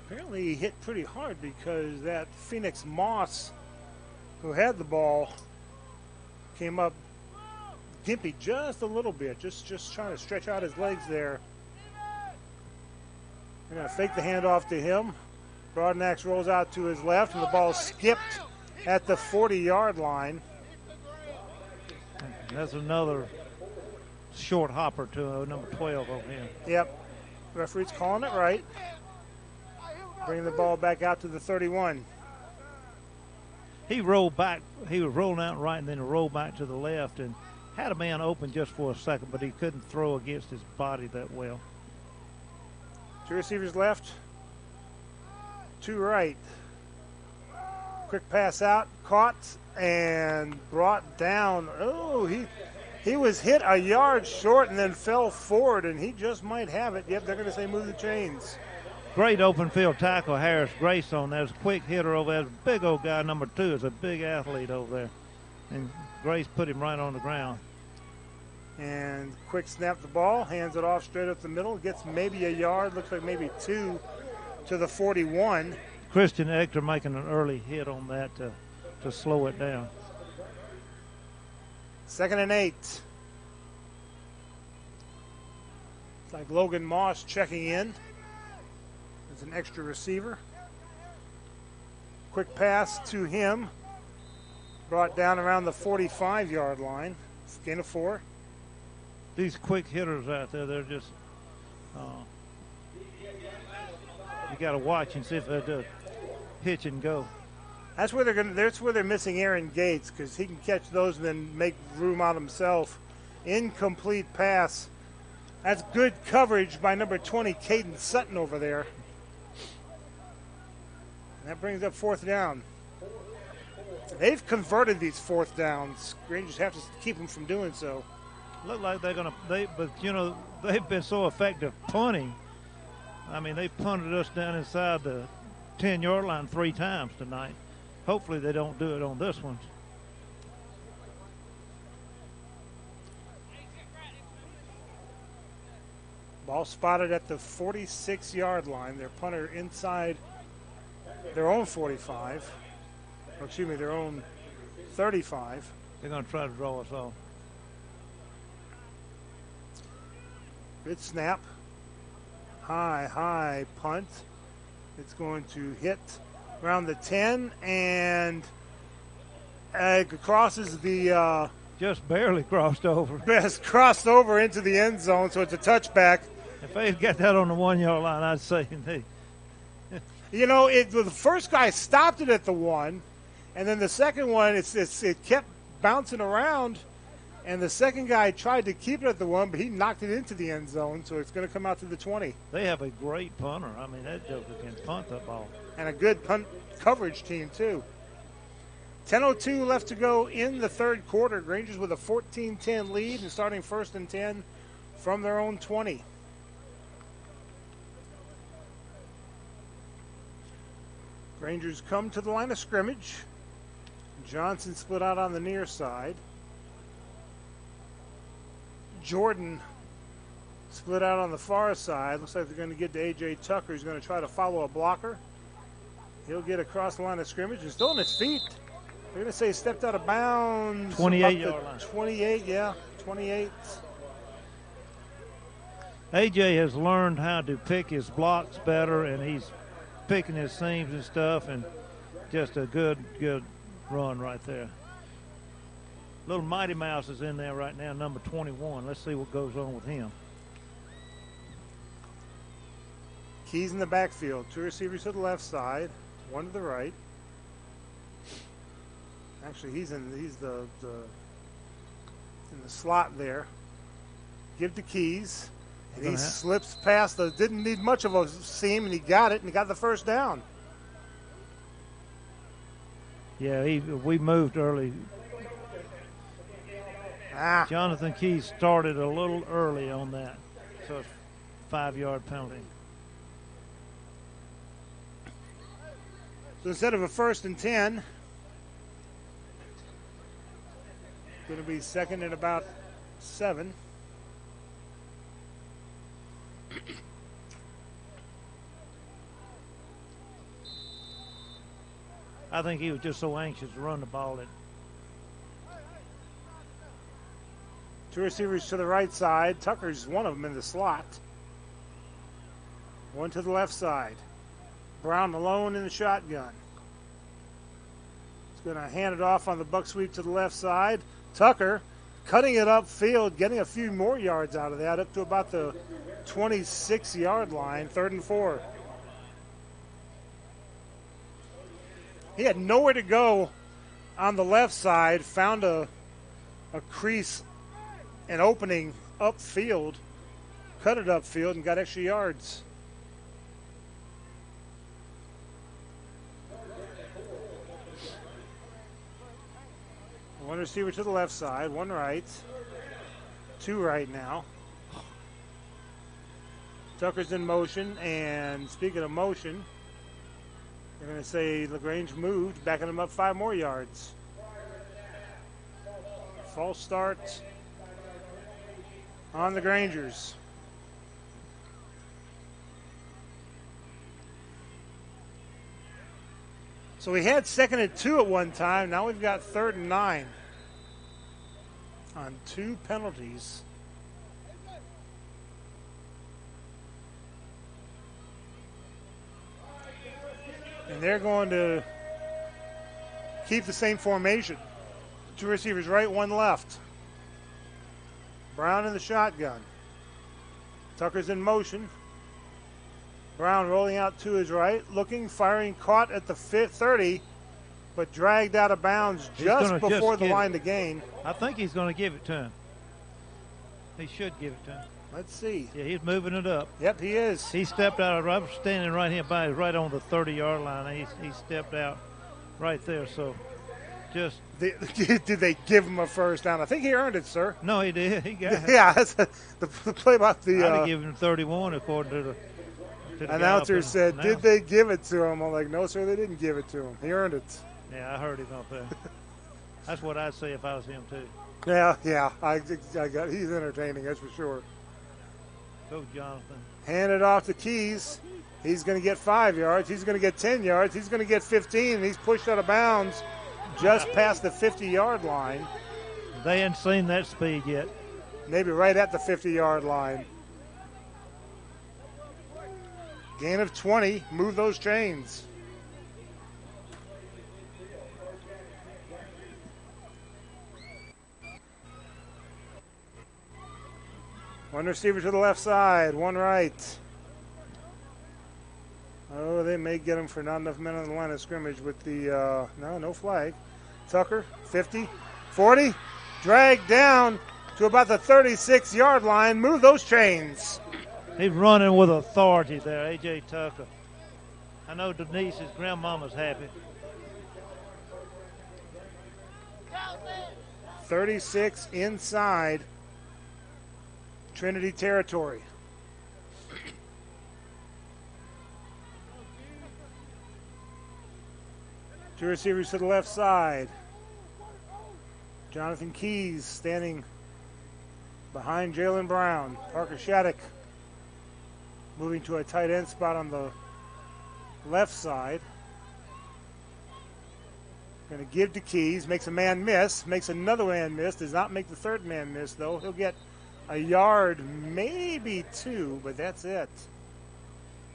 Apparently he hit pretty hard because that Phoenix Moss, who had the ball, came up gimpy just a little bit, just trying to stretch out his legs there They're going to fake the handoff to him. Broadnax rolls out to his left, and the ball skipped at the 40-yard line. That's another short hopper to number 12 over here. Yep. Referee's calling it right. Bringing the ball back out to the 31. He rolled back. He was rolling out right and then rolled back to the left and had a man open just for a second, but he couldn't throw against his body that well. 2 receivers left, 2 right. Quick pass out, caught and brought down. Oh, he was hit a yard short and then fell forward, and he just might have it. Yep, they're going to say move the chains. Great open field tackle, Harris Grace on there. There's a quick hitter over there. Big old guy, number 2, is a big athlete over there. And Grace put him right on the ground. And quick snap the ball, hands it off straight up the middle, gets maybe a yard, looks like maybe 2 to the 41. Christian Ector making an early hit on that to slow it down. 2nd and 8. It's like Logan Moss checking in. There's an extra receiver. Quick pass to him. Brought down around the 45-yard line. Gain of 4. These quick hitters out there, they're just you got to watch and see if they do pitch and go. That's where they're missing Aaron Gates, because he can catch those and then make room out himself. Incomplete pass. That's good coverage by number 20, Caden Sutton over there. And that brings up 4th down. They've converted these 4th downs. Rangers have to keep them from doing so. Look like they're gonna. But you know, they've been so effective punting. I mean, they punted us down inside the 10-yard line 3 times tonight. Hopefully, they don't do it on this one. Ball spotted at the 46-yard line. Their punter inside their own 45. Or excuse me, their own 35. They're going to try to draw us off. Good snap. High punt. It's going to hit around the 10 and it crosses the just barely crossed over. Has crossed over into the end zone, so it's a touchback. If they got that on the 1-yard line, I'd say they. You know, the first guy stopped it at the 1, and then the second one, it kept bouncing around, and the second guy tried to keep it at the 1, but he knocked it into the end zone, so it's going to come out to the 20. They have a great punter. I mean, that joker can punt that ball. And a good punt coverage team, too. 10:02 left to go in the third quarter. Rangers with a 14-10 lead and starting 1st and 10 from their own 20. Rangers come to the line of scrimmage. Johnson split out on the near side. Jordan split out on the far side. Looks like they're going to get to A.J. Tucker. He's going to try to follow a blocker. He'll get across the line of scrimmage and still on his feet. They're going to say stepped out of bounds. 28-yard line. 28, yeah, 28. A.J. has learned how to pick his blocks better, and he's picking his seams and stuff, and just a good run right there. Little Mighty Mouse is in there right now, number 21. Let's see what goes on with him. Keys in the backfield. 2 receivers to the left side, 1 to the right. Actually, he's in the slot there. Give to Keys. And he slips past didn't need much of a seam, and he got it, and he got the first down. Yeah, we moved early. Jonathan Keys started a little early on that, so it's 5-yard penalty. So instead of a 1st and 10, going to be 2nd and about 7. I think he was just so anxious to run the ball that 2 receivers to the right side. Tucker's one of them in the slot. One to the left side. Brown alone in the shotgun. He's going to hand it off on the buck sweep to the left side. Tucker cutting it upfield, getting a few more yards out of that, up to about the 26-yard line, 3rd and 4. He had nowhere to go on the left side, found a crease, an opening upfield, cut it upfield, and got extra yards. One receiver to the left side, one right, two right now. Tucker's in motion, and speaking of motion, they're going to say LaGrange moved, backing him up 5 more yards. False start on the Grangers. So we had 2nd and 2 at one time. Now we've got 3rd and 9 on 2 penalties. And they're going to keep the same formation. 2 receivers right, 1 left. Brown in the shotgun. Tucker's in motion. Brown rolling out to his right, looking, firing, caught at the 30, but dragged out of bounds just before the line to gain. I think he's going to give it to him. He should give it to him. Let's see. Yeah, he's moving it up. Yep, he is. He stepped out. I was standing right here by, right on the 30-yard line. He stepped out right there. So just. Did they give him a first down? I think he earned it, sir. No, he did. He got it. Yeah, that's the play about the. I'd have given him 31 according to the. Announcer said, did they give it to him? I'm like, no, sir, they didn't give it to him. He earned it. Yeah, I heard him up there. That's what I'd say if I was him, too. Yeah, I got. He's entertaining, that's for sure. Go, Jonathan. Hand it off to Keys. He's going to get 5 yards. He's going to get 10 yards. He's going to get 15, and he's pushed out of bounds just past the 50-yard line. They hadn't seen that speed yet. Maybe right at the 50-yard line. Gain of 20. Move those chains. One receiver to the left side, one right. Oh, they may get him for not enough men on the line of scrimmage with the, no flag. Tucker, 50, 40, dragged down to about the 36-yard line. Move those chains. He's running with authority there, A.J. Tucker. I know Denise's grandmama's happy. 36 inside Trinity territory. Two receivers to the left side. Jonathan Keys standing behind Jalen Brown. Parker Shattuck moving to a tight end spot on the left side. Going to give to Keys. Makes a man miss. Makes another man miss. Does not make the third man miss, though. He'll get a yard, maybe 2, but that's it.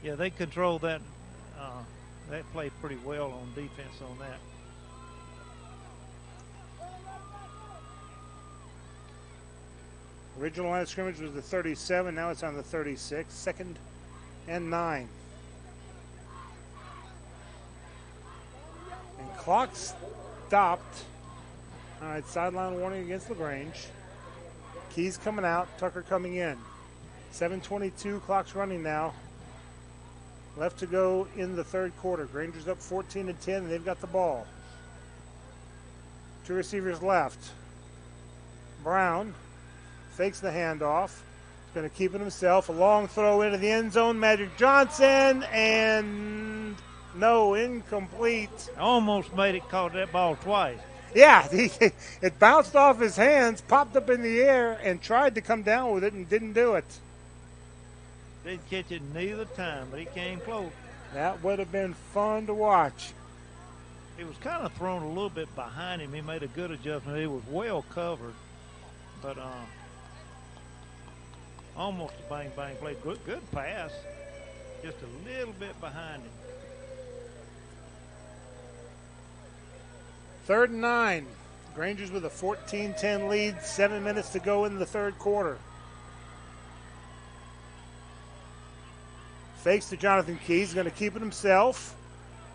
Yeah, they control that play pretty well on defense on that. Original line of scrimmage was the 37. Now it's on the 36. 2nd and 9. And clock stopped. All right, sideline warning against LaGrange. Keys coming out, Tucker coming in. 7:22, clock's running now. Left to go in the third quarter. Grangers up 14-10, and they've got the ball. Two receivers left. Brown fakes the handoff. He's going to keep it himself. A long throw into the end zone. Magic Johnson, and no, incomplete. Almost made it, caught that ball twice. Yeah, it bounced off his hands, popped up in the air, and tried to come down with it and didn't do it. Didn't catch it neither time, but he came close. That would have been fun to watch. He was kind of thrown a little bit behind him. He made a good adjustment. He was well covered, but almost a bang-bang play. Good pass. just a little bit behind him. 3rd and 9. Grangers with a 14-10 lead, 7 minutes to go in the third quarter. Fakes to Jonathan Keys, going to keep it himself.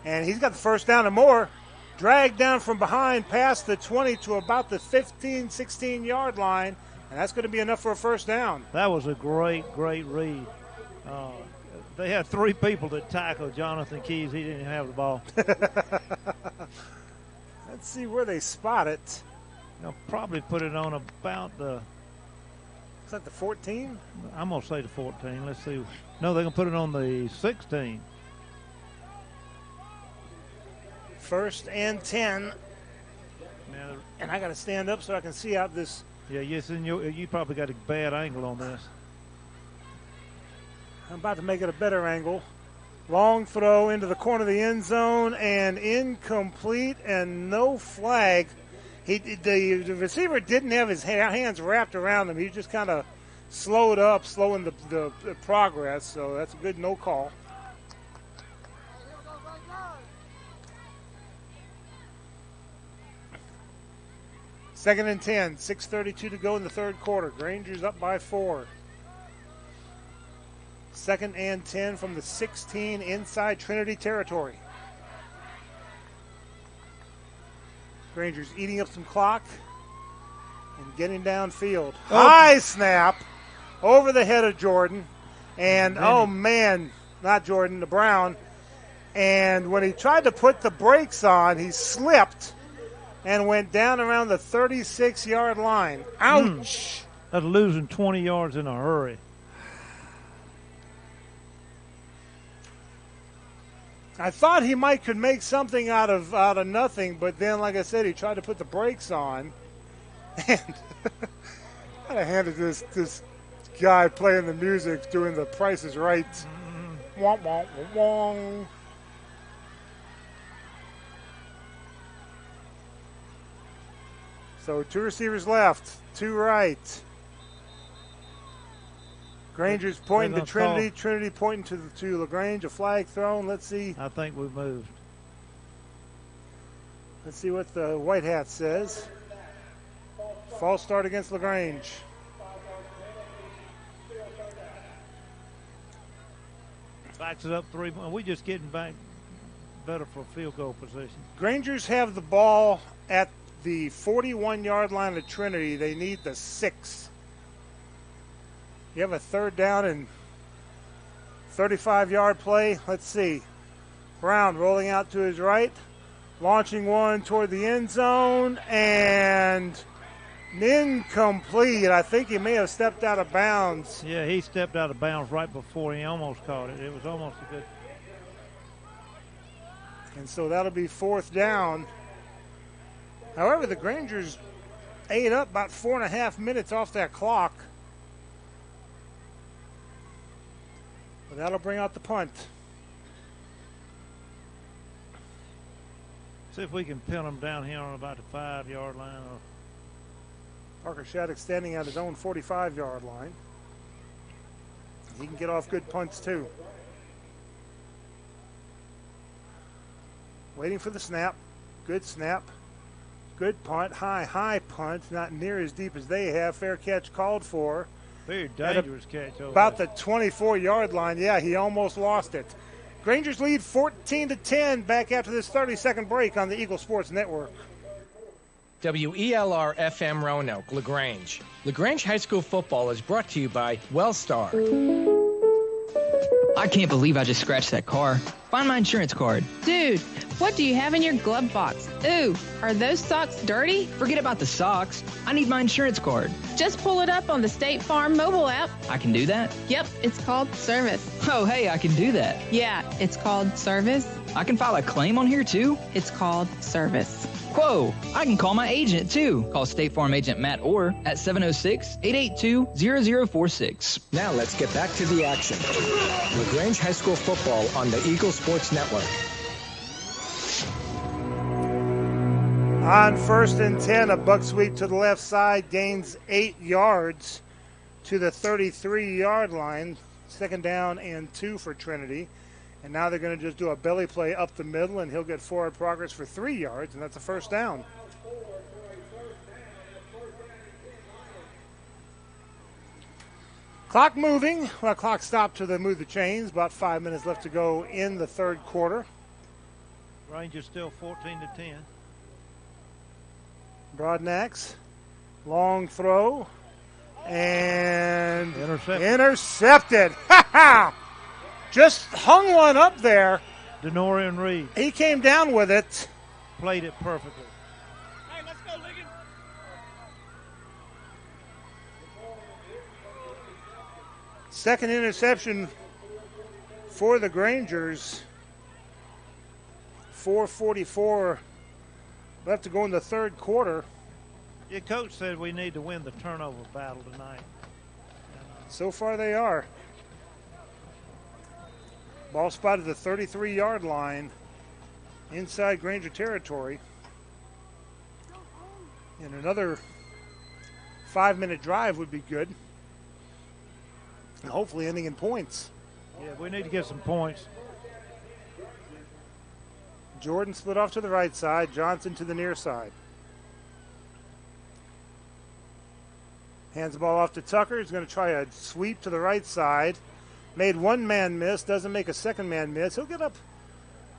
And he's got the first down and more. Dragged down from behind past the 20 to about the 15, 16-yard line. And that's going to be enough for a first down. That was a great read. They had 3 people that tackled Jonathan Keys. He didn't have the ball. Let's see where they spot it. They'll probably put it on about the... Is that the 14? I'm going to say the 14. Let's see. No, they're going to put it on the 16. 1st and 10. Now, and I got to stand up so I can see out this. Yeah, yes, and you probably got a bad angle on this. I'm about to make it a better angle. Long throw into the corner of the end zone and incomplete and no flag. The receiver didn't have his hands wrapped around him. He just kind of slowing the progress. So that's a good no call. Second and 10, 6:32 to go in the third quarter. Grangers up by 4. 2nd and 10 from the 16 inside Trinity territory. Grangers eating up some clock and getting downfield. High snap over the head of Jordan. And, oh, man, not Jordan, the Brown. And when he tried to put the brakes on, he slipped and went down around the 36-yard line. Ouch. That's losing 20 yards in a hurry. I thought he could make something out of nothing, but then, like I said, he tried to put the brakes on, and I handed this guy playing the music, doing the Price is Right. Wong, wong, wong. So 2 receivers left, 2 right. Granger's pointing to Trinity. Trinity pointing to LaGrange. A flag thrown. Let's see. I think we moved. Let's see what the white hat says. False start against LaGrange. Backs it up 3. We just getting back better for field goal position. Grangers have the ball at the 41-yard line of Trinity. They need the 6. You have a 3rd down and 35-yard play. Let's see. Brown rolling out to his right, launching one toward the end zone, and incomplete. I think he may have stepped out of bounds. Yeah, he stepped out of bounds right before he almost caught it. It was almost a good. And so that'll be 4th down. However, the Grangers ate up about 4.5 minutes off that clock. But that'll bring out the punt. See if we can pin them down here on about the 5-yard line. Parker Shattuck standing at his own 45-yard line. He can get off good punts too. Waiting for the snap. Good snap. Good punt. High punt. Not near as deep as they have. Fair catch called for. Very dangerous catch. About the 24-yard line. Yeah, he almost lost it. Grangers lead 14-10 back after this 30-second break on the Eagle Sports Network. WELR FM Roanoke, LaGrange. LaGrange High School football is brought to you by Wellstar. I can't believe I just scratched that car. Find my insurance card. Dude, what do you have in your glove box? Ooh, are those socks dirty? Forget about the socks. I need my insurance card. Just pull it up on the State Farm mobile app. I can do that? Yep, it's called Service. Oh, hey, I can do that. Yeah, it's called Service. I can file a claim on here, too? It's called Service. Whoa, I can call my agent, too. Call State Farm agent Matt Orr at 706-882-0046. Now let's get back to the action. LaGrange High School football on the Eagle Sports Network. On 1st and 10, a buck sweep to the left side gains 8 yards to the 33-yard line. Second down and 2 for Trinity. And now they're going to just do a belly play up the middle, and he'll get forward progress for 3 yards, and that's a first down. Clock moving. Well, clock stopped to move the chains. About 5 minutes left to go in the third quarter. Rangers still 14-10. Broadnax, long throw, and intercepted. Just hung one up there. Denorian Reed. He came down with it. Played it perfectly. Hey, let's go, Ligon. Second interception for the Grangers. 4:44 left to go in the third quarter. Your coach said we need to win the turnover battle tonight. So far they are. Ball spotted the 33-yard line inside Granger territory. And another 5-minute drive would be good. And hopefully ending in points. Yeah, we need to get some points. Jordan split off to the right side, Johnson to the near side. Hands the ball off to Tucker. He's going to try a sweep to the right side. Made one man miss, doesn't make a second man miss. He'll get up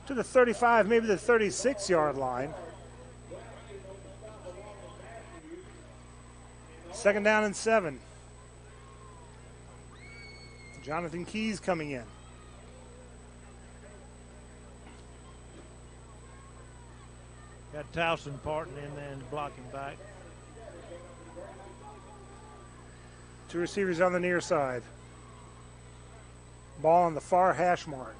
to the 35, maybe the 36-yard line. Second down and 7. Jonathan Keys coming in. Got Towson parting in there and blocking back. 2 receivers on the near side. Ball on the far hash mark.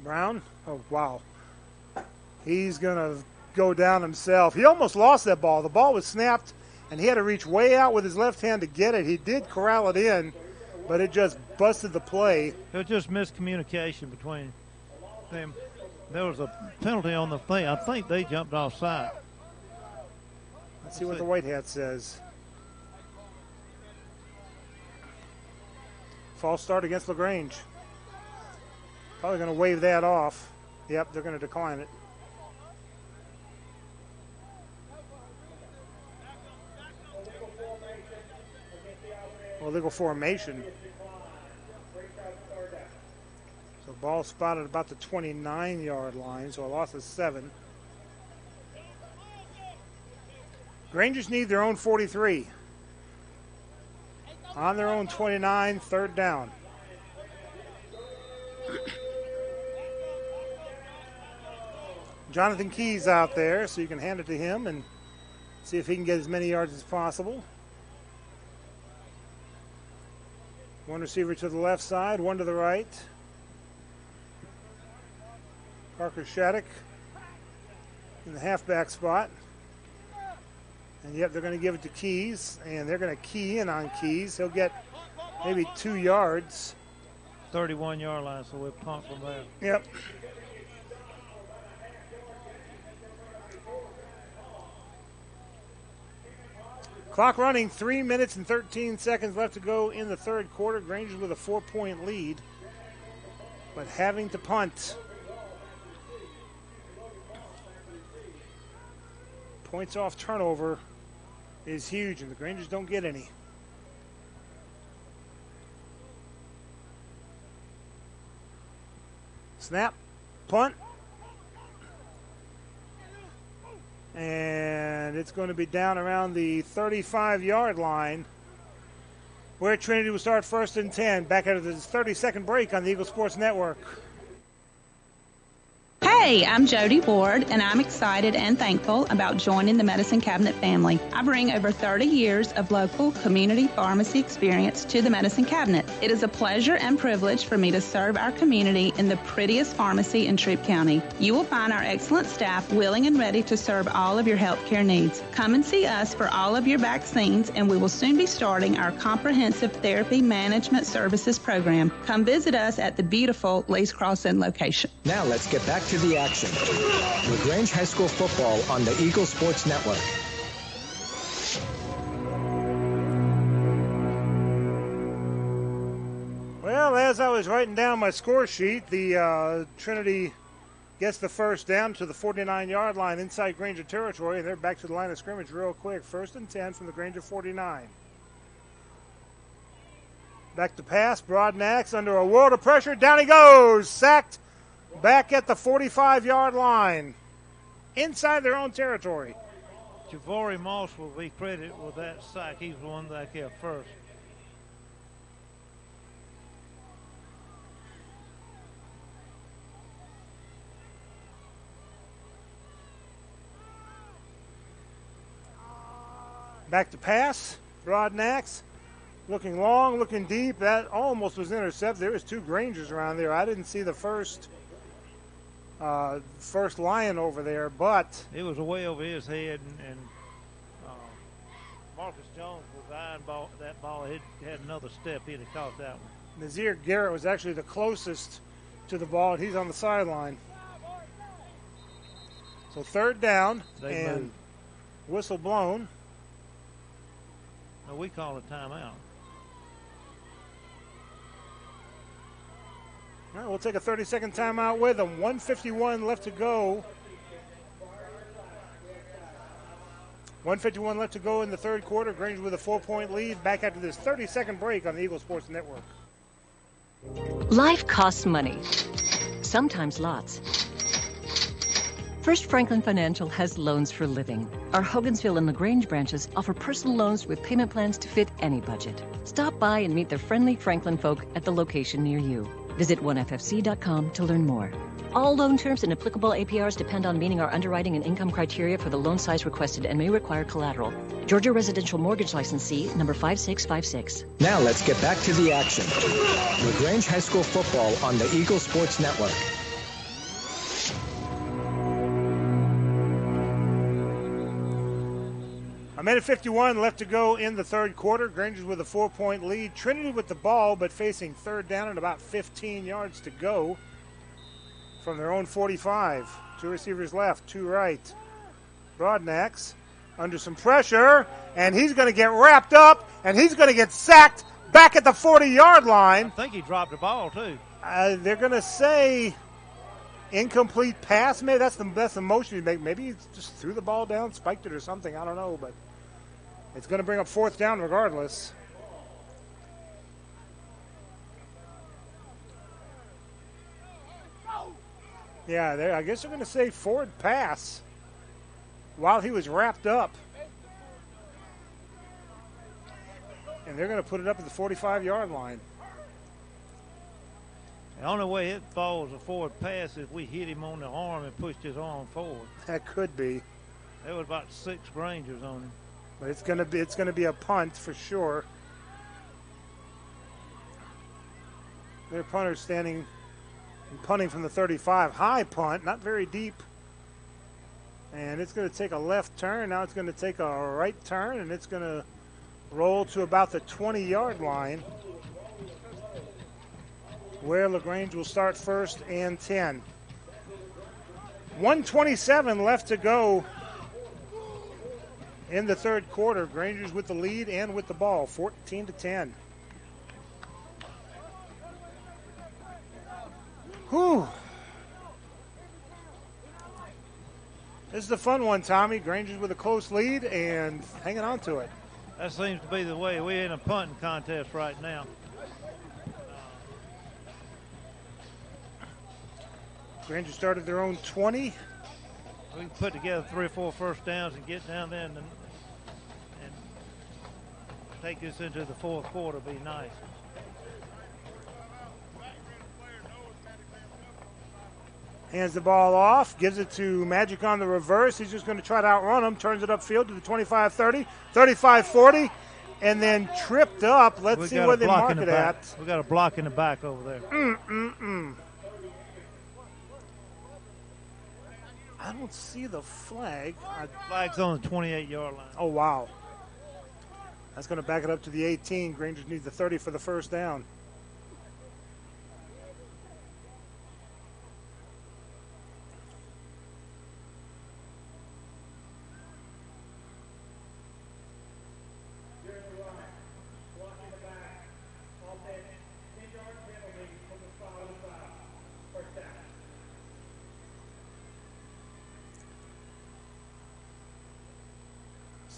Brown, oh wow. He's going to go down himself. He almost lost that ball. The ball was snapped, and he had to reach way out with his left hand to get it. He did corral it in, but it just busted the play. It was just miscommunication between them. There was a penalty on the thing. I think they jumped offside. Let's see what the white hat says. False start against LaGrange. Probably going to wave that off. Yep, they're going to decline it. Illegal formation. So ball spotted about the 29-yard line, so a loss of 7. Rangers need their own 43. On their own 29, third down. Jonathan Keys out there, so you can hand it to him and see if he can get as many yards as possible. One receiver to the left side, one to the right. Parker Shattuck in the halfback spot. And yet they're going to give it to Keys, and they're going to key in on Keys. He'll get maybe 2 yards. 31-yard line, so we'll punt from there. Yep. Clock running, 3 minutes and 13 seconds left to go in the third quarter. Grangers with a 4-point lead, but having to punt. Points off turnover is huge, and the Grangers don't get any. Snap, punt, and it's going to be down around the 35-yard line, where Trinity will start first and 10. Back out of this 30-second break on the Eagle Sports Network. Hey, I'm Jody Ward, and I'm excited and thankful about joining the Medicine Cabinet family. I bring over 30 years of local community pharmacy experience to the Medicine Cabinet. It is a pleasure and privilege for me to serve our community in the prettiest pharmacy in Troup County. You will find our excellent staff willing and ready to serve all of your healthcare needs. Come and see us for all of your vaccines, and we will soon be starting our comprehensive therapy management services program. Come visit us at the beautiful Lee's Crossing location. Now let's get back to the action. LaGrange High School football on the Eagle Sports Network. was writing down my score sheet. The Trinity gets the first down to the 49-yard line inside Granger territory, and they're back to the line of scrimmage real quick. 1st and 10 from the Granger 49. Back to pass. Broadnax under a world of pressure. Down he goes. Sacked back at the 45-yard line. Inside their own territory. Javori Moss will be credited with that sack. He's the one that got first. Back to pass. Broadnax looking long, looking deep. That almost was intercepted. There was 2 Grangers around there. I didn't see the first Lion over there, but it was way over his head, and Marcus Jones was eyeing that ball. He had another step, he'd have caught that one. Nazir Garrett was actually the closest to the ball. He's on the sideline. So 3rd down, and whistle blown. We call a timeout. All right, we'll take a 30-second timeout with them. 1:51 left to go. 1:51 left to go in the 3rd quarter. Granger with a 4-point lead. Back after this 30-second break on the Eagle Sports Network. Life costs money. Sometimes lots. First Franklin Financial has loans for living. Our Hogansville and LaGrange branches offer personal loans with payment plans to fit any budget. Stop by and meet the friendly Franklin folk at the location near you. Visit oneffc.com to learn more. All loan terms and applicable APRs depend on meeting our underwriting and income criteria for the loan size requested and may require collateral. Georgia Residential Mortgage Licensee number 5656. Now let's get back to the action. LaGrange High School football on the Eagle Sports Network. A minute 51 left to go in the 3rd quarter. Granger's with a 4-point lead. Trinity with the ball, but facing 3rd down and about 15 yards to go from their own 45. 2 receivers left, 2 right. Broadnax under some pressure, and he's going to get wrapped up, and he's going to get sacked back at the 40-yard line. I think he dropped the ball, too. They're going to say incomplete pass. Maybe that's the motion he made. Maybe he just threw the ball down, spiked it or something. I don't know, but it's going to bring up 4th down regardless. Yeah, I guess they're going to say forward pass while he was wrapped up. And they're going to put it up at the 45-yard line. The only way it falls a forward pass is we hit him on the arm and pushed his arm forward. That could be. There was about 6 Grangers on him. But it's going to be a punt for sure. Their punter's standing and punting from the 35. High punt, not very deep. And it's going to take a left turn. Now it's going to take a right turn, and it's going to roll to about the 20-yard line, where LaGrange will start 1st and 10. 1:27 left to go in the 3rd quarter. Granger's with the lead and with the ball, 14-10. Whew. This is a fun one, Tommy. Granger's with a close lead and hanging on to it. That seems to be the way. We're in a punting contest right now. Granger started their own 20. We can put together 3 or 4 first downs and get down there and take this into the 4th quarter. Be nice. Hands the ball off, gives it to Magic on the reverse. He's just going to try to outrun him, turns it upfield to the 25-30, 35-40, and then tripped up. Let's see where they mark it at. We got a block in the back over there. I don't see the flag. Flag's on the 28-yard line. Oh, wow. That's going to back it up to the 18. Granger needs the 30 for the first down.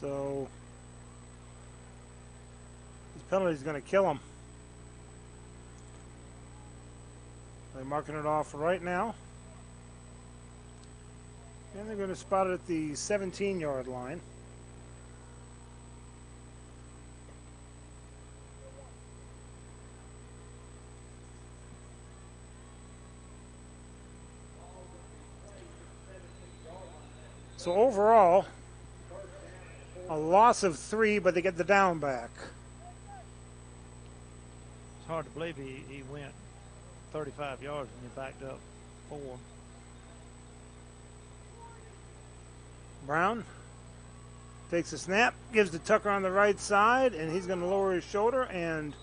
So this penalty is going to kill him. They're marking it off right now. And they're going to spot it at the 17-yard line. So overall, a loss of 3, but they get the down back. It's hard to believe he went 35 yards and he backed up 4. Brown takes a snap, gives to Tucker on the right side, and he's going to lower his shoulder and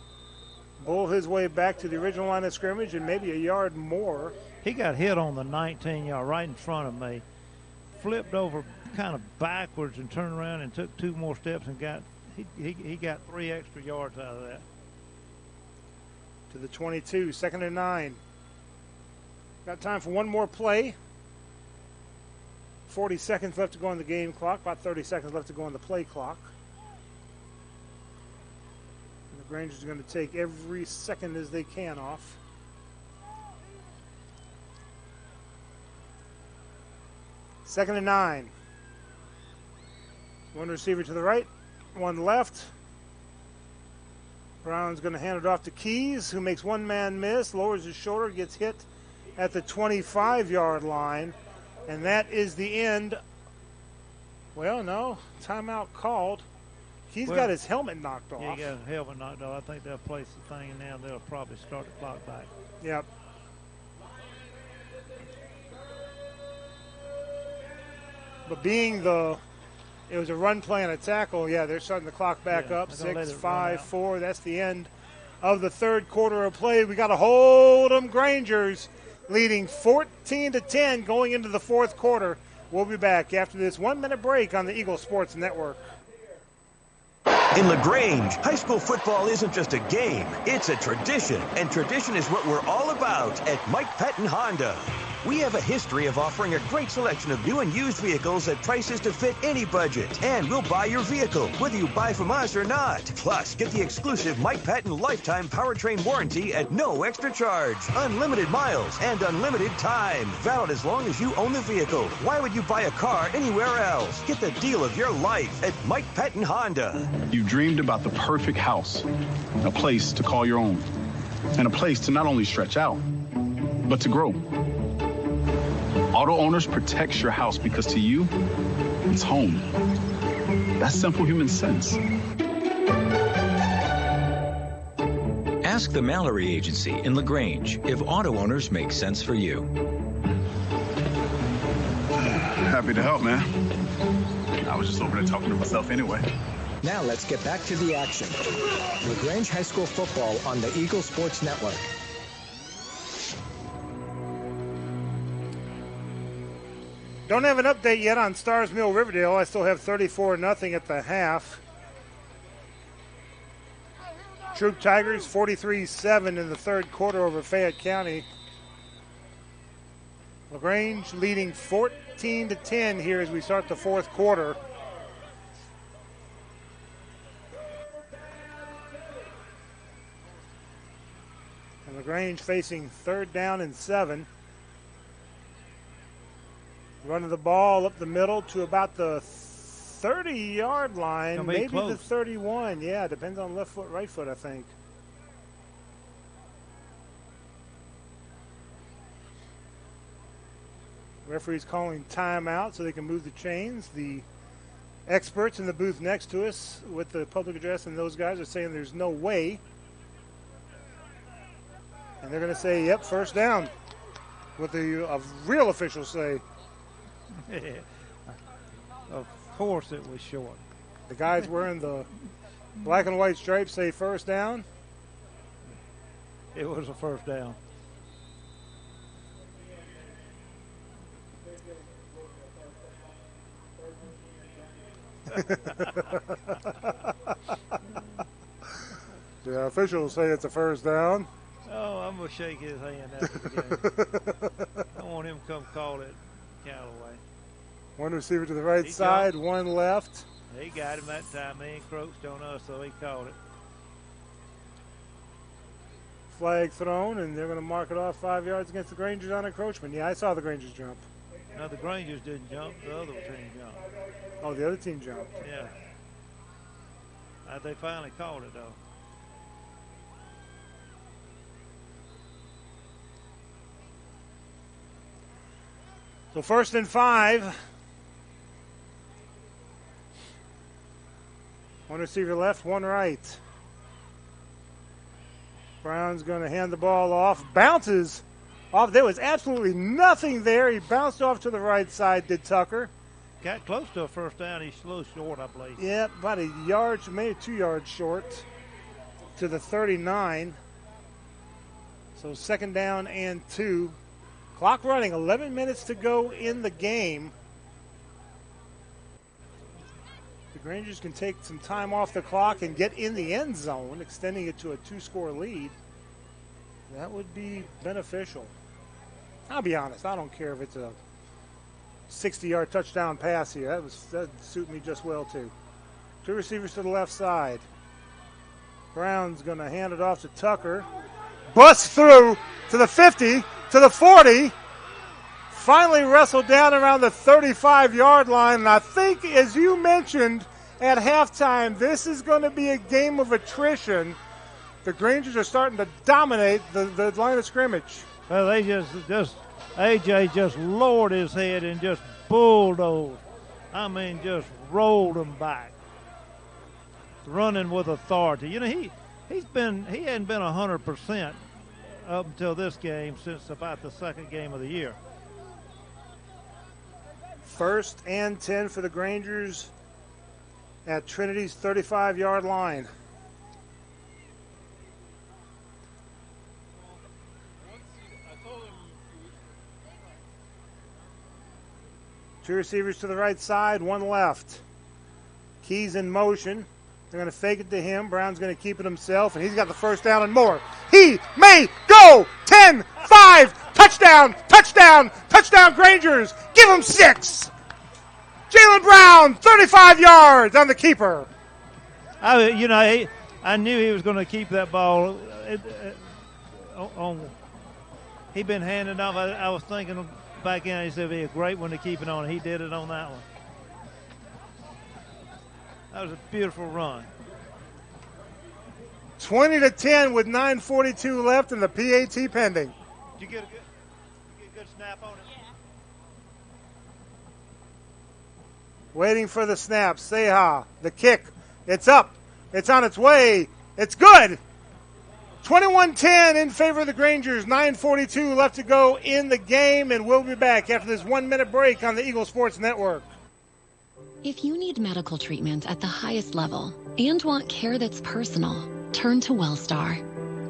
bull his way back to the original line of scrimmage and maybe a yard more. He got hit on the 19-yard right in front of me. Flipped over kind of backwards and turned around and took 2 more steps and he got 3 extra yards out of that. To the 22, 2nd and 9. Got time for one more play. 40 seconds left to go on the game clock, about 30 seconds left to go on the play clock. And the Rangers are going to take every second as they can off. Second and 9. One receiver to the right, one left. Brown's going to hand it off to Keys, who makes one man miss, lowers his shoulder, gets hit at the 25-yard line. And that is the end. Well, no, timeout called. He's got his helmet knocked off. Yeah, he got his helmet knocked off. I think they'll place the thing, and now they'll probably start the clock back. Yep. But being it was a run play and a tackle, yeah, they're starting the clock back up. 6, 5, 4. That's the end of the third quarter of play. We got to hold them Grangers leading 14-10 going into the fourth quarter. We'll be back after this 1-minute break on the Eagle Sports Network. In LaGrange, high school football isn't just a game, it's a tradition. And tradition is what we're all about at Mike Patton Honda. We have a history of offering a great selection of new and used vehicles at prices to fit any budget. And we'll buy your vehicle, whether you buy from us or not. Plus, get the exclusive Mike Patton lifetime powertrain warranty at no extra charge. Unlimited miles and unlimited time. Valid as long as you own the vehicle. Why would you buy a car anywhere else? Get the deal of your life at Mike Patton Honda. You dreamed about the perfect house, a place to call your own, and a place to not only stretch out, but to grow. Auto Owners protects your house because to you, it's home. That's simple human sense. Ask the Mallory Agency in LaGrange if auto owners make sense for you. Happy to help, man. I was just over there talking to myself anyway. Now let's get back to the action. LaGrange High School football on the Eagle Sports Network. Don't have an update yet on Stars Mill Riverdale. I still have 34-0 at the half. Troop Tigers 43-7 in the third quarter over Fayette County. LaGrange leading 14-10 here as we start the fourth quarter. And LaGrange facing 3rd down and 7. Running the ball up the middle to about the 30-yard line, maybe the 31. Yeah, depends on left foot, right foot, I think. Referee's calling timeout so they can move the chains. The experts in the booth next to us with the public address and those guys are saying there's no way. And they're going to say, yep, first down. What the real officials say. Of course it was short. The guys wearing the black and white stripes say first down. It was a first down. The officials say it's a first down. Oh, I'm going to shake his hand after the game. I want him to come call it Callaway. One receiver to the right side, one left. He got him that time. He encroached on us, so he called it. Flag thrown, and they're going to mark it off 5 yards against the Grangers on encroachment. Yeah, I saw the Grangers jump. No, the Grangers didn't jump. The other team jumped. Oh, the other team jumped. Yeah. They finally called it, though. So 1st and 5. One receiver left, one right. Brown's going to hand the ball off. Bounces off. There was absolutely nothing there. He bounced off to the right side, did Tucker. Got close to a first down. He's a little short, I believe. Yeah, about a yard, maybe 2 yards short to the 39. So 2nd down and 2. Clock running, 11 minutes to go in the game. The Grangers can take some time off the clock and get in the end zone, extending it to a 2-score lead. That would be beneficial. I'll be honest, I don't care if it's a 60-yard touchdown pass here. That'd suit me just well, too. 2 receivers to the left side. Brown's going to hand it off to Tucker. Busts through to the 50, to the 40. Finally wrestled down around the 35-yard line. And I think, as you mentioned at halftime, this is going to be a game of attrition. The Grangers are starting to dominate the line of scrimmage. Well, they just AJ just lowered his head and just bulldozed. I mean, just rolled them back. Running with authority. You know, he hadn't been 100% up until this game since about the 2nd game of the year. 1st and 10 for the Grangers at Trinity's 35-yard line. Two receivers to the right side, one left. Keys in motion. They're going to fake it to him. Brown's going to keep it himself, and he's got the first down and more. He may go. 10, 5, touchdown, touchdown, touchdown Grangers. Give him 6. Jalen Brown, 35 yards on the keeper. I knew he was going to keep that ball. He'd been handing off. I was thinking back in, he said it'd be a great one to keep it on. He did it on that one. That was a beautiful run. 20-10 with 9:42 left and the PAT pending. Did you get a good snap on it? Yeah. Waiting for the snap. Seha, the kick. It's up. It's on its way. It's good. 21-10 in favor of the Grangers. 9:42 left to go in the game, and we'll be back after this 1-minute break on the Eagle Sports Network. If you need medical treatment at the highest level and want care that's personal, turn to WellStar.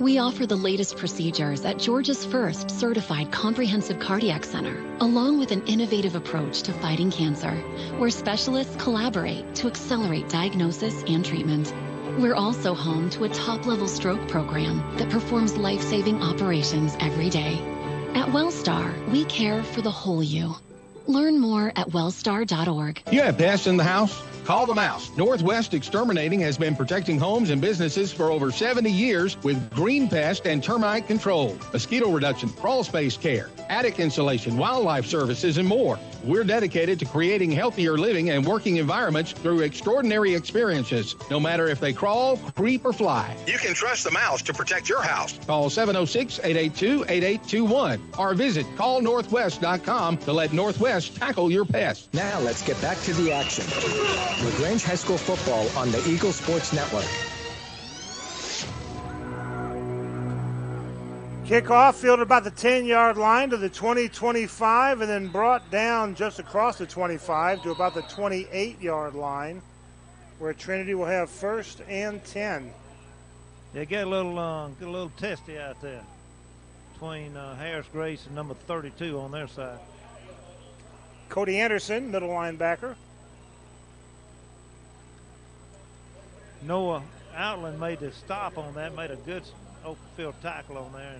We offer the latest procedures at Georgia's first certified comprehensive cardiac center, along with an innovative approach to fighting cancer, where specialists collaborate to accelerate diagnosis and treatment. We're also home to a top-level stroke program that performs life-saving operations every day. At WellStar, we care for the whole you. Learn more at wellstar.org. You have pests in the house? Call the Mouse. Northwest Exterminating has been protecting homes and businesses for over 70 years with green pest and termite control, mosquito reduction, crawl space care, attic insulation, wildlife services, and more. We're dedicated to creating healthier living and working environments through extraordinary experiences, no matter if they crawl, creep, or fly. You can trust the Mouse to protect your house. Call 706-882-8821 or visit callnorthwest.com to let Northwest tackle your pests. Now let's get back to the action. LaGrange High School football on the Eagle Sports Network. Kickoff fielded about the 10-yard line to the 20-25 and then brought down just across the 25 to about the 28-yard line, where Trinity will have 1st and 10. They get a little testy out there between Harris Grace and number 32 on their side. Cody Anderson, middle linebacker. Noah Outland made the stop on that, made a good open field tackle on there.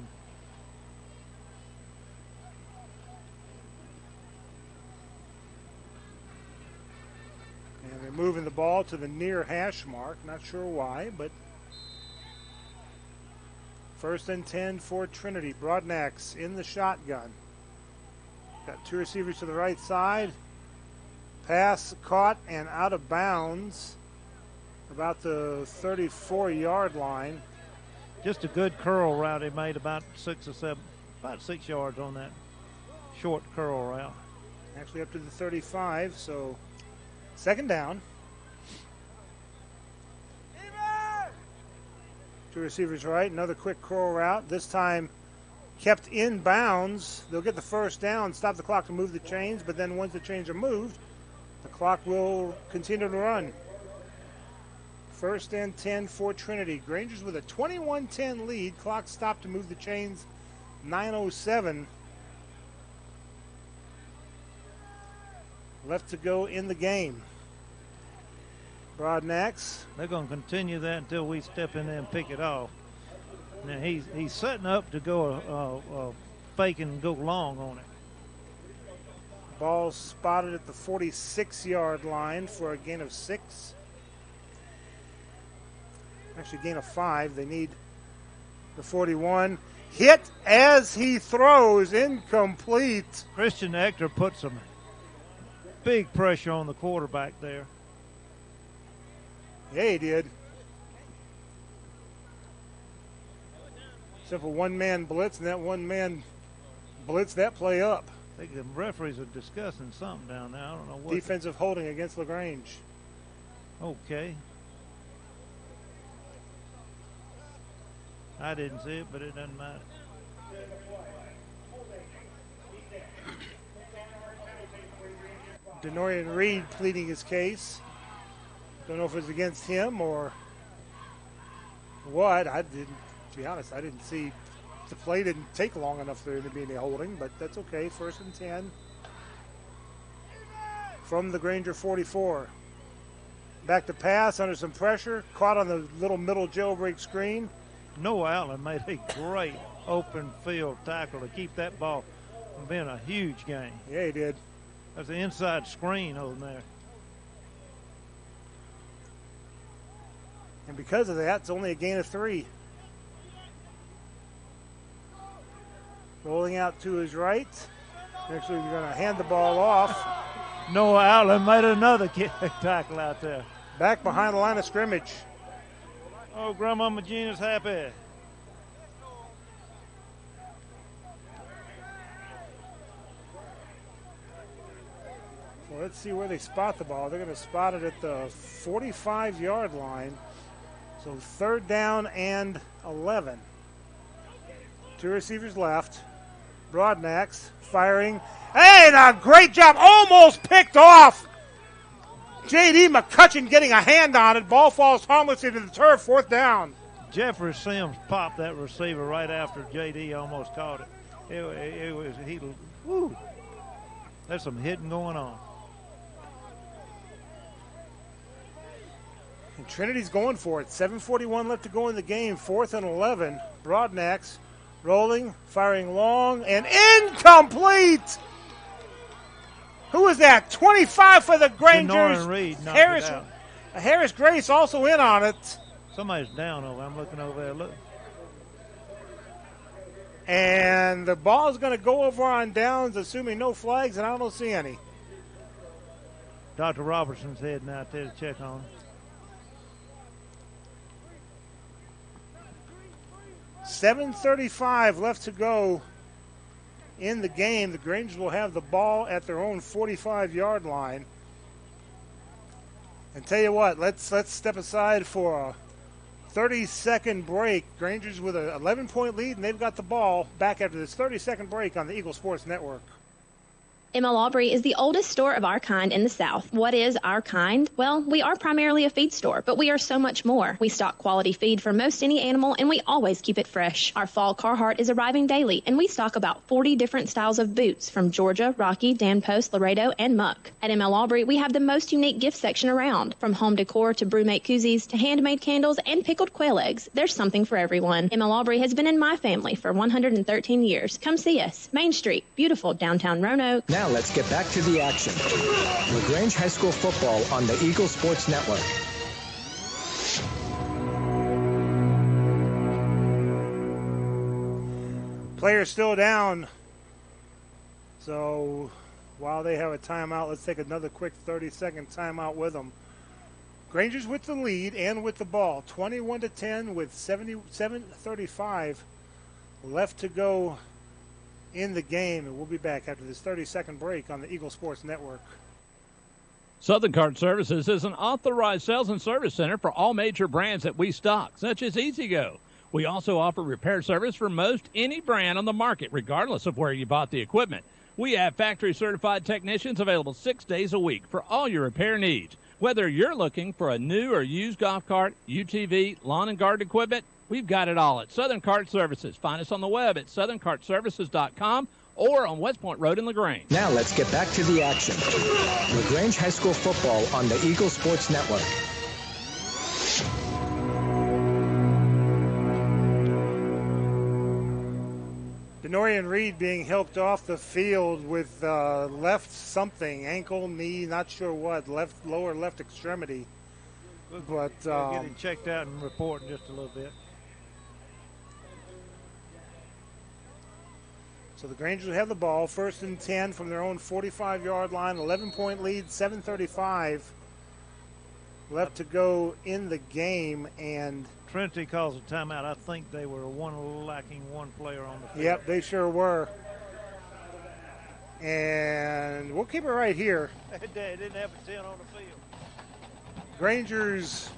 And they're moving the ball to the near hash mark. Not sure why, but 1st and 10 for Trinity. Broadnax in the shotgun. Got 2 receivers to the right side. Pass caught and out of bounds about the 34-yard line. Just a good curl route he made, about 6 yards on that short curl route. Actually up to the 35, so 2nd down. 2 receivers right, another quick curl route. This time kept in bounds. They'll get the 1st down, stop the clock to move the chains, but then once the chains are moved, the clock will continue to run. 1st and 10 for Trinity. Grangers with a 21-10 lead. Clock stopped to move the chains. 9:07 left to go in the game. Broadnax. They're going to continue that until we step in there and pick it off. Now he's setting up to go fake and go long on it. Ball spotted at the 46-yard line for a gain of 6. Actually, gain of 5. They need the 41. Hit as he throws. Incomplete. Christian Ector put some big pressure on the quarterback there. Yeah, he did. Except for one-man blitz, and that one-man blitz that play up. I think the referees are discussing something down there. I don't know what. Defensive holding against LaGrange. Okay. I didn't see it, but it doesn't matter. Denorian Reed pleading his case. Don't know if it was against him or what. To be honest, I didn't see. The play didn't take long enough for there to be any holding, but that's okay. 1st and 10 from the Granger 44. Back to pass under some pressure. Caught on the little middle jailbreak screen. Noah Allen made a great open field tackle to keep that ball from being a huge game. Yeah, he did. That's the inside screen over there. And because of that, it's only a gain of 3. Rolling out to his right. Actually, we're going to hand the ball off. Noah Allen made another tackle out there. Back behind the line of scrimmage. Oh, Grandmama Gina's happy. Well, let's see where they spot the ball. They're going to spot it at the 45-yard line. So 3rd down and 11. 2 receivers left. Broadnax firing. Hey, a great job. Almost picked off. J.D. McCutcheon getting a hand on it. Ball falls harmless into the turf. 4th down. Jeffrey Sims popped that receiver right after J.D. almost caught it. Woo. There's some hitting going on. And Trinity's going for it. 7:41 left to go in the game. 4th and 11. Broadnax rolling, firing long, and incomplete. Who is that? 25 for the Grangers. Reed Harris Grace also in on it. Somebody's down over. I'm looking over there. Look. And the ball is going to go over on downs, assuming no flags, and I don't see any. Dr. Robertson's heading out there to check on him. $7:35 left to go in the game. The Grangers will have the ball at their own 45-yard line. And tell you what, let's step aside for a 30-second break. Grangers with an 11-point lead, and they've got the ball back after this 30-second break on the Eagle Sports Network. ML Aubrey is the oldest store of our kind in the South. What is our kind? Well, we are primarily a feed store, but we are so much more. We stock quality feed for most any animal, and we always keep it fresh. Our fall Carhartt is arriving daily, and we stock about 40 different styles of boots from Georgia, Rocky, Dan Post, Laredo, and Muck. At ML Aubrey, we have the most unique gift section around. From home decor to brewmate koozies to handmade candles and pickled quail eggs, there's something for everyone. ML Aubrey has been in my family for 113 years. Come see us. Main Street, beautiful downtown Roanoke. Now let's get back to the action. LaGrange High School football on the Eagle Sports Network. Players still down. So while they have a timeout, let's take another quick 30-second timeout with them. Grangers with the lead and with the ball, 21-10 with 7:35 left to go in the game. And we'll be back after this 30-second break on the Eagle Sports Network. Southern Cart Services is an authorized sales and service center for all major brands that we stock, such as EasyGo. We also offer repair service for most any brand on the market, regardless of where you bought the equipment. We have factory-certified technicians available 6 days a week for all your repair needs. Whether you're looking for a new or used golf cart, UTV, lawn and garden equipment, we've got it all at Southern Cart Services. Find us on the web at southerncartservices.com or on West Point Road in LaGrange. Now let's get back to the action. LaGrange High School football on the Eagle Sports Network. Denorian Reed being helped off the field with left something, ankle, knee, not sure what, lower left extremity. But we'll get him checked out and report in just a little bit. So the Grangers will have the ball, 1st and 10 from their own 45-yard line, 11-point lead, 7:35 left to go in the game, and Trinity calls a timeout. I think they were lacking one player on the field. Yep, they sure were. And we'll keep it right here. They didn't have a 10 on the field. Grangers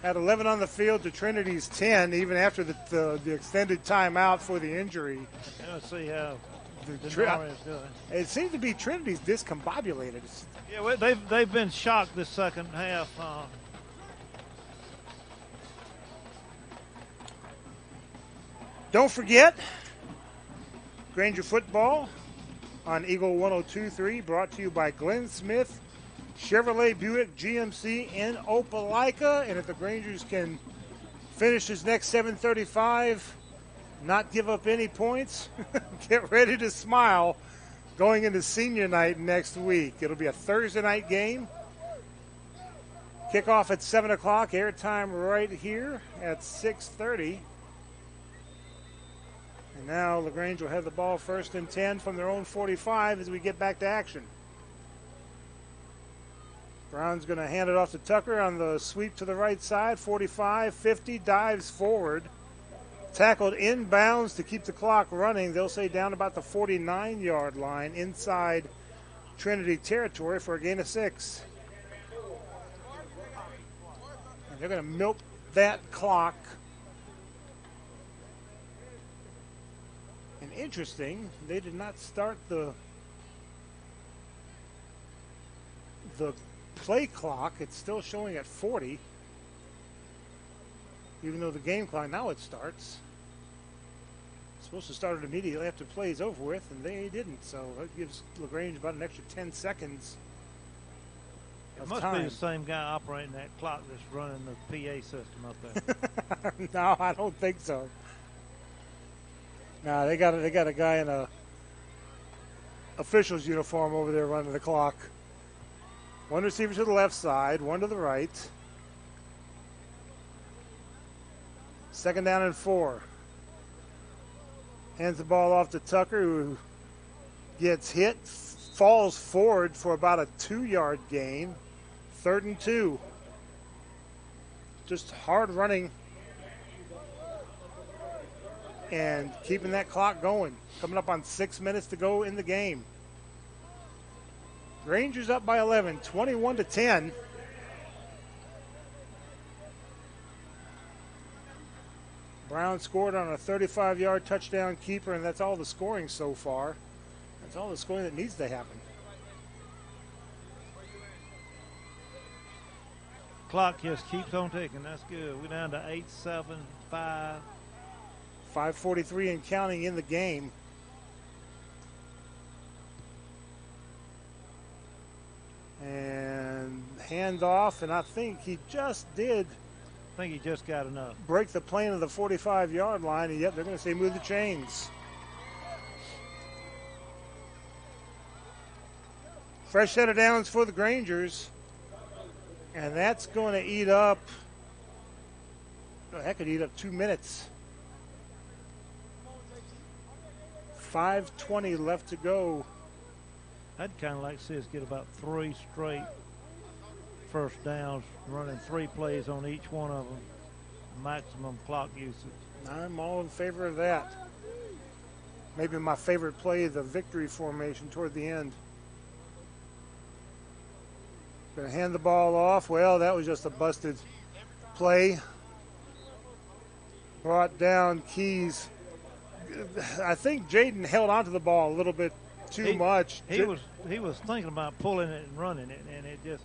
had 11 on the field to Trinity's 10, even after the extended timeout for the injury. Let's see how the is doing. It seems to be Trinity's discombobulated. Yeah, well, they've been shocked this second half. Don't forget, Granger football on Eagle 102.3, brought to you by Glenn Smith, Chevrolet Buick GMC in Opelika. And if the Grangers can finish this next 7:35, not give up any points, get ready to smile going into senior night next week. It'll be a Thursday night game. Kickoff at 7 o'clock, airtime right here at 6:30. And now LaGrange will have the ball, 1st and 10 from their own 45 as we get back to action. Brown's going to hand it off to Tucker on the sweep to the right side. 45, 50, dives forward. Tackled inbounds to keep the clock running. They'll say down about the 49-yard line inside Trinity territory for a gain of 6. And they're going to milk that clock. And interesting, they did not start the play clock. It's still showing at 40, even though the game clock, now it starts. It's supposed to start it immediately after the play is over with, and they didn't. So that gives LaGrange about an extra 10 seconds It must be the same guy operating that clock that's running the PA system up there. No, I don't think so. No, they got a guy in a official's uniform over there running the clock. One receiver to the left side, one to the right. 2nd down and 4. Hands the ball off to Tucker, who gets hit, falls forward for about a 2-yard gain. 3rd and 2. Just hard running and keeping that clock going. Coming up on 6 minutes to go in the game. Rangers up by 11, 21-10. Brown scored on a 35-yard touchdown keeper, and that's all the scoring so far. That's all the scoring that needs to happen. Clock just keeps on ticking. That's good. We're down to 8-7-5. 5:43 and counting in the game. And handoff, and I think he just did. I think he just got enough. Break the plane of the 45-yard line, and yep, they're going to say move the chains. Fresh set of downs for the Grangers. And that's going to eat up, that could eat up 2 minutes. 5:20 left to go. I'd kind of like to see us get about 3 straight first downs, running 3 plays on each one of them. Maximum clock usage. I'm all in favor of that. Maybe my favorite play, the victory formation toward the end. Going to hand the ball off. Well, that was just a busted play. Brought down Keys. I think Jaden held onto the ball a little bit too much. He was thinking about pulling it and running it, and it just.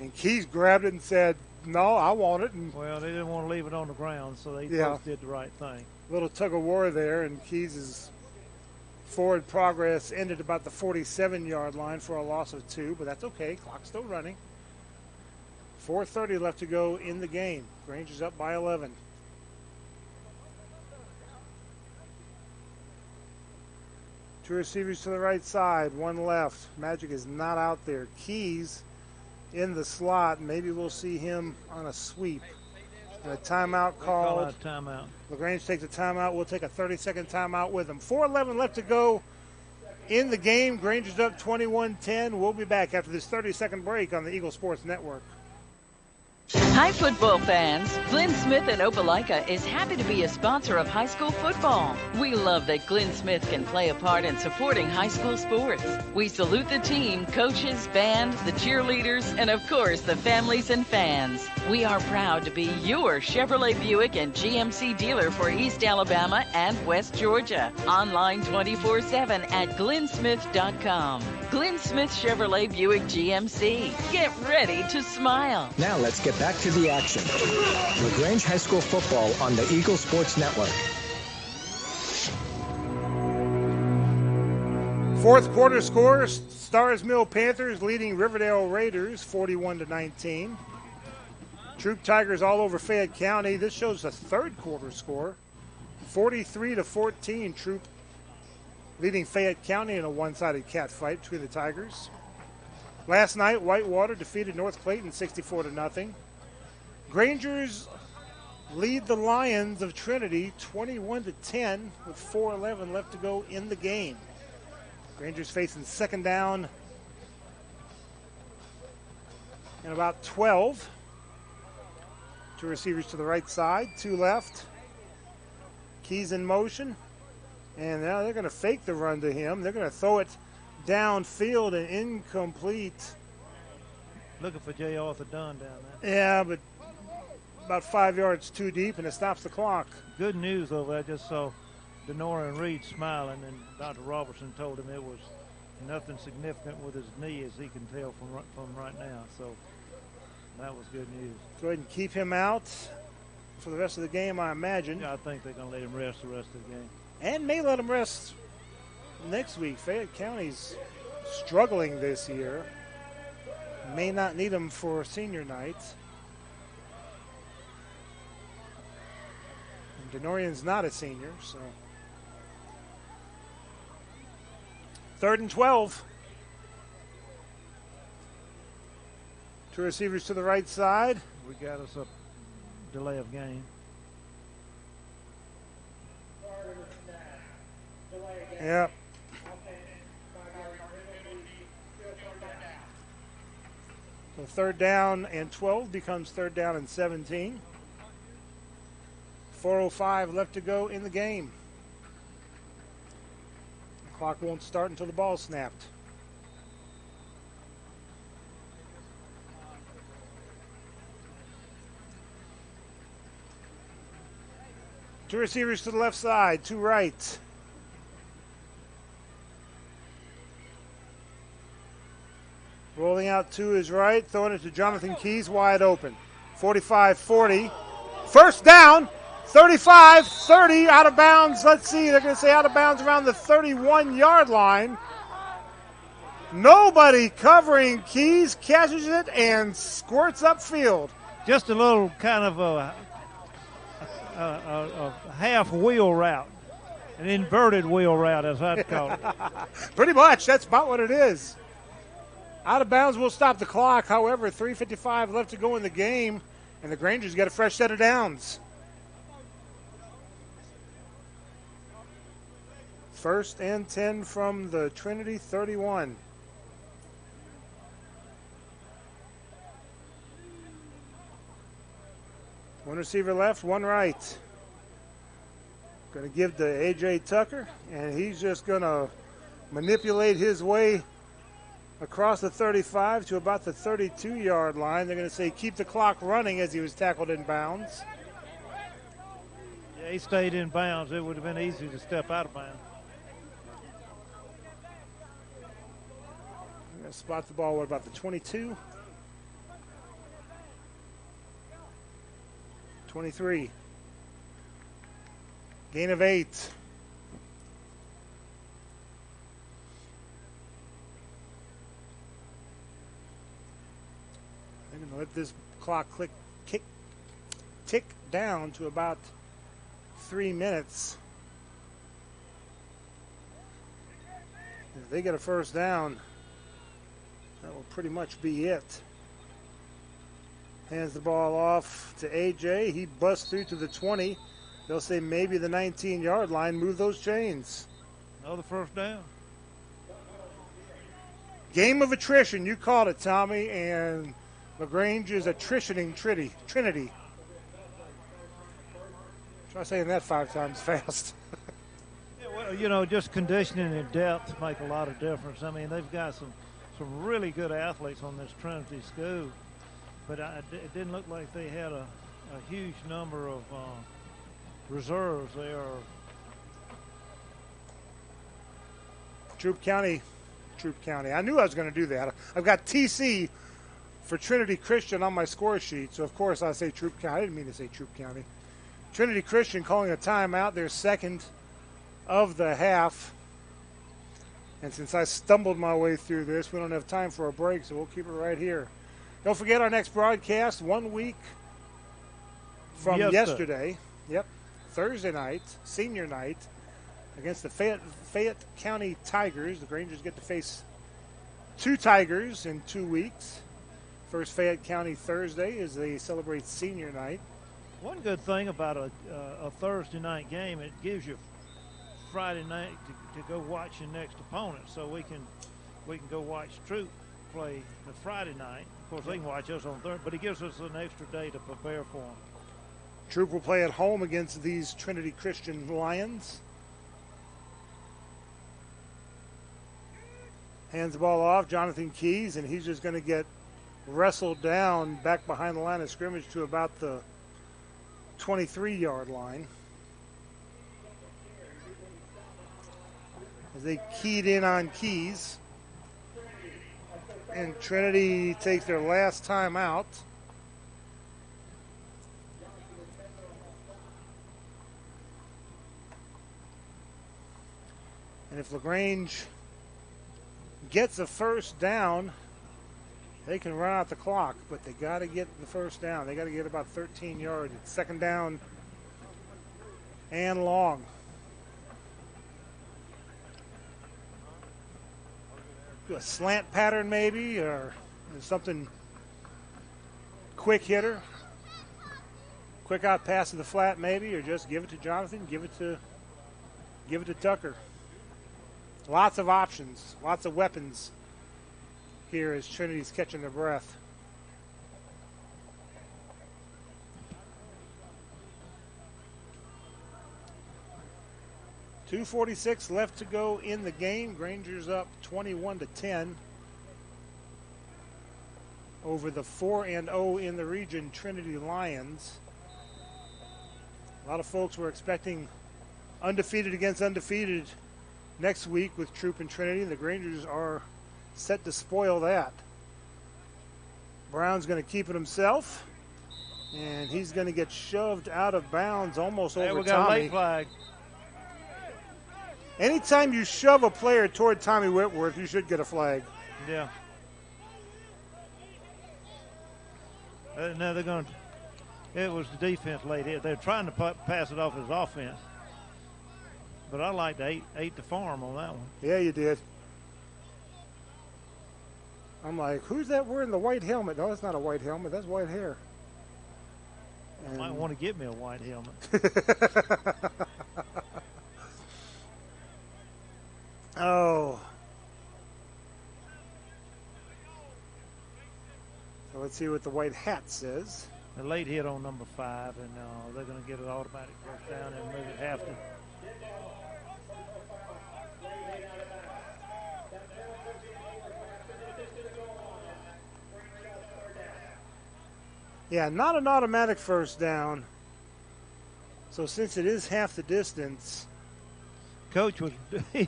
And Keys grabbed it and said, "No, I want it." And well, they didn't want to leave it on the ground, so they both did the right thing. Little tug of war there, and Keys' forward progress ended about the 47-yard line for a loss of 2, but that's okay. Clock's still running. 4:30 left to go in the game. Rangers up by 11. Two receivers to the right side, one left. Magic is not out there. Keys in the slot. Maybe we'll see him on a sweep. And a timeout called. Call out timeout. LaGrange takes a timeout. We'll take a 30-second timeout with him. 4:11 left to go in the game. Granger's up 21-10. We'll be back after this 30-second break on the Eagle Sports Network. Hi, football fans. Glenn Smith in Opelika is happy to be a sponsor of high school football. We love that Glenn Smith can play a part in supporting high school sports. We salute the team, coaches, band, the cheerleaders, and of course, the families and fans. We are proud to be your Chevrolet Buick and GMC dealer for East Alabama and West Georgia. Online 24/7 at glennsmith.com. Glenn Smith Chevrolet Buick GMC. Get ready to smile. Now let's get back to the action. LaGrange High School football on the Eagle Sports Network. Fourth quarter score, Stars Mill Panthers leading Riverdale Raiders 41-19. Troop Tigers all over Fayette County. This shows the third quarter score, 43-14. Troop leading Fayette County in a one-sided cat fight between the Tigers. Last night, Whitewater defeated North Clayton 64-0. Grangers lead the Lions of Trinity 21-10 with 4:11 left to go in the game. Grangers facing second down and about 12. Two receivers to the right side, two left. Keys in motion. And now they're going to fake the run to him. They're going to throw it downfield and incomplete. Looking for J. Arthur Dunn down there. Yeah, but about 5 yards too deep, and it stops the clock. Good news over there. I just saw Denora and Reed smiling, and Dr. Robertson told him it was nothing significant with his knee, as he can tell from right now. So that was good news. Go ahead and keep him out for the rest of the game, I imagine. Yeah, I think they're going to let him rest the rest of the game. And may let him rest next week. Fayette County's struggling this year. May not need him for senior night. And Denorian's not a senior, so. 3rd and 12. Two receivers to the right side. We got us a delay of game. Yep. So 3rd down and 12 becomes 3rd down and 17. 4:05 left to go in the game. The clock won't start until the ball's snapped. Two receivers to the left side, two right. Rolling out to his right, throwing it to Jonathan Keys, wide open. 45-40. First down, 35-30, out of bounds. Let's see, they're going to say out of bounds around the 31-yard line. Nobody covering. Keys catches it and squirts upfield. Just a little kind of a half wheel route, an inverted wheel route, as I'd call it. Pretty much, that's about what it is. Out of bounds will stop the clock. However, 3:55 left to go in the game, and the Grangers get a fresh set of downs. First and 10 from the Trinity 31. One receiver left, one right. Going to give to A.J. Tucker, and he's just going to manipulate his way across the 35 to about the 32-yard line. They're going to say keep the clock running as he was tackled in bounds. Yeah, he stayed in bounds. It would have been easy to step out of bounds. I'm going to spot the ball, what about the 22? 23. Gain of 8. They're going to let this clock tick down to about 3 minutes. If they get a first down, that will pretty much be it. Hands the ball off to A.J. He busts through to the 20. They'll say maybe the 19-yard line. Move those chains. Another first down. Game of attrition. You called it, Tommy. And LaGrange is attritioning Trinity. Try saying that 5 times fast. Yeah, well, you know, just conditioning and depth make a lot of difference. I mean, they've got some really good athletes on this Trinity school. But it didn't look like they had a huge number of reserves there. Troop County. I knew I was going to do that. I've got TC for Trinity Christian on my score sheet, so of course I say Troop County. I didn't mean to say Troop County. Trinity Christian calling a timeout, their second of the half. And since I stumbled my way through this, we don't have time for a break, so we'll keep it right here. Don't forget our next broadcast 1 week from yesterday. Yep, Thursday night, senior night, against the Fayette County Tigers. The Grangers get to face 2 Tigers in 2 weeks. First Fayette County Thursday as they celebrate senior night. One good thing about a Thursday night game, it gives you Friday night to go watch your next opponent, so we can go watch Troop play the Friday night. Of course, they can watch us on Thursday, but it gives us an extra day to prepare for them. Troop will play at home against these Trinity Christian Lions. Hands the ball off, Jonathan Keys, and he's just going to get wrestled down back behind the line of scrimmage to about the 23-yard line. As they keyed in on Keys. And Trinity takes their last time out. And if LaGrange gets a first down, they can run out the clock, but they got to get the first down. They got to get about 13 yards. It's second down and long. Do a slant pattern maybe, or something quick hitter. Quick out pass to the flat maybe, or just give it to Jonathan, give it to Tucker. Lots of options, lots of weapons here as Trinity's catching their breath. .246 left to go in the game. Grangers up 21-10 over the 4-0 in the region Trinity Lions. A lot of folks were expecting undefeated against undefeated next week with Troop and Trinity. The Grangers are set to spoil that. Brown's going to keep it himself, and he's going to get shoved out of bounds almost over we got Tommy. A late flag. Anytime you shove a player toward Tommy Whitworth, you should get a flag. Yeah. Now they're going to. It was the defense late here. They're trying to pass it off as offense. But I liked 8 to farm on that one. Yeah, you did. I'm like, who's that wearing the white helmet? No, it's not a white helmet. That's white hair. And might want to get me a white helmet. Oh. So let's see what the white hat says. A late hit on number 5, and they're going to get an automatic first down and move it half to. Yeah, not an automatic first down. So since it is half the distance. Coach was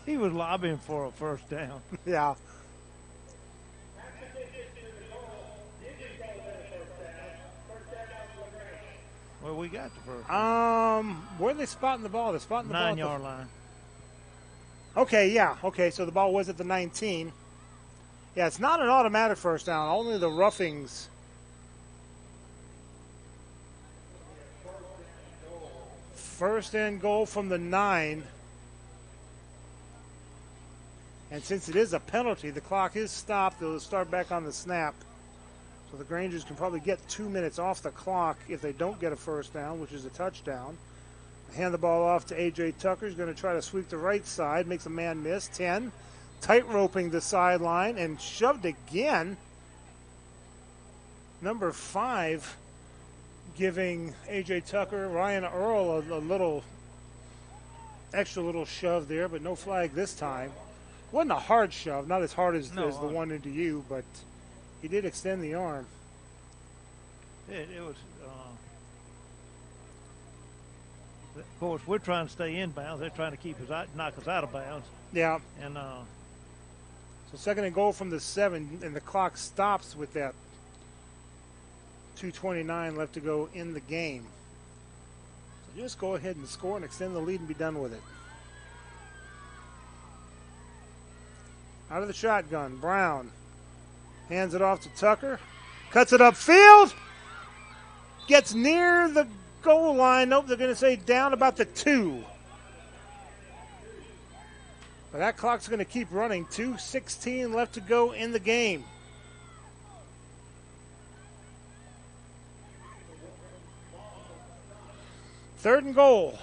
he was lobbying for a first down. Yeah. Well, we got the first. Where are they spotting the ball? They're spotting the ball. 9-yard line. Okay, yeah. Okay, so the ball was at the 19. Yeah, it's not an automatic first down. Only the roughings. First and goal from the 9. And since it is a penalty, the clock is stopped. They'll start back on the snap. So the Grangers can probably get 2 minutes off the clock if they don't get a first down, which is a touchdown. Hand the ball off to A.J. Tucker. He's going to try to sweep the right side. Makes a man miss. 10. Tight-roping the sideline and shoved again. Number 5 giving A.J. Tucker, Ryan Earl, a little extra little shove there, but no flag this time. Wasn't a hard shove, not as hard as the one into you, but he did extend the arm. It was, of course, we're trying to stay in bounds. They're trying to knock us out of bounds. Yeah. And so second and goal from the 7, and the clock stops with that 2:29 left to go in the game. So just go ahead and score and extend the lead and be done with it. Out of the shotgun, Brown hands it off to Tucker. Cuts it upfield. Gets near the goal line. Nope, they're going to say down about the 2. But that clock's going to keep running. 2:16 left to go in the game. Third and goal.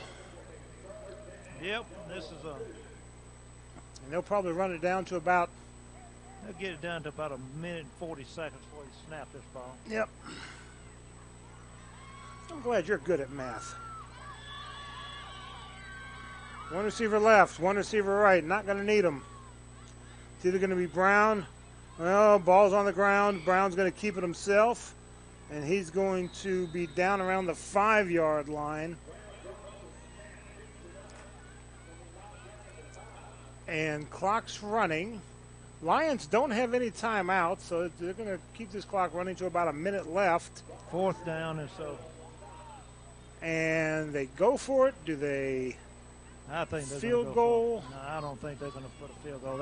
Yep, this is a. And they'll probably run it down to about. They'll get it down to about a minute and 40 seconds before you snap this ball. Yep. I'm glad you're good at math. One receiver left, one receiver right. Not going to need them. It's either going to be Brown. Well, ball's on the ground. Brown's going to keep it himself. And he's going to be down around the 5-yard line. And clock's running. Lions don't have any timeouts, so they're going to keep this clock running to about a minute left. Fourth down and so. And they go for it. Do they? I think they're field goal. No, I don't think they're going to put a field goal.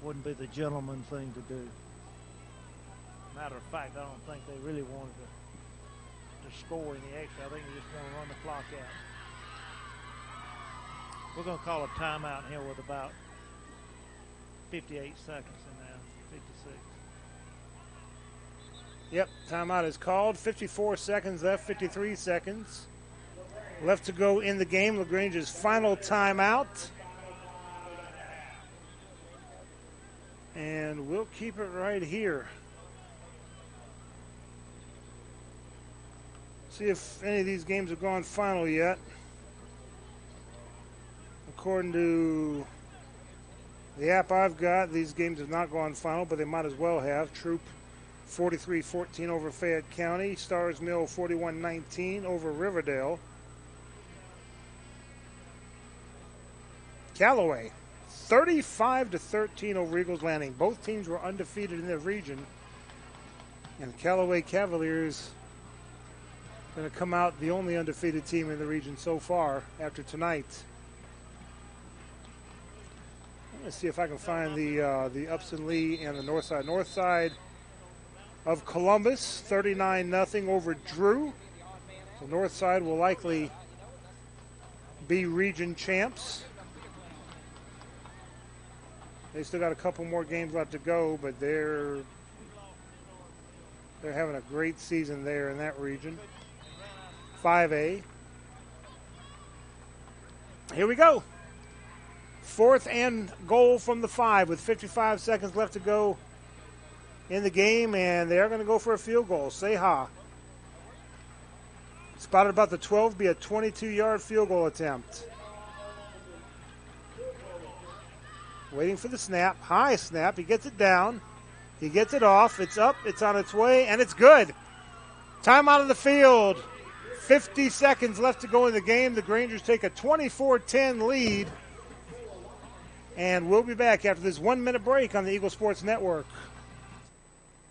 Wouldn't be the gentleman thing to do. Matter of fact, I don't think they really wanted to score any extra. I think they just want to run the clock out. We're going to call a timeout here with about 58 seconds in now, 56. Yep, timeout is called. 54 seconds left, 53 seconds left to go in the game. LaGrange's final timeout. And we'll keep it right here. See if any of these games have gone final yet. According to the app I've got, these games have not gone final, but they might as well have. Troop 43-14 over Fayette County. Stars Mill 41-19 over Riverdale. Callaway 35-13 over Eagles Landing. Both teams were undefeated in their region. And Callaway Cavaliers going to come out the only undefeated team in the region so far after tonight. Let's see if I can find the Upson Lee and the north side. North side of Columbus, 39-0 over Drew. So north side will likely be region champs. They still got a couple more games left to go, but they're having a great season there in that region. 5A. Here we go. 4th and goal from the 5 with 55 seconds left to go in the game, and they're going to go for a field goal. Seha. Spotted about the 12, be a 22-yard field goal attempt. Waiting for the snap. High snap. He gets it down. He gets it off. It's up. It's on its way, and it's good. Time out of the field. 50 seconds left to go in the game. The Grangers take a 24-10 lead. And we'll be back after this 1-minute break on the Eagle Sports Network.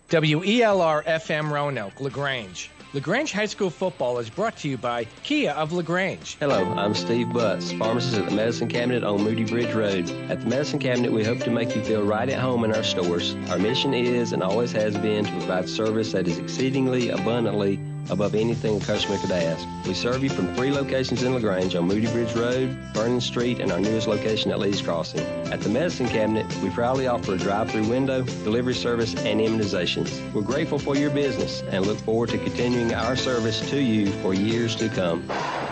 WELR FM Roanoke, LaGrange. LaGrange High School Football is brought to you by Kia of LaGrange. Hello, I'm Steve Butts, pharmacist at the Medicine Cabinet on Moody Bridge Road. At the Medicine Cabinet, we hope to make you feel right at home in our stores. Our mission is and always has been to provide service that is exceedingly abundantly above anything a customer could ask. We serve you from 3 locations in LaGrange on Moody Bridge Road, Vernon Street, and our newest location at Lee's Crossing. At the Medicine Cabinet, we proudly offer a drive-through window, delivery service, and immunizations. We're grateful for your business and look forward to continuing our service to you for years to come.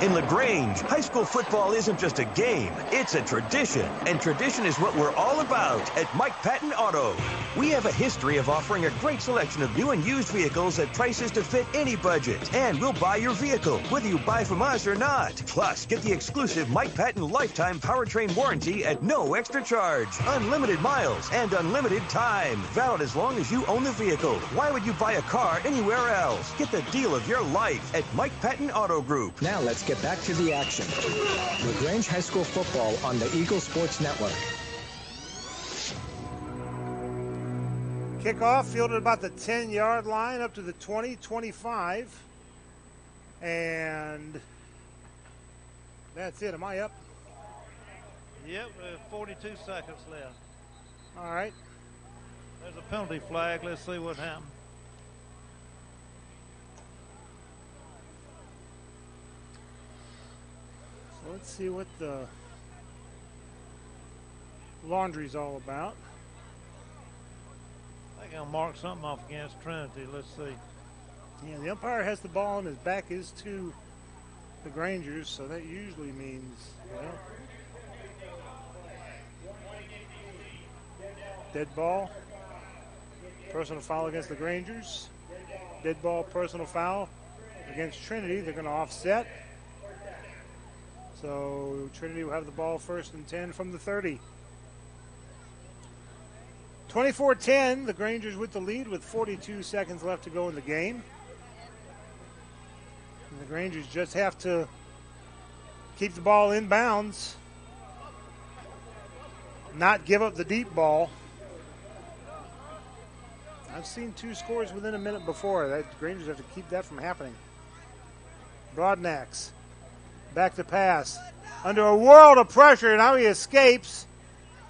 In LaGrange, high school football isn't just a game, it's a tradition. And tradition is what we're all about at Mike Patton Auto. We have a history of offering a great selection of new and used vehicles at prices to fit any budget. And we'll buy your vehicle, whether you buy from us or not. Plus, get the exclusive Mike Patton lifetime powertrain warranty at no extra charge. Unlimited miles and unlimited time. Valid as long as you own the vehicle. Why would you buy a car anywhere else? Get the deal of your life at Mike Patton Auto Group. Now let's get back to the action. LaGrange High School Football on the Eagle Sports Network. Kickoff fielded about the 10-yard line up to the 20, 25. And that's it. Am I up? Yep, 42 seconds left. All right. There's a penalty flag. Let's see what happened. So let's see what the laundry's all about. I think I'll mark something off against Trinity. Let's see. Yeah, the umpire has the ball and his back is to the Grangers, so that usually means, well, dead ball, personal foul against the Grangers, dead ball, personal foul against Trinity. They're going to offset. So Trinity will have the ball 1st and 10 from the 30. 24-10, the Grangers with the lead with 42 seconds left to go in the game. And the Grangers just have to keep the ball in bounds, not give up the deep ball. I've seen 2 scores within a minute before. The Grangers have to keep that from happening. Broadnax, back to pass. Under a world of pressure, now he escapes.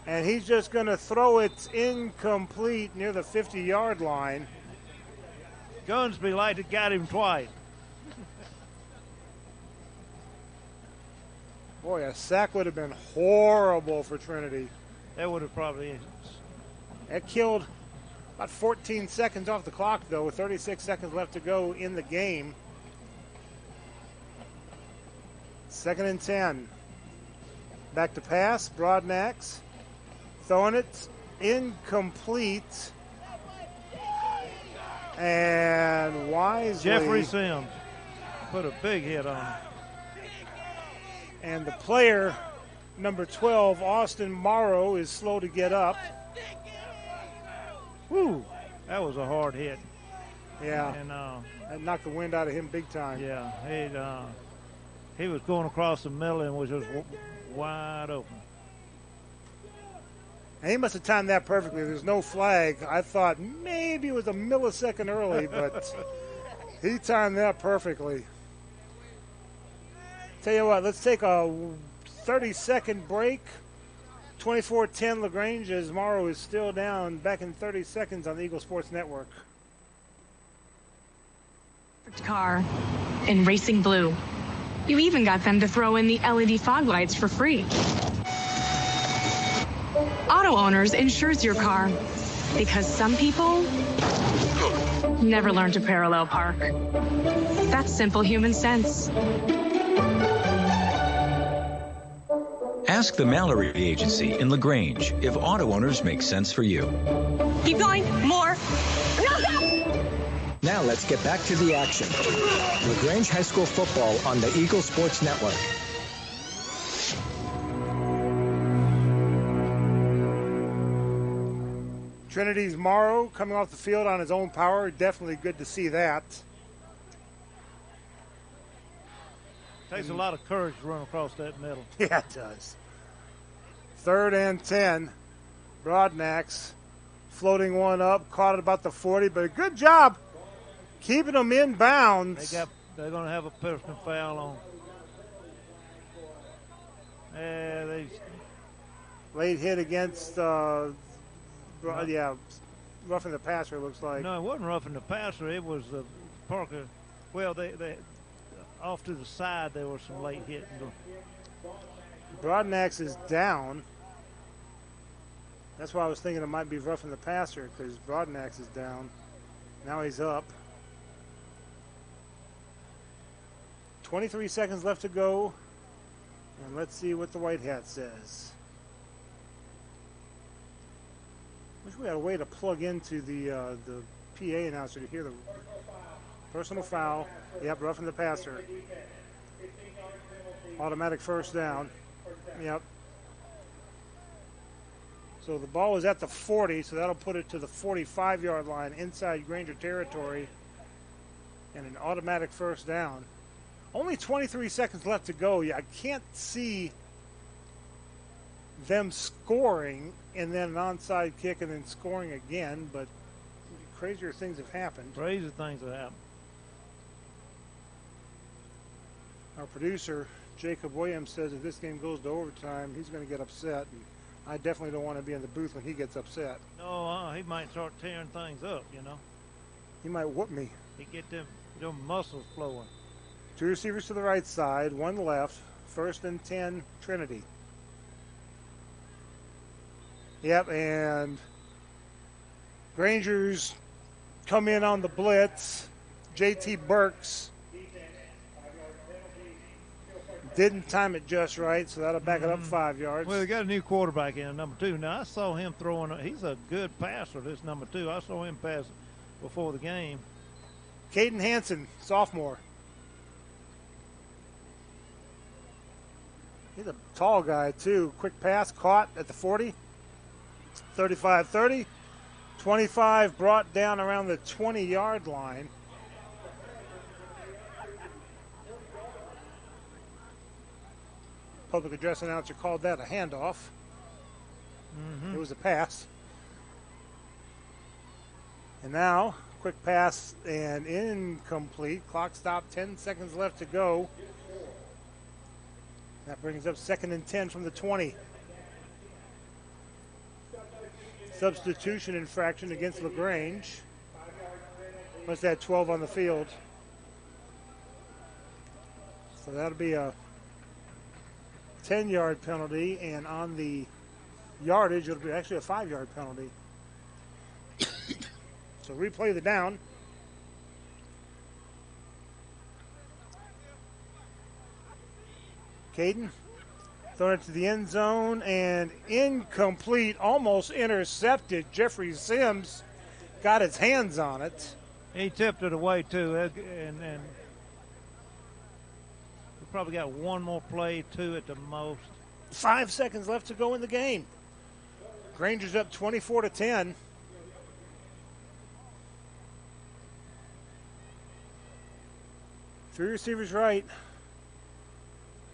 And he's just going to throw it incomplete near the 50-yard line. Gunsby like to got him twice. Boy, a sack would have been horrible for Trinity. That would have probably. That killed about 14 seconds off the clock, though, with 36 seconds left to go in the game. 2nd and 10. Back to pass, Broadnax. Throwing it incomplete. And wisely. Jeffrey Sims put a big hit on him. And the player, number 12, Austin Morrow, is slow to get up. Woo, that was a hard hit. Yeah, and that knocked the wind out of him big time. Yeah, he was going across the middle and was just wide open. And he must have timed that perfectly. There's no flag. I thought maybe it was a millisecond early, but he timed that perfectly. Tell you what, let's take a 30-second break. 24-10 LaGrange as Morrow is still down. Back in 30 seconds on the Eagle Sports Network. Car in racing blue. You even got them to throw in the LED fog lights for free. Auto Owners insures your car because some people never learn to parallel park. That's simple human sense. Ask the Mallory Agency in LaGrange if auto owners make sense for you. Keep going. More. Now let's get back to the action. LaGrange High School football on the Eagle Sports Network. Trinity's Morrow coming off the field on his own power. Definitely good to see that. Takes a lot of courage to run across that middle. Yeah, it does. 3rd and 10. Broadnax floating one up, caught at about the 40, but a good job keeping them in bounds. They're going to have a personal foul on. They late hit against, roughing the passer, it looks like. No, it wasn't roughing the passer. It was Parker. Well, they off to the side, there was some late hitting. Broadnax is down. That's why I was thinking it might be roughing the passer, because Broadnax is down. Now he's up. 23 seconds left to go. And let's see what the white hat says. Wish we had a way to plug into the PA announcer to hear the personal foul. Yep, roughing the passer. Automatic first down. Yep. So the ball is at the 40, so that'll put it to the 45-yard line inside Granger territory. And an automatic first down. Only 23 seconds left to go. I can't see them scoring and then an onside kick and then scoring again, but crazier things have happened. Crazy things have happened. Our producer, Jacob Williams, says if this game goes to overtime, he's going to get upset. And I definitely don't want to be in the booth when he gets upset. No, he might start tearing things up, He might whoop me. He get them muscles flowing. 2 receivers to the right side, 1 left. 1st and 10, Trinity. Yep, and Granger's come in on the blitz. J.T. Burks didn't time it just right, so that'll back it up 5 yards. Well, they got a new quarterback in, number 2. Now, I saw him throwing. He's a good passer, this number 2. I saw him pass before the game. Caden Hansen, sophomore. He's a tall guy, too. Quick pass, caught at the 40. 35-30. 25 brought down around the 20-yard line. Public address announcer called that a handoff. It was a pass. And now, quick pass and incomplete. Clock stopped, 10 seconds left to go. That brings up 2nd and 10 from the 20. Substitution infraction against LaGrange. Must have 12 on the field. So that'll be a 10-yard penalty, and on the yardage, it'll be actually a 5-yard penalty. So replay the down. Caden throwing it to the end zone and incomplete, almost intercepted. Jeffrey Sims got his hands on it. He tipped it away too, and we probably got one more play, 2 at the most. 5 seconds left to go in the game. Granger's up 24-10. Three receivers right.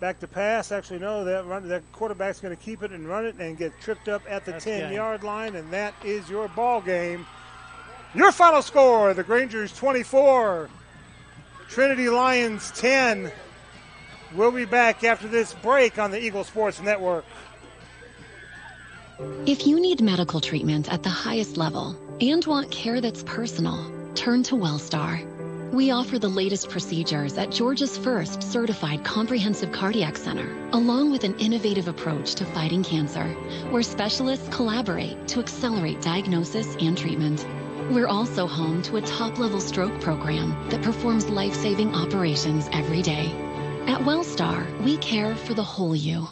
Back to pass. Actually, no, that quarterback's going to keep it and run it and get tripped up at the 10-yard line, and that is your ball game. Your final score, the Grangers 24, Trinity Lions 10. We'll be back after this break on the Eagle Sports Network. If you need medical treatment at the highest level and want care that's personal, turn to Wellstar. We offer the latest procedures at Georgia's first certified comprehensive cardiac center, along with an innovative approach to fighting cancer, where specialists collaborate to accelerate diagnosis and treatment. We're also home to a top-level stroke program that performs life-saving operations every day. At WellStar, we care for the whole you.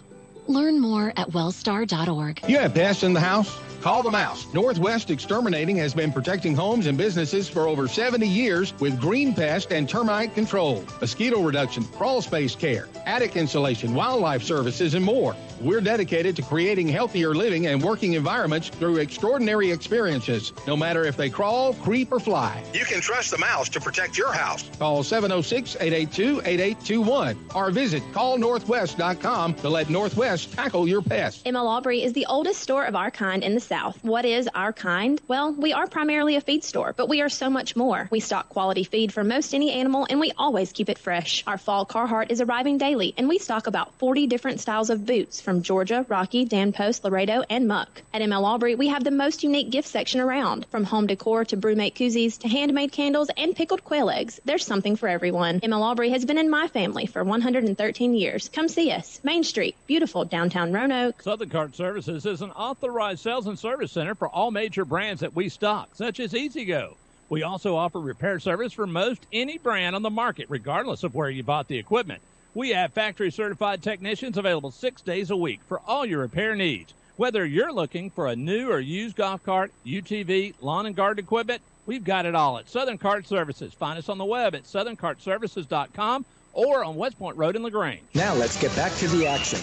Learn more at wellstar.org. You have pests in the house? Call the Mouse. Northwest Exterminating has been protecting homes and businesses for over 70 years with green pest and termite control, mosquito reduction, crawl space care, attic insulation, wildlife services, and more. We're dedicated to creating healthier living and working environments through extraordinary experiences, no matter if they crawl, creep, or fly. You can trust the Mouse to protect your house. Call 706-882-8821 or visit callnorthwest.com to let Northwest tackle your pest. ML Aubrey is the oldest store of our kind in the South. What is our kind? Well, we are primarily a feed store, but we are so much more. We stock quality feed for most any animal, and we always keep it fresh. Our fall Carhartt is arriving daily, and we stock about 40 different styles of boots from Georgia, Rocky, Dan Post, Laredo, and Muck. At ML Aubrey, we have the most unique gift section around. From home decor to brewmate koozies to handmade candles and pickled quail eggs, there's something for everyone. ML Aubrey has been in my family for 113 years. Come see us. Main Street, beautiful downtown Roanoke. Southern Cart Services is an authorized sales and service center for all major brands that we stock, such as EasyGo. We also offer repair service for most any brand on the market, regardless of where you bought the equipment. We have factory-certified technicians available 6 days a week for all your repair needs. Whether you're looking for a new or used golf cart, UTV, lawn and garden equipment, we've got it all at Southern Cart Services. Find us on the web at southerncartservices.com or on West Point Road in LaGrange. Now let's get back to the action.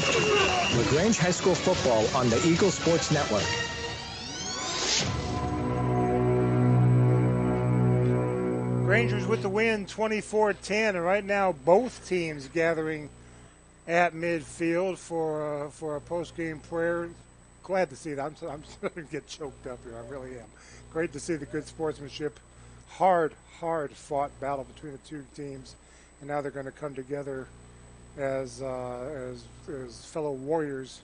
LaGrange High School football on the Eagle Sports Network. Rangers with the win, 24-10, and right now both teams gathering at midfield for a post-game prayer. Glad to see that. I'm starting to get choked up here. I really am. Great to see the good sportsmanship. Hard-fought battle between the two teams, and now they're going to come together as fellow warriors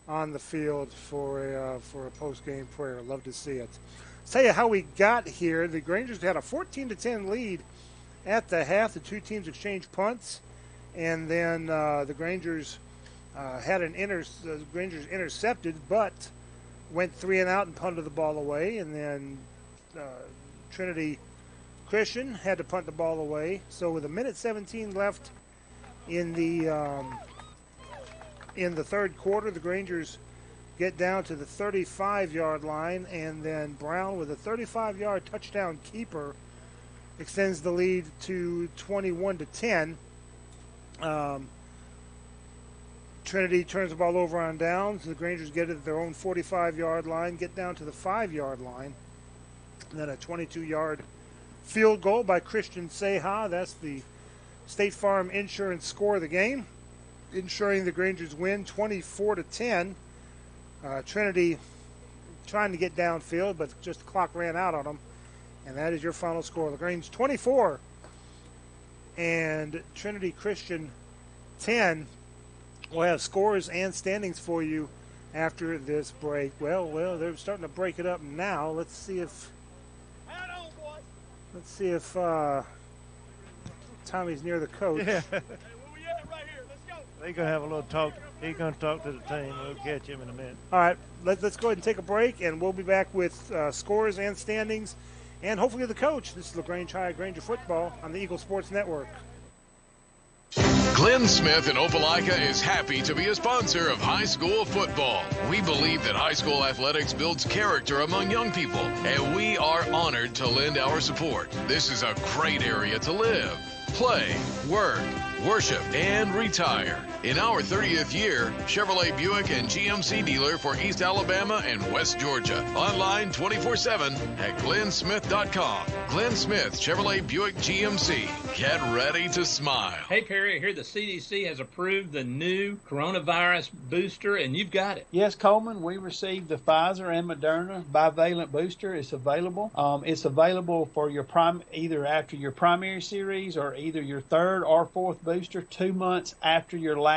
on the field for a post-game prayer. Love to see it. Tell you how we got here. The Rangers had a 14-10 lead at the half. The two teams exchanged punts, and then the Rangers intercepted, but went 3 and out and punted the ball away. And then Trinity Christian had to punt the ball away. So with 1:17 left in the third quarter, the Rangers get down to the 35-yard line, and then Brown with a 35-yard touchdown keeper extends the lead to 21-10. Trinity turns the ball over on downs. The Rangers get it at their own 45-yard line, get down to the 5-yard line. And then a 22-yard field goal by Christian Seha. That's the State Farm Insurance score of the game, ensuring the Rangers win 24-10. Trinity trying to get downfield, but just the clock ran out on them. And that is your final score. LaGrange 24 and Trinity Christian 10. We'll have scores and standings for you after this break. Well, they're starting to break it up now. Let's see if Tommy's near the coach. Yeah. They're going to have a little talk. He's going to talk to the team. We'll catch him in a minute. All right, let's go ahead and take a break, and we'll be back with scores and standings and hopefully the coach. This is LaGrange High Granger football on the Eagle Sports Network. Glenn Smith in Opelika is happy to be a sponsor of high school football. We believe that high school athletics builds character among young people, and we are honored to lend our support. This is a great area to live, play, work, worship, and retire. In our 30th year, Chevrolet Buick and GMC dealer for East Alabama and West Georgia. Online 24/7 at glennsmith.com. Glenn Smith Chevrolet Buick GMC. Get ready to smile. Hey, Perry, I hear the CDC has approved the new coronavirus booster, and you've got it. Yes, Coleman, we received the Pfizer and Moderna bivalent booster. It's available. It's available for your either after your primary series or either your third or fourth booster 2 months after your last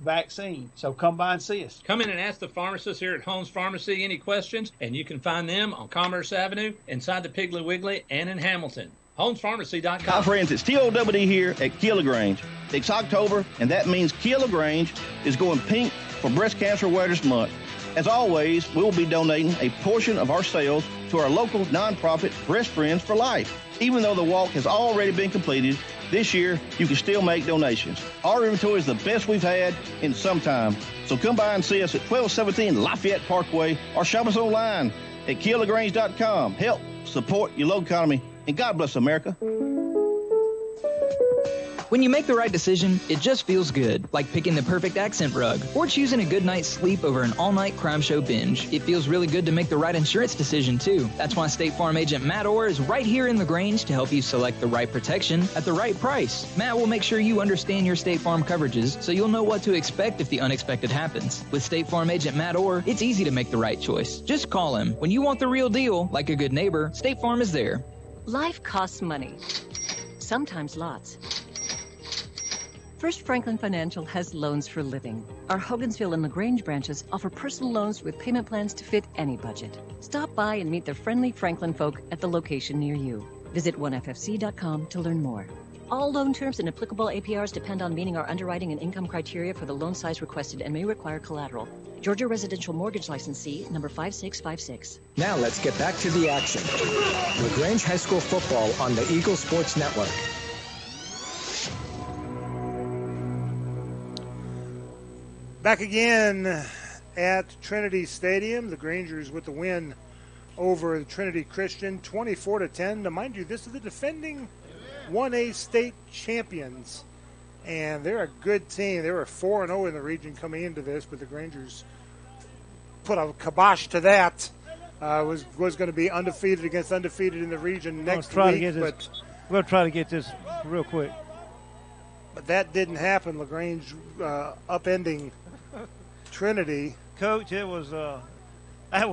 vaccine. So come by and see us. Come in and ask the pharmacist here at Holmes Pharmacy any questions, and you can find them on Commerce Avenue, inside the Piggly Wiggly, and in Hamilton. HolmesPharmacy.com. Hi, friends. It's TOWD here at LaGrange. It's October, and that means LaGrange is going pink for Breast Cancer Awareness Month. As always, we will be donating a portion of our sales to our local nonprofit Breast Friends for Life. Even though the walk has already been completed, this year you can still make donations. Our inventory is the best we've had in some time. So come by and see us at 1217 Lafayette Parkway or shop us online at KillLaGrange.com. Help support your local economy, and God bless America. When you make the right decision, it just feels good, like picking the perfect accent rug or choosing a good night's sleep over an all-night crime show binge. It feels really good to make the right insurance decision, too. That's why State Farm agent Matt Orr is right here in LaGrange to help you select the right protection at the right price. Matt will make sure you understand your State Farm coverages so you'll know what to expect if the unexpected happens. With State Farm agent Matt Orr, it's easy to make the right choice. Just call him. When you want the real deal, like a good neighbor, State Farm is there. Life costs money, sometimes lots. First Franklin Financial has loans for living. Our Hogansville and LaGrange branches offer personal loans with payment plans to fit any budget. Stop by and meet the friendly Franklin folk at the location near you. Visit oneffc.com to learn more. All loan terms and applicable APRs depend on meeting our underwriting and income criteria for the loan size requested and may require collateral. Georgia Residential Mortgage Licensee, number 5656. Now let's get back to the action. LaGrange High School football on the Eagle Sports Network. Back again at Trinity Stadium. The Grangers with the win over the Trinity Christian, 24-10. Now, mind you, this is the defending 1A state champions, and they're a good team. They were 4-0 in the region coming into this, but the Grangers put a kibosh to that. Was going to be undefeated against undefeated in the region next week. We're going to try to get this real quick. But that didn't happen. LaGrange upending Trinity. Coach, that was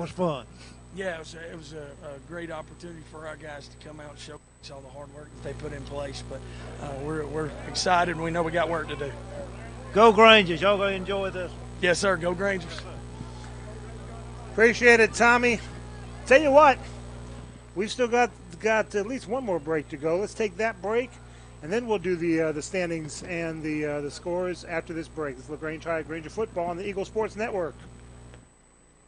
fun. Yeah, it was a great opportunity for our guys to come out and show all the hard work that they put in place. But we're excited, and we know we got work to do. Go Grangers. Y'all going to enjoy this. Yes, sir. Go Grangers. Appreciate it, Tommy. Tell you what, we've still got at least one more break to go. Let's take that break, and then we'll do the standings and the scores after this break. It's LaGrange High Granger football on the Eagle Sports Network.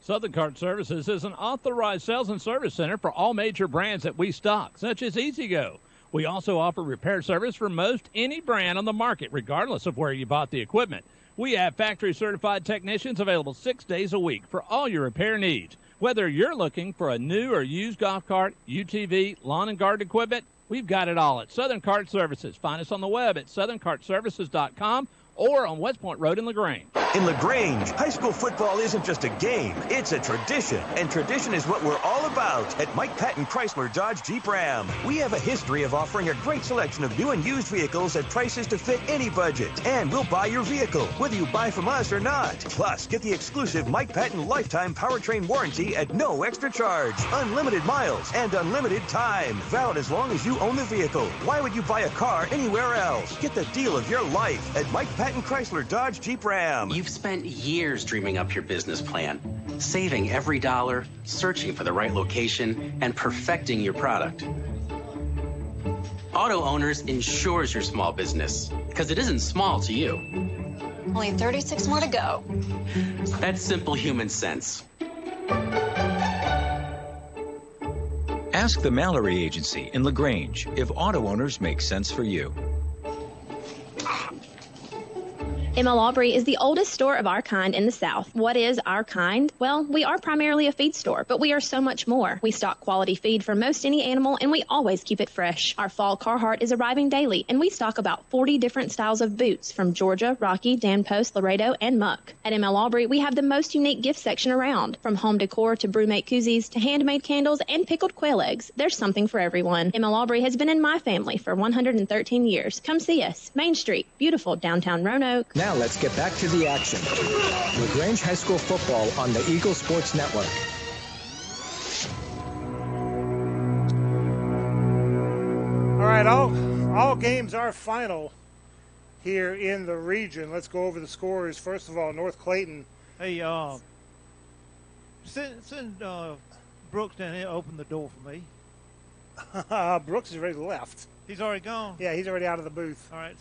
Southern Cart Services is an authorized sales and service center for all major brands that we stock, such as EasyGo. We also offer repair service for most any brand on the market, regardless of where you bought the equipment. We have factory-certified technicians available 6 days a week for all your repair needs. Whether you're looking for a new or used golf cart, UTV, lawn and garden equipment, we've got it all at Southern Cart Services. Find us on the web at southerncartservices.com or on West Point Road in LaGrange. In LaGrange, high school football isn't just a game, it's a tradition. And tradition is what we're all about at Mike Patton Chrysler Dodge Jeep Ram. We have a history of offering a great selection of new and used vehicles at prices to fit any budget. And we'll buy your vehicle, whether you buy from us or not. Plus, get the exclusive Mike Patton lifetime powertrain warranty at no extra charge. Unlimited miles and unlimited time. Valid as long as you own the vehicle. Why would you buy a car anywhere else? Get the deal of your life at Mike Patton Chrysler Dodge Jeep Ram. You've spent years dreaming up your business plan, saving every dollar, searching for the right location, and perfecting your product. Auto Owners insures your small business, because it isn't small to you. Only 36 more to go. That's simple human sense. Ask the Mallory Agency in LaGrange if auto owners make sense for you. ML Aubrey is the oldest store of our kind in the South. What is our kind? Well, we are primarily a feed store, but we are so much more. We stock quality feed for most any animal, and we always keep it fresh. Our fall Carhartt is arriving daily, and we stock about 40 different styles of boots from Georgia, Rocky, Dan Post, Laredo, and Muck. At ML Aubrey, we have the most unique gift section around. From home decor to brewmate koozies to handmade candles and pickled quail eggs, there's something for everyone. ML Aubrey has been in my family for 113 years. Come see us. Main Street, beautiful downtown Roanoke. Now let's get back to the action. LaGrange High School football on the Eagle Sports Network. All right, all games are final here in the region. Let's go over the scores. First of all, North Clayton. Hey, send Brooks down here, open the door for me. Brooks has already left. He's already gone? Yeah, he's already out of the booth. All right.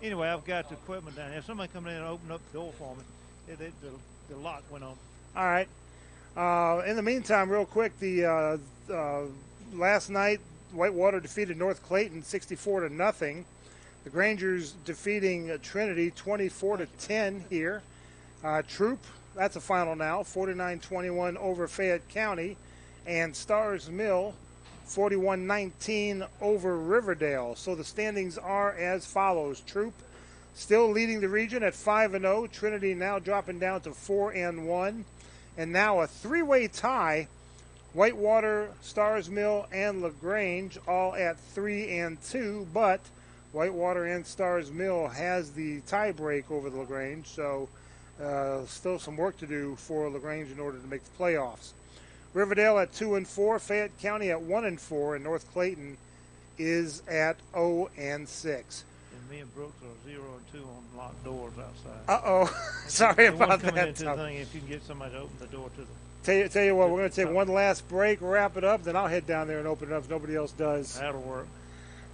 Anyway, I've got the equipment down here. Somebody come in and open up the door for me. The lock went on. All right. In the meantime, real quick, the last night, Whitewater defeated North Clayton 64-0. The Grangers defeating Trinity 24-10 here. Troop, that's a final now, 49-21 over Fayette County. And Stars Mill, 41-19 over Riverdale. So the standings are as follows. Troop still leading the region at 5-0. Trinity now dropping down to 4-1. And now a three-way tie. Whitewater, Stars Mill, and LaGrange all at 3-2. But Whitewater and Stars Mill has the tie break over the LaGrange. So still some work to do for LaGrange in order to make the playoffs. Riverdale at 2-4, Fayette County at 1-4, and North Clayton is at 0-6. And me and Brooks are 0-2 on locked doors outside. Uh-oh. Sorry about that. If you can get somebody to open the door to them. Tell you what, we're going to take one last break, wrap it up, then I'll head down there and open it up if nobody else does. That'll work.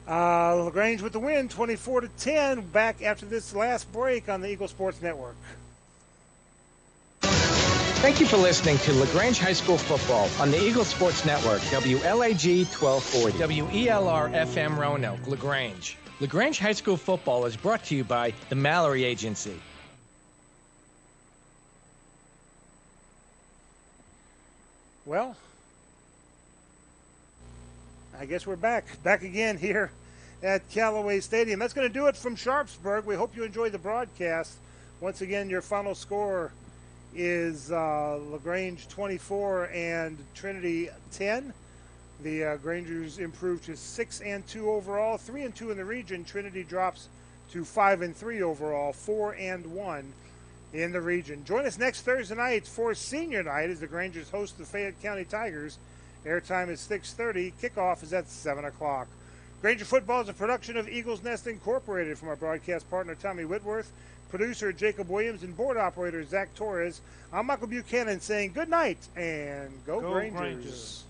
LaGrange with the win, 24-10. Back after this last break on the Eagle Sports Network. Thank you for listening to LaGrange High School Football on the Eagle Sports Network, WLAG 1240, WELR FM Roanoke, LaGrange. LaGrange High School Football is brought to you by the Mallory Agency. Well, I guess we're back again here at Callaway Stadium. That's going to do it from Sharpsburg. We hope you enjoyed the broadcast. Once again, your final score is LaGrange 24 and Trinity 10. The Grangers improved to 6-2 overall, 3-2 in the region. Trinity drops to 5-3 overall, 4-1 in the region. Join us next Thursday night for senior night as the Grangers host the Fayette County Tigers. Airtime is 6:30. Kickoff is at 7 o'clock. Granger Football is a production of Eagles Nest Incorporated. From our broadcast partner Tommy Whitworth, producer Jacob Williams, and board operator Zach Torres, I'm Michael Buchanan saying good night and go Grangers.